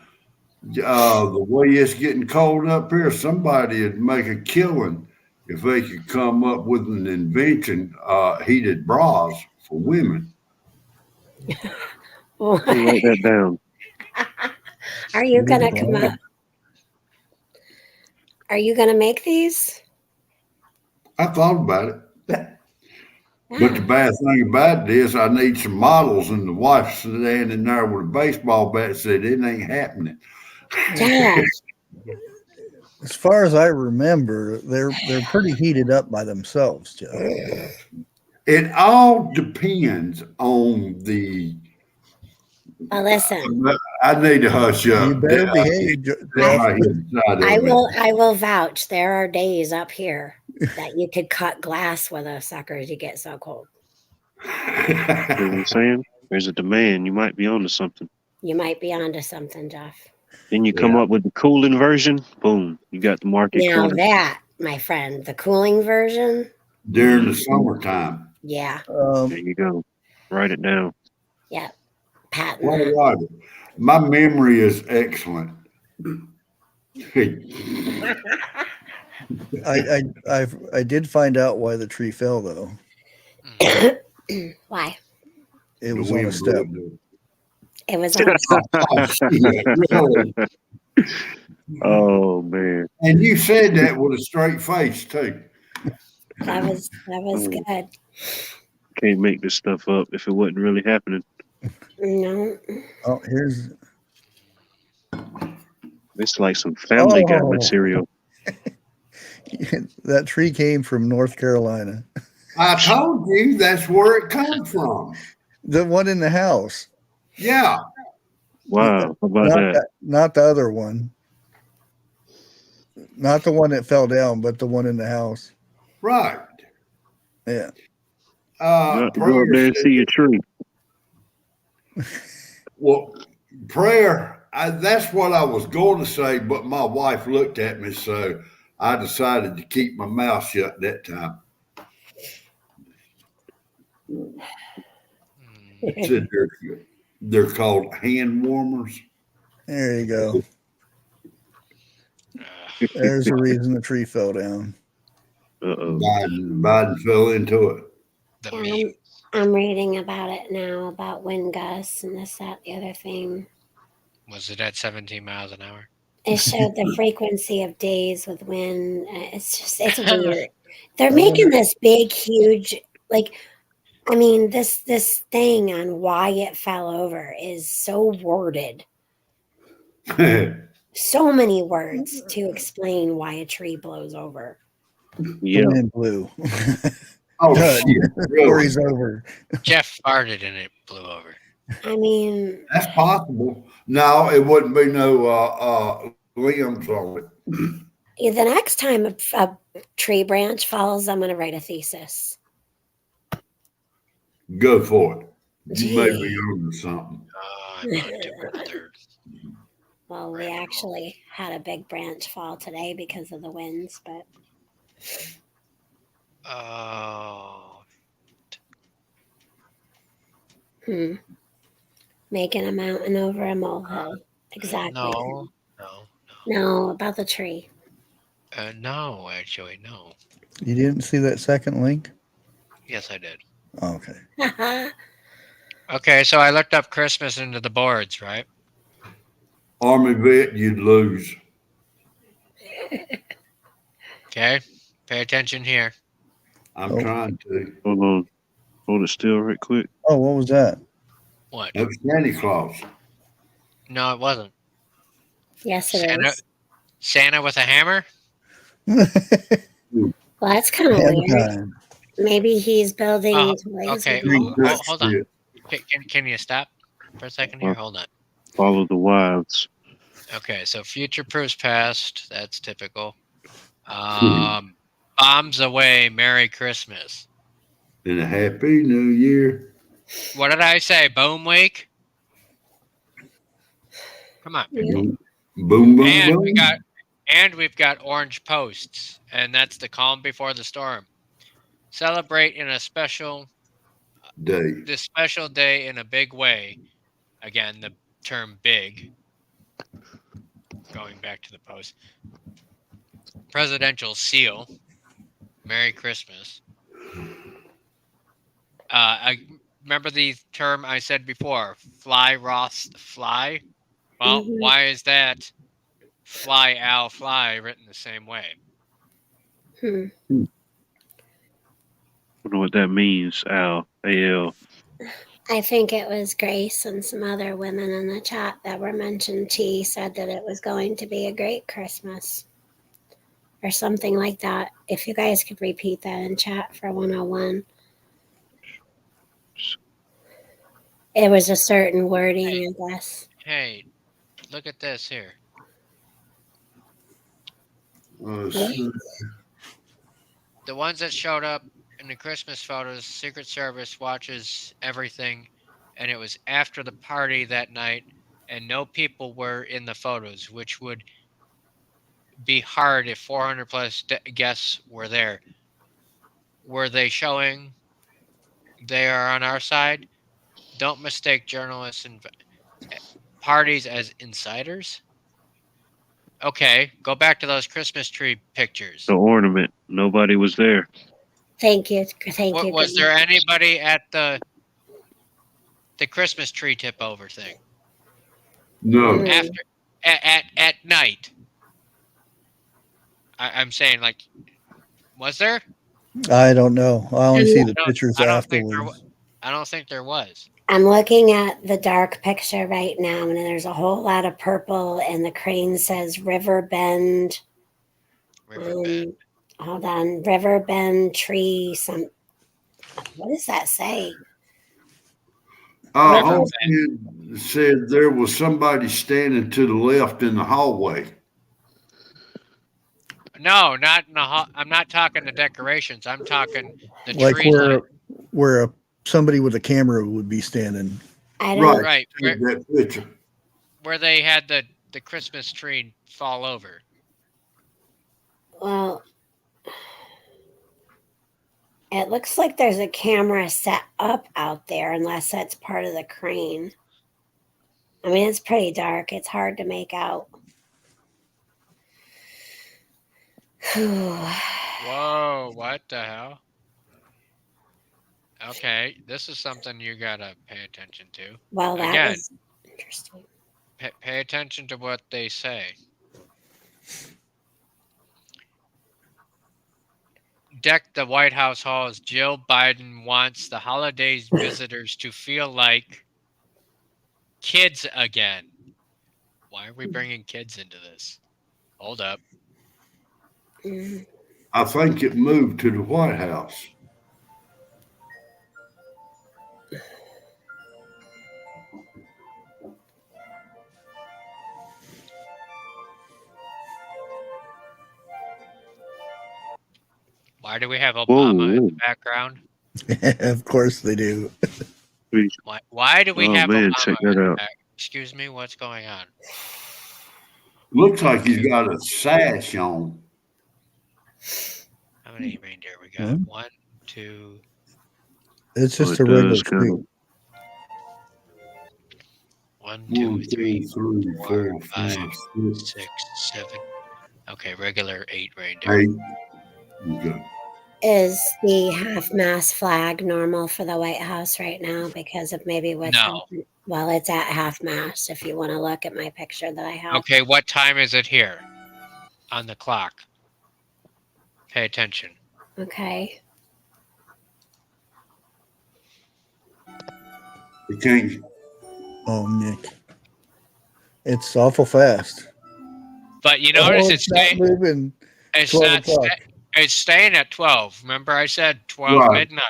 Speaker 10: the way it's getting cold up here, somebody would make a killing if they could come up with an invention, heated bras for women.
Speaker 9: Write that down.
Speaker 8: Are you gonna come up? Are you gonna make these?
Speaker 10: I thought about it. But the bad thing about it is I need some models, and the wife's standing there with a baseball bat and said it ain't happening.
Speaker 8: Yeah.
Speaker 7: As far as I remember, they're pretty heated up by themselves, Jeff.
Speaker 10: It all depends on the.
Speaker 8: Well, listen.
Speaker 10: I need to hush up.
Speaker 7: You better behave, Jeff.
Speaker 8: I will vouch. There are days up here that you could cut glass with those suckers. You get so cold.
Speaker 9: You know what I'm saying? There's a demand. You might be onto something.
Speaker 8: You might be onto something, Jeff.
Speaker 9: Then you come up with the cooling version. Boom, you got the market.
Speaker 8: Now
Speaker 9: cornered.
Speaker 8: that, my friend, the cooling version.
Speaker 10: During the summertime.
Speaker 8: Yeah.
Speaker 9: There you go. Write it down.
Speaker 8: Yeah. Patent.
Speaker 10: Well, my memory is excellent.
Speaker 7: I did find out why the tree fell, though.
Speaker 8: Why?
Speaker 7: It was on a step.
Speaker 8: It was on a
Speaker 10: step.
Speaker 9: Oh man!
Speaker 10: And you said that with a straight face too.
Speaker 8: That was good.
Speaker 9: Can't make this stuff up if it wasn't really happening.
Speaker 8: No.
Speaker 7: Oh, here's.
Speaker 9: It's like some Family Guy material.
Speaker 7: That tree came from North Carolina.
Speaker 10: I told you that's where it comes from.
Speaker 7: The one in the house.
Speaker 10: Yeah.
Speaker 9: Wow. How about that?
Speaker 7: Not the other one. Not the one that fell down, but the one in the house.
Speaker 10: Right.
Speaker 7: Yeah.
Speaker 9: Go up there and see a tree.
Speaker 10: Well, prayer, that's what I was going to say, but my wife looked at me, so I decided to keep my mouth shut that time. Said they're called hand warmers.
Speaker 7: There you go. There's the reason the tree fell down.
Speaker 10: Biden fell into it.
Speaker 8: I'm reading about it now, about wind gusts and this, that, the other thing.
Speaker 4: Was it at 17 miles an hour?
Speaker 8: It showed the frequency of days with wind. It's weird. They're making this big, huge, this thing on why it fell over is so worded. So many words to explain why a tree blows over.
Speaker 9: Yeah.
Speaker 7: And blew.
Speaker 10: Oh, shit.
Speaker 7: Story's over.
Speaker 4: Jeff farted and it blew over.
Speaker 8: I mean,
Speaker 10: that's possible. No, it wouldn't be no limbs on it.
Speaker 8: The next time a tree branch falls, I'm going to write a thesis.
Speaker 10: Go for it. You may be on to something.
Speaker 8: Well, we actually had a big branch fall today because of the winds, but. Making a mountain over a molehill. Exactly. No, about the tree.
Speaker 4: No, actually, no.
Speaker 7: You didn't see that second link?
Speaker 4: Yes, I did.
Speaker 7: Oh, okay.
Speaker 4: Okay, so I looked up Christmas into the boards, right?
Speaker 10: Army vet, you'd lose.
Speaker 4: Okay, pay attention here.
Speaker 10: I'm trying to.
Speaker 9: Hold on. Hold it still right quick.
Speaker 7: Oh, what was that?
Speaker 4: What?
Speaker 10: That was Santa Claus.
Speaker 4: No, it wasn't.
Speaker 8: Yes, it is.
Speaker 4: Santa with a hammer?
Speaker 8: Well, that's kind of weird. Maybe he's building.
Speaker 4: Okay, hold on. Can you stop for a second here? Hold on.
Speaker 9: Follow the wives.
Speaker 4: Okay, so future proofs past. That's typical. Bombs away. Merry Christmas.
Speaker 10: And a Happy New Year.
Speaker 4: What did I say? Boom week? Come on.
Speaker 10: Boom, boom,
Speaker 4: And
Speaker 10: boom.
Speaker 4: we've got orange posts, and that's the calm before the storm. Celebrate in a special
Speaker 10: day.
Speaker 4: This special day in a big way. Again, the term big. Going back to the post. Presidential seal. Merry Christmas. remember the term I said before, fly, Ross, fly? Well, why is that fly, Al, fly written the same way?
Speaker 9: I don't know what that means, Al. A-L.
Speaker 8: I think it was Grace and some other women in the chat that were mentioned. T said that it was going to be a great Christmas or something like that. If you guys could repeat that in chat for 101. It was a certain wording, I guess.
Speaker 4: Hey, look at this here.
Speaker 10: Uh,
Speaker 4: The ones that showed up in the Christmas photos, Secret Service watches everything, and it was after the party that night, and no people were in the photos, which would be hard if 400 plus guests were there. Were they showing they are on our side? Don't mistake journalists and parties as insiders. Okay, go back to those Christmas tree pictures.
Speaker 9: The ornament. Nobody was there.
Speaker 8: Thank you. Thank you.
Speaker 4: Was there anybody at the Christmas tree tip over thing?
Speaker 10: No.
Speaker 4: After at night. I'm saying, like, was there?
Speaker 7: I don't know. I only see the pictures
Speaker 4: I don't
Speaker 7: afterwards.
Speaker 4: I don't think there was.
Speaker 8: I'm looking at the dark picture right now, and there's a whole lot of purple, and the crane says River Bend. Hold on, River Bend tree. What does that say?
Speaker 10: It said there was somebody standing to the left in the hallway.
Speaker 4: No, not in the hall. I'm not talking the decorations. I'm talking the
Speaker 7: Like
Speaker 4: tree line.
Speaker 7: where somebody with a camera would be standing.
Speaker 4: Right.
Speaker 10: That picture.
Speaker 4: Where they had the Christmas tree fall over.
Speaker 8: Well, it looks like there's a camera set up out there, unless that's part of the crane. I mean, it's pretty dark. It's hard to make out.
Speaker 4: Whoa, what the hell? Okay, this is something you gotta pay attention to.
Speaker 8: Well, that was interesting.
Speaker 4: Pay attention to what they say. Deck the White House halls. Jill Biden wants the holidays visitors to feel like kids again. Why are we bringing kids into this? Hold up.
Speaker 10: I think it moved to the White House.
Speaker 4: Why do we have Obama in the background?
Speaker 7: Of course they do.
Speaker 4: Why do we have
Speaker 9: man,
Speaker 4: Obama
Speaker 9: check
Speaker 4: in
Speaker 9: that
Speaker 4: the
Speaker 9: out.
Speaker 4: back? Excuse me, what's going on?
Speaker 10: Looks like he's got a sash on.
Speaker 4: How many reindeer we got? 1, 2.
Speaker 7: It's just a regular suit.
Speaker 4: 1, 2, 3, 4, 5, 6, 7. Okay, regular 8 reindeer.
Speaker 10: 8. Okay.
Speaker 8: Is the half-mast flag normal for the White House right now because of maybe what's happening? Well, it's at half-mast if you want to look at my picture that I have.
Speaker 4: Okay, what time is it here on the clock? Pay attention.
Speaker 8: Okay.
Speaker 10: You can't.
Speaker 7: Oh, Nick. It's awful fast.
Speaker 4: But you notice it's
Speaker 7: not moving.
Speaker 4: It's
Speaker 7: 12
Speaker 4: not.
Speaker 7: o'clock.
Speaker 4: It's staying at 12. Remember, I said 12 midnight.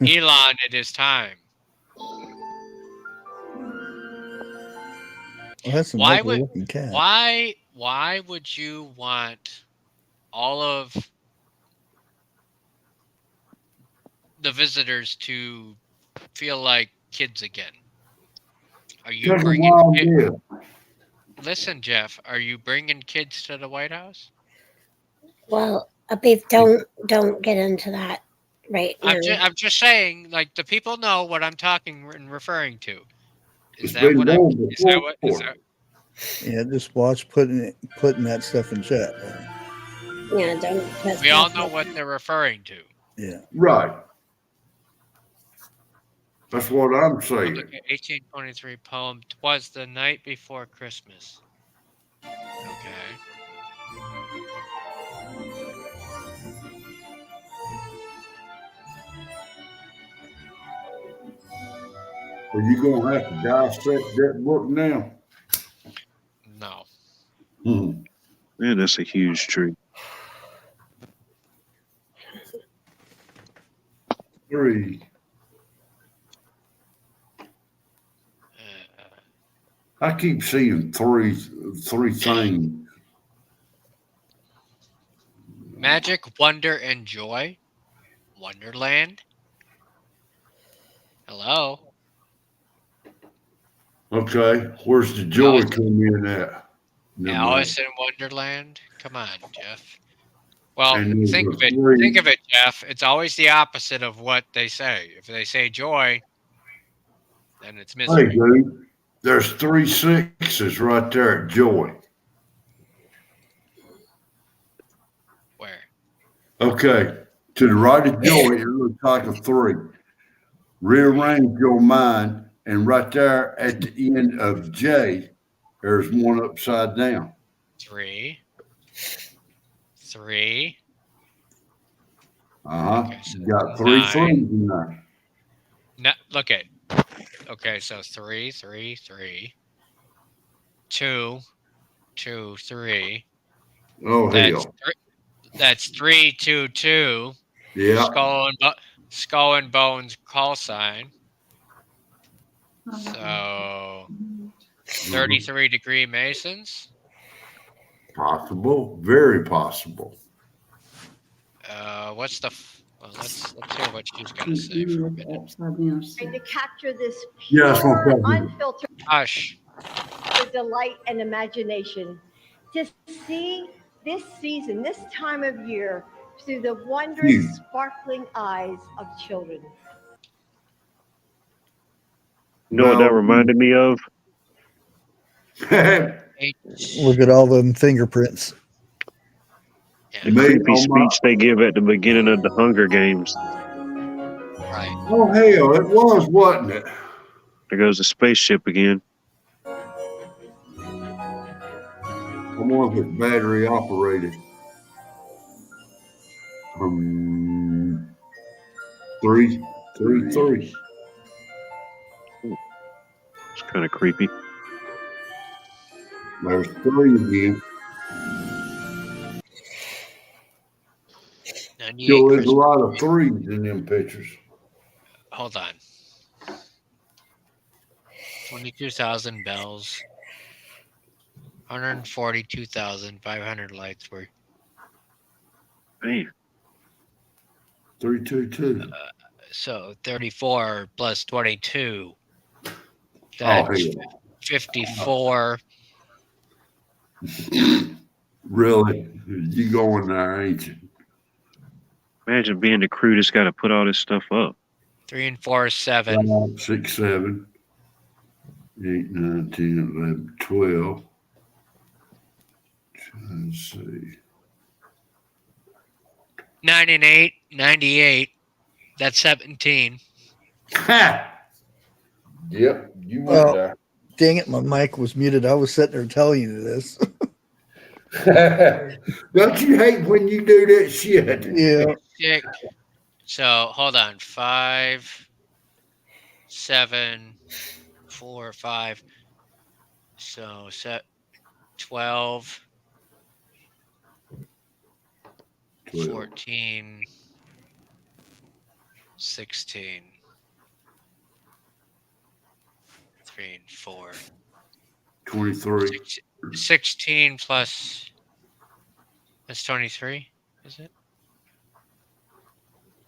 Speaker 4: Elon, it is time.
Speaker 7: Well, that's a looking cat.
Speaker 4: Why would you want all of the visitors to feel like kids again? Are you bringing Listen, Jeff, are you bringing kids to the White House?
Speaker 8: Well, Abib, don't get into that right now.
Speaker 4: I'm just saying, like, the people know what I'm talking and referring to. Is that
Speaker 7: Yeah, just watch putting that stuff in chat.
Speaker 8: Yeah, don't.
Speaker 4: We all know what they're referring to.
Speaker 7: Yeah.
Speaker 10: Right. That's what I'm saying.
Speaker 4: Okay, 1823 poem. "'Twas the night before Christmas." Okay.
Speaker 10: Are you gonna have to dissect that book now?
Speaker 4: No.
Speaker 9: Man, that's a huge tree.
Speaker 10: 3. I keep seeing three things.
Speaker 4: Magic, wonder, and joy. Wonderland. Hello.
Speaker 10: Okay, where's the joy come in at?
Speaker 4: Alice in Wonderland. Come on, Jeff. Well,
Speaker 10: And
Speaker 4: think of it. Think of it, Jeff. It's always the opposite of what they say. If they say joy, then it's
Speaker 10: Hey,
Speaker 4: misery.
Speaker 10: dude, there's 3 6s right there at joy.
Speaker 4: Where?
Speaker 10: Okay, to the right of joy, it looks like a 3. Rearrange your mind, and right there at the end of J, there's one upside down.
Speaker 4: 3.
Speaker 10: Okay, so you got 3
Speaker 4: 9.
Speaker 10: 3s in there.
Speaker 4: No, look at. Okay, so 3, 3, 3. 2, 2, 3.
Speaker 10: Oh, hell.
Speaker 4: That's 3, 2, 2.
Speaker 10: Yeah.
Speaker 4: Skull and bones call sign. So 33-degree Masons.
Speaker 10: Possible, very possible.
Speaker 4: What's the? Well, let's hear what she's got to say for a minute.
Speaker 11: Trying to capture this
Speaker 10: Yes,
Speaker 11: pure, unfiltered
Speaker 4: Hush.
Speaker 11: the delight and imagination. To see this season, this time of year, through the wondrous, sparkling eyes of children.
Speaker 9: You know what that reminded me of?
Speaker 7: Look at all them fingerprints.
Speaker 9: The creepy speech they give at the beginning of the Hunger Games.
Speaker 4: Right.
Speaker 10: Oh, hell, it was, wasn't it?
Speaker 9: There goes the spaceship again.
Speaker 10: I wonder if it's battery operated. 3, 3, 3.
Speaker 9: It's kind of creepy.
Speaker 10: There's 3 again. Still, there's a lot of 3s in them pictures.
Speaker 4: Hold on. 22,000 bells. 142,500 lights were.
Speaker 9: Man.
Speaker 10: 322.
Speaker 4: So 34 plus 22. That's 54.
Speaker 10: Really? You going there, ain't you?
Speaker 9: Imagine being the crew that's got to put all this stuff up.
Speaker 4: 3 and 4 is 7.
Speaker 10: 5, 6, 7, 8, 9, 10, 11, 12. Let's see.
Speaker 4: 9 and 8, 98. That's 17.
Speaker 10: Ha! Yep, you went there.
Speaker 7: Dang it, my mic was muted. I was sitting there telling you this.
Speaker 10: Don't you hate when you do that shit?
Speaker 7: Yeah.
Speaker 4: So hold on. 5, 7, 4, 5. So 12, 14, 16, 3 and 4.
Speaker 10: 23.
Speaker 4: 16 plus. That's 23, is it?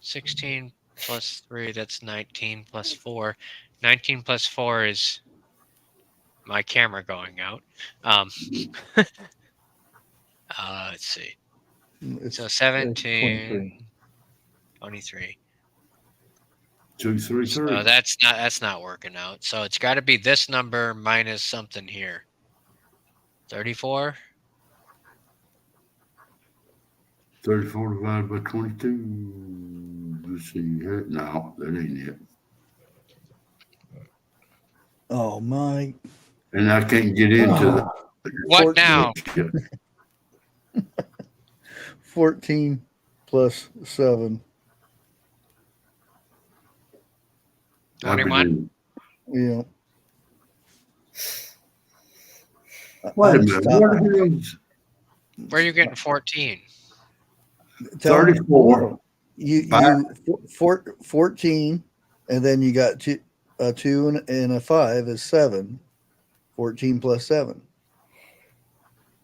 Speaker 4: 16 plus 3, that's 19 plus 4. 19 plus 4 is my camera going out. Let's see. So 17, 23.
Speaker 10: 2, 3, 3.
Speaker 4: So that's not working out. So it's got to be this number minus something here. 34.
Speaker 10: 34 divided by 22. Let's see. No, that ain't it.
Speaker 7: Oh my!
Speaker 10: And I can't get into
Speaker 4: What now?
Speaker 7: 14 plus 7.
Speaker 4: 21.
Speaker 7: Yeah.
Speaker 10: Wait a
Speaker 7: I'm
Speaker 10: minute.
Speaker 7: stopping.
Speaker 4: Where are you getting 14?
Speaker 10: 34.
Speaker 7: You 14, and then you got a 2 and a 5 is 7. 14 plus 7.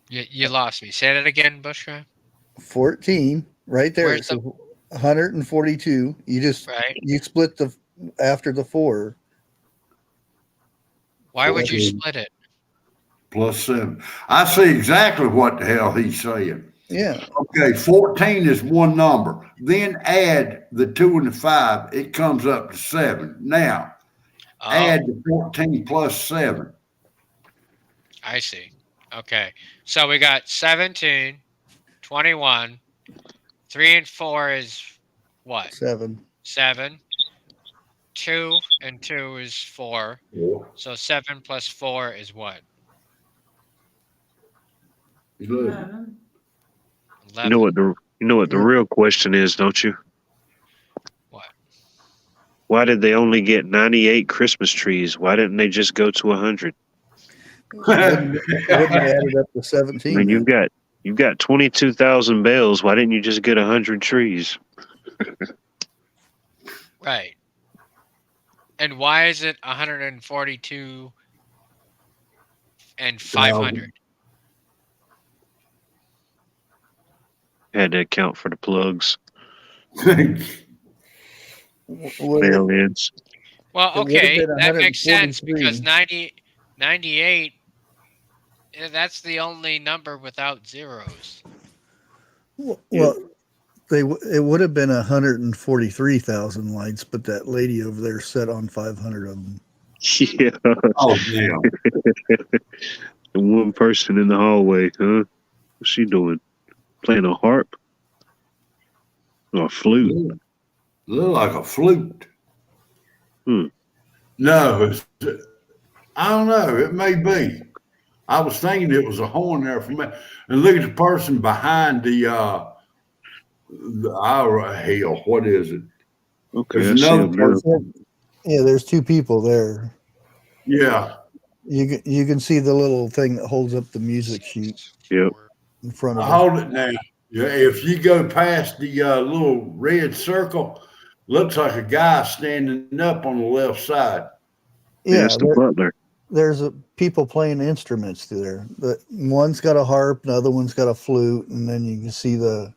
Speaker 4: You lost me. Say that again, Bushra.
Speaker 7: 14 right there.
Speaker 4: Where's
Speaker 7: So 142. You just you split the after the 4.
Speaker 4: Why would you split it?
Speaker 10: Plus 7. I see exactly what the hell he's saying.
Speaker 7: Yeah.
Speaker 10: Okay, 14 is one number. Then add the 2 and the 5. It comes up to 7. Now, add the 14 plus 7.
Speaker 4: I see. Okay. So we got 17, 21. 3 and 4 is what?
Speaker 7: 7.
Speaker 4: 7. 2 and 2 is 4. So 7 plus 4 is what?
Speaker 10: 11.
Speaker 9: You know what the real question is, don't you?
Speaker 4: What?
Speaker 9: Why did they only get 98 Christmas trees? Why didn't they just go to 100?
Speaker 7: Wouldn't have added up to 17.
Speaker 9: I mean, you've got 22,000 bales. Why didn't you just get 100 trees?
Speaker 4: Right. And why is it 142 and 500?
Speaker 9: Had to account for the plugs.
Speaker 7: Mail-ins.
Speaker 4: Well,
Speaker 7: It would've
Speaker 4: okay,
Speaker 7: been
Speaker 4: that makes sense
Speaker 7: 143.
Speaker 4: because 98, that's the only number without zeros.
Speaker 7: Well, it would have been 143,000 lights, but that lady over there set on 500 of them.
Speaker 9: Yeah.
Speaker 10: Oh, damn.
Speaker 9: The one person in the hallway, huh? What's she doing? Playing a harp? Or a flute?
Speaker 10: Look like a flute.
Speaker 9: Hmm.
Speaker 10: No, I don't know. It may be. I was thinking it was a horn there for me. And look at the person behind the hell, what is it?
Speaker 9: Okay,
Speaker 10: There's another person.
Speaker 7: Yeah, there's 2 people there.
Speaker 10: Yeah.
Speaker 7: You can see the little thing that holds up the music sheet.
Speaker 9: Yep.
Speaker 7: In front of
Speaker 10: Hold it now. Yeah, if you go past the little red circle, looks like a guy standing up on the left side.
Speaker 7: Yeah,
Speaker 9: that's the butler.
Speaker 7: There's people playing instruments there. One's got a harp, the other one's got a flute, and then you can see the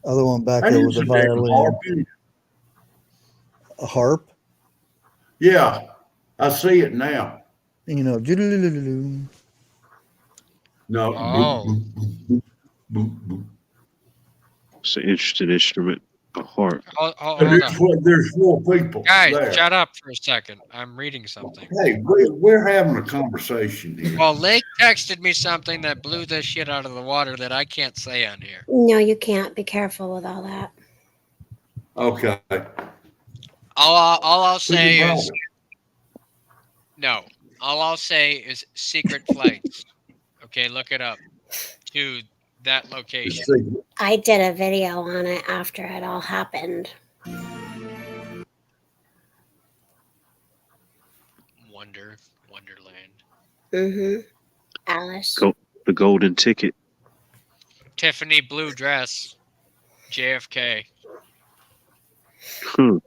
Speaker 7: other one back there with a violin. A harp?
Speaker 10: Yeah, I see it now.
Speaker 7: You know,
Speaker 10: no.
Speaker 4: Oh.
Speaker 9: It's an interesting instrument. A harp.
Speaker 4: Hold on.
Speaker 10: There's 4 people.
Speaker 4: Guys,
Speaker 10: there.
Speaker 4: shut up for a second. I'm reading something.
Speaker 10: Hey, we're having a conversation here.
Speaker 4: Well, Lake texted me something that blew this shit out of the water that I can't say on here.
Speaker 8: No, you can't. Be careful with all that.
Speaker 10: Okay.
Speaker 4: All I'll say is no. All I'll say is secret flights. Okay, look it up to that location.
Speaker 8: I did a video on it after it all happened.
Speaker 4: Wonderland.
Speaker 8: Mm-hmm. Alice.
Speaker 9: The golden ticket.
Speaker 4: Tiffany blue dress. JFK.
Speaker 9: Hmm.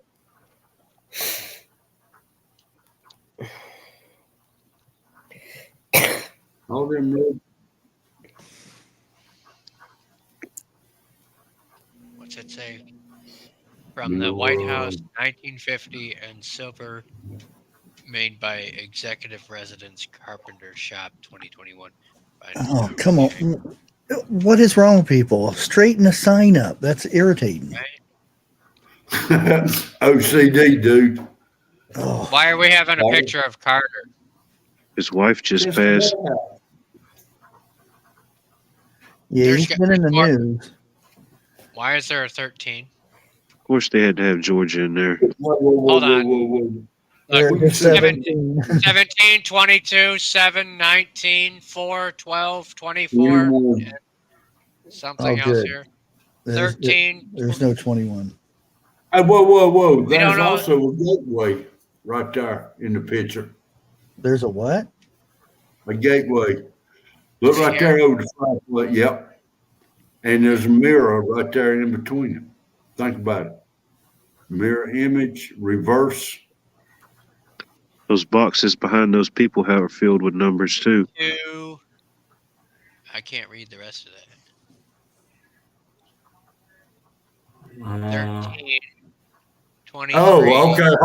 Speaker 10: Hold him real.
Speaker 4: What's it say? From the White House, 1950, and silver, made by Executive Residence Carpenter Shop, 2021.
Speaker 7: Oh, come on. What is wrong with people? Straighten the sign up. That's irritating.
Speaker 4: Right?
Speaker 10: OCD, dude.
Speaker 7: Oh.
Speaker 4: Why are we having a picture of Carter?
Speaker 9: His wife just passed.
Speaker 7: Yeah, he's been in the news.
Speaker 4: Why is there a 13?
Speaker 9: Of course, they had to have Georgia in there.
Speaker 4: Hold on.
Speaker 7: There
Speaker 10: Look,
Speaker 7: it is, 17.
Speaker 4: 17, 22, 7, 19, 4, 12, 24,
Speaker 10: Anyone?
Speaker 4: and something
Speaker 7: Oh,
Speaker 4: else
Speaker 7: good.
Speaker 4: here.
Speaker 7: There's,
Speaker 4: 13.
Speaker 7: there's no 21.
Speaker 10: Hey, whoa.
Speaker 4: We don't
Speaker 10: There's
Speaker 4: know.
Speaker 10: also a gateway right there in the picture.
Speaker 7: There's a what?
Speaker 10: A gateway. Look right
Speaker 4: Here.
Speaker 10: there over the fireplace. Yep. And there's a mirror right there in between them. Think about it. Mirror image, reverse.
Speaker 9: Those boxes behind those people are filled with numbers too.
Speaker 4: 2. I can't read the rest of that. 13. 23.
Speaker 10: Oh, okay.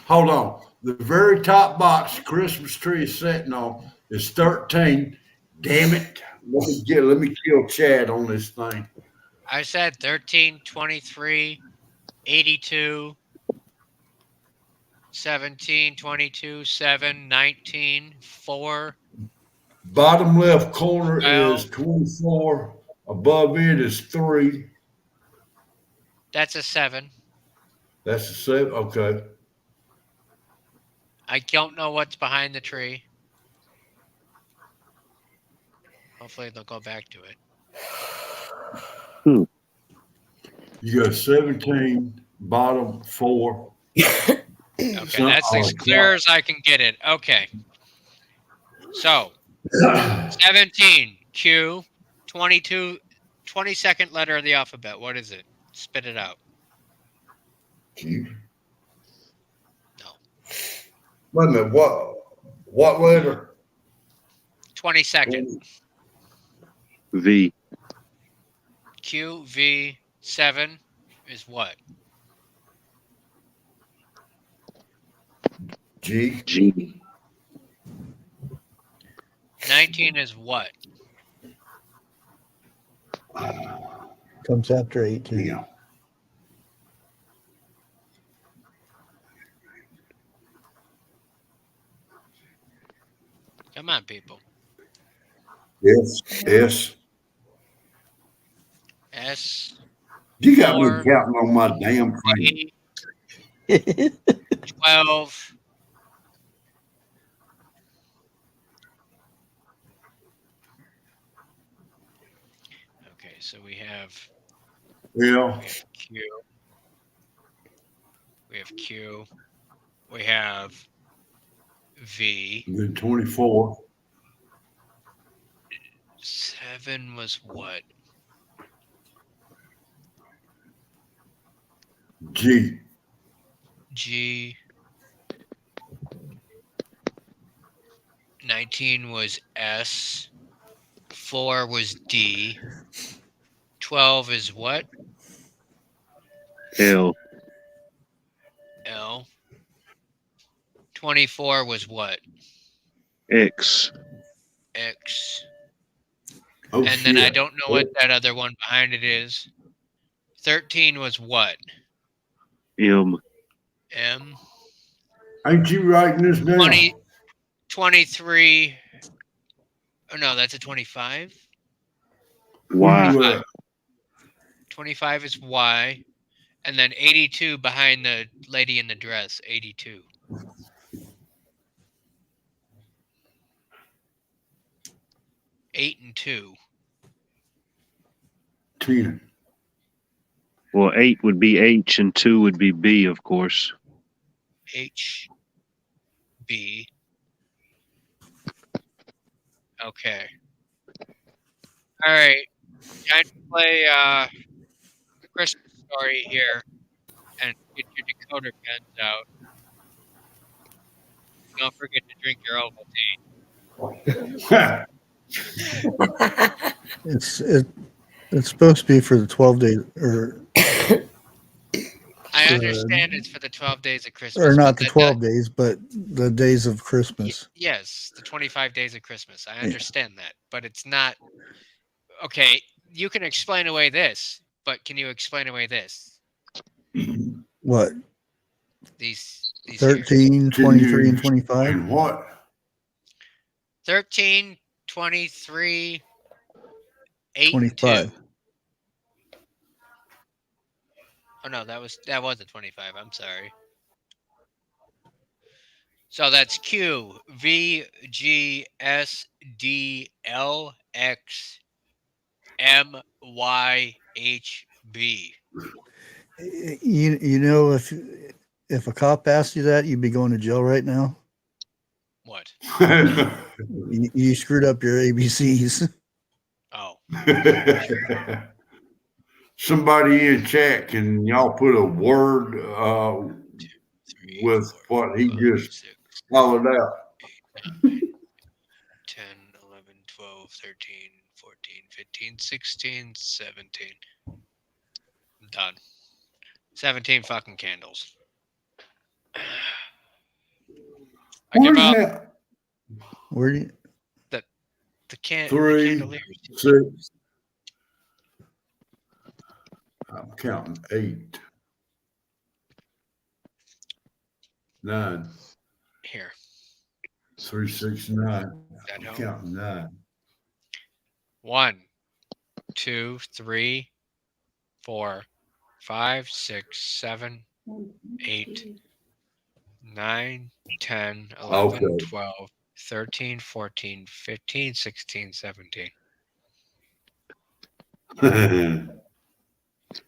Speaker 10: Hold on. The very top box the Christmas tree is sitting on is 13. Damn it. Let me kill Chad on this thing.
Speaker 4: I said 13, 23, 82, 17, 22, 7, 19, 4.
Speaker 10: Bottom left corner
Speaker 4: 12.
Speaker 10: is 24. Above it is 3.
Speaker 4: That's a 7.
Speaker 10: That's a 7. Okay.
Speaker 4: I don't know what's behind the tree. Hopefully they'll go back to it.
Speaker 10: You got 17, bottom 4.
Speaker 4: Okay, that's as clear as I can get it. Okay. So, 17, Q, 22, 22nd letter of the alphabet. What is it? Spit it out.
Speaker 10: Q.
Speaker 4: No.
Speaker 10: Wait a minute. What letter?
Speaker 4: 22nd.
Speaker 9: V.
Speaker 4: Q, V, 7 is what?
Speaker 10: G.
Speaker 4: 19 is what?
Speaker 7: Comes after 18.
Speaker 10: Yeah.
Speaker 4: Come on, people.
Speaker 10: S.
Speaker 4: S.
Speaker 10: You got
Speaker 4: 4,
Speaker 10: me counting on my damn thing.
Speaker 4: 12. Okay, so we have
Speaker 10: Yeah.
Speaker 4: Q. We have Q. We have V.
Speaker 10: And then 24.
Speaker 4: 7 was what?
Speaker 10: G.
Speaker 4: G. 19 was S. 4 was D. 12 is what?
Speaker 9: L.
Speaker 4: L. 24 was what?
Speaker 9: X.
Speaker 4: X.
Speaker 10: Oh,
Speaker 4: And then I
Speaker 10: shit.
Speaker 4: don't know what that other one behind it is. 13 was what?
Speaker 9: M.
Speaker 4: M.
Speaker 10: Ain't you writing this down?
Speaker 4: 23. Oh, no, that's a 25.
Speaker 9: Y.
Speaker 4: 25 is Y. And then 82 behind the lady in the dress. 82. Eight and 2.
Speaker 10: 10.
Speaker 9: Well, 8 would be H and 2 would be B, of course.
Speaker 4: H. B. Okay. All right. Time to play a Christmas story here and get your decoder pens out. Don't forget to drink your Ovaltine.
Speaker 7: It's supposed to be for the 12 days, or
Speaker 4: I understand it's for the 12 days of Christmas.
Speaker 7: or not
Speaker 4: but
Speaker 7: the
Speaker 4: that
Speaker 7: 12 days, but the days of Christmas.
Speaker 4: Yes, the 25 days of Christmas. I understand that, but it's not. Okay, you can explain away this, but can you explain away this?
Speaker 7: What?
Speaker 4: These
Speaker 7: 13, 23, and 25?
Speaker 10: And what?
Speaker 4: 13, 23, 8,
Speaker 7: 25.
Speaker 4: and 2. Oh no, that was a 25. I'm sorry. So that's Q V G S D L X M Y H B.
Speaker 7: You know, if a cop asked you that, you'd be going to jail right now.
Speaker 4: What?
Speaker 7: You screwed up your ABCs.
Speaker 4: Oh.
Speaker 10: Somebody in chat, can y'all put a word
Speaker 4: 2, 3,
Speaker 10: with
Speaker 4: 4,
Speaker 10: what he
Speaker 4: 5,
Speaker 10: just
Speaker 4: 6,
Speaker 10: followed out?
Speaker 4: 8, 9, 10, 11, 12, 13, 14, 15, 16, 17. I'm done. 17 fucking candles. I give
Speaker 10: Where's
Speaker 4: up.
Speaker 10: that?
Speaker 7: Where do you?
Speaker 4: The
Speaker 10: 3,
Speaker 4: candeliers.
Speaker 10: 6. I'm counting 8, 9.
Speaker 4: Here.
Speaker 10: 3, 6, 9.
Speaker 4: That
Speaker 10: I'm
Speaker 4: help?
Speaker 10: counting 9.
Speaker 4: 1, 2, 3, 4, 5, 6, 7, 8, 9, 10, 11,
Speaker 10: Okay.
Speaker 4: 12, 13, 14, 15, 16, 17.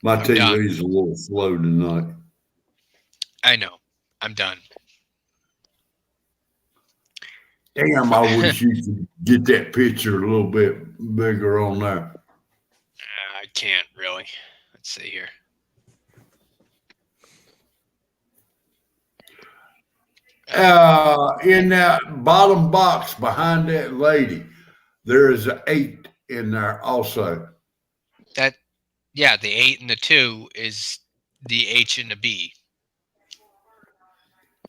Speaker 10: My
Speaker 4: I'm done.
Speaker 10: TV's a little slow tonight.
Speaker 4: I know. I'm done.
Speaker 10: Damn, I wish you could get that picture a little bit bigger on there.
Speaker 4: I can't really. Let's see here.
Speaker 10: In that bottom box behind that lady, there is an 8 in there also.
Speaker 4: Yeah, the 8 and the 2 is the H and the B.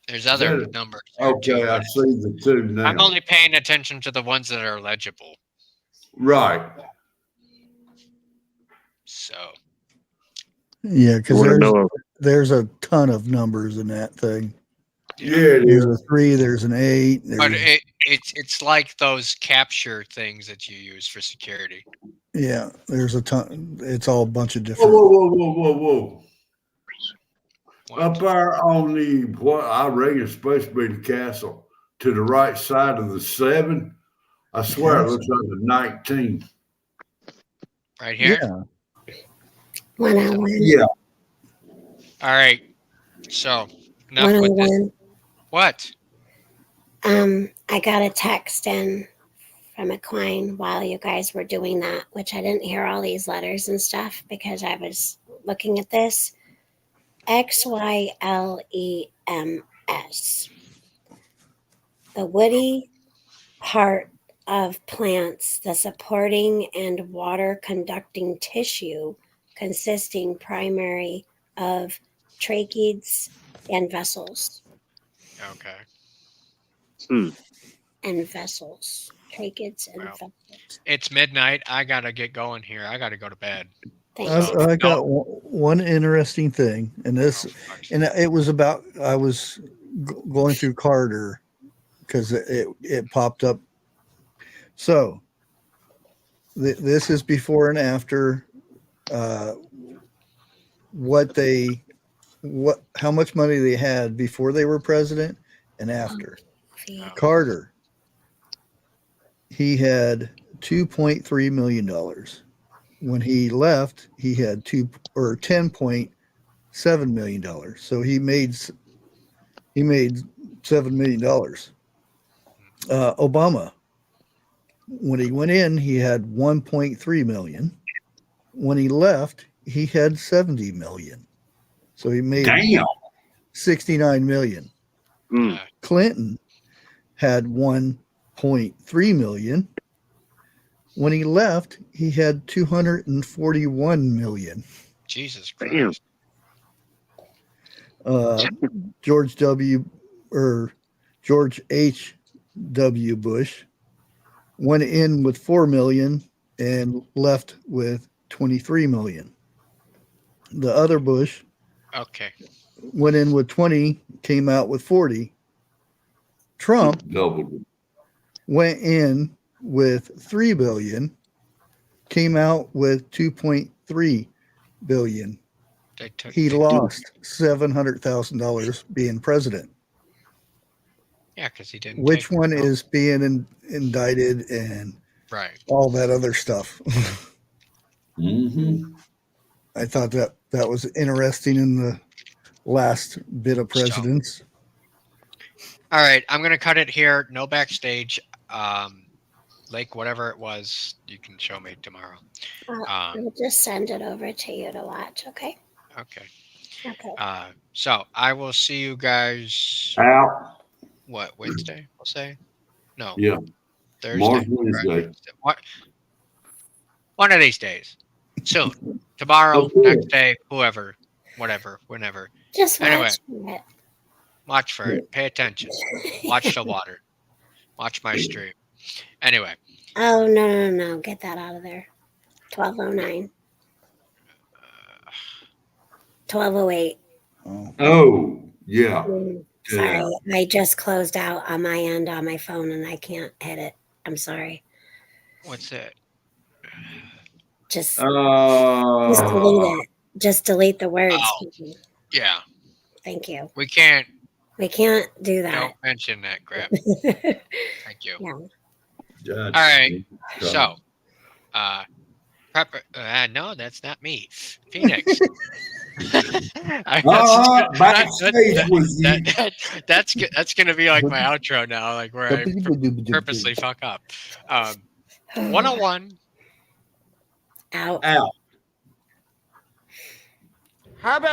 Speaker 4: There's other numbers here too.
Speaker 10: Okay, I see the 2 now.
Speaker 4: I'm only paying attention to the ones that are legible.
Speaker 10: Right.
Speaker 4: So.
Speaker 7: Yeah, because there's a ton of numbers in that thing.
Speaker 10: Yeah,
Speaker 7: there's a 3, there's an 8.
Speaker 4: But it's like those capture things that you use for security.
Speaker 7: Yeah, there's a ton. It's all a bunch of different.
Speaker 10: Whoa. Up there on the, what I reckon is supposed to be the castle, to the right side of the 7, I swear it looks like a 19.
Speaker 4: Right here?
Speaker 7: Yeah.
Speaker 8: 101.
Speaker 10: Yeah.
Speaker 4: All right. So, enough with this. What?
Speaker 8: I got a text in from a coin while you guys were doing that, which I didn't hear all these letters and stuff because I was looking at this. XYLEMS. The woody part of plants, the supporting and water conducting tissue consisting primary of tracheids and vessels.
Speaker 4: Okay.
Speaker 8: And vessels. Tracheids and vessels.
Speaker 4: It's midnight. I got to get going here. I got to go to bed.
Speaker 7: I got one interesting thing, and it was about, I was going through Carter because it popped up. So this is before and after how much money they had before they were president and after. Carter, he had $2.3 million. When he left, he had $10.7 million. So he made $7 million. Obama, when he went in, he had 1.3 million. When he left, he had 70 million. So he made 69 million. Clinton had 1.3 million. When he left, he had 241 million.
Speaker 4: Jesus Christ.
Speaker 7: George H.W. Bush went in with 4 million and left with 23 million. The other Bush went in with 20, came out with 40. Trump went in with 3 billion, came out with 2.3 billion. He lost $700,000 being president.
Speaker 4: Yeah, because he didn't.
Speaker 7: Which
Speaker 4: take
Speaker 7: one
Speaker 4: the
Speaker 7: is being indicted and
Speaker 4: right?
Speaker 7: all that other stuff.
Speaker 10: Mm-hmm.
Speaker 7: I thought that was interesting in the last bit of presidents.
Speaker 4: All right, I'm gonna cut it here. No backstage. Lake, whatever it was, you can show me tomorrow.
Speaker 8: I'll just send it over to you to watch. Okay.
Speaker 4: Okay.
Speaker 8: Okay.
Speaker 4: So I will see you guys.
Speaker 10: Out.
Speaker 4: What, Wednesday? We'll say. No.
Speaker 10: Yeah.
Speaker 4: Thursday.
Speaker 10: March Wednesday.
Speaker 4: What? One of these days. Soon. Tomorrow.
Speaker 10: Okay.
Speaker 4: Next day. Whoever. Whatever. Whenever.
Speaker 8: Just watch
Speaker 4: Anyway.
Speaker 8: it.
Speaker 4: Watch for it. Pay attention. Watch the water. Watch my stream. Anyway.
Speaker 8: Oh, no. Get that out of there. 12:09. 12:08.
Speaker 10: Oh, yeah.
Speaker 8: Sorry. I just closed out on my end on my phone and I can't hit it. I'm sorry.
Speaker 4: What's it?
Speaker 8: Just delete it. Just delete the words.
Speaker 4: Oh, yeah.
Speaker 8: Thank you.
Speaker 4: We can't
Speaker 8: do that.
Speaker 4: Don't mention that crap. Thank you.
Speaker 8: Yeah.
Speaker 4: All right. So, no, that's not me. Phoenix. That's gonna be like my outro now, like where I purposely fuck up. 101.
Speaker 8: Out.
Speaker 10: Out.
Speaker 3: How about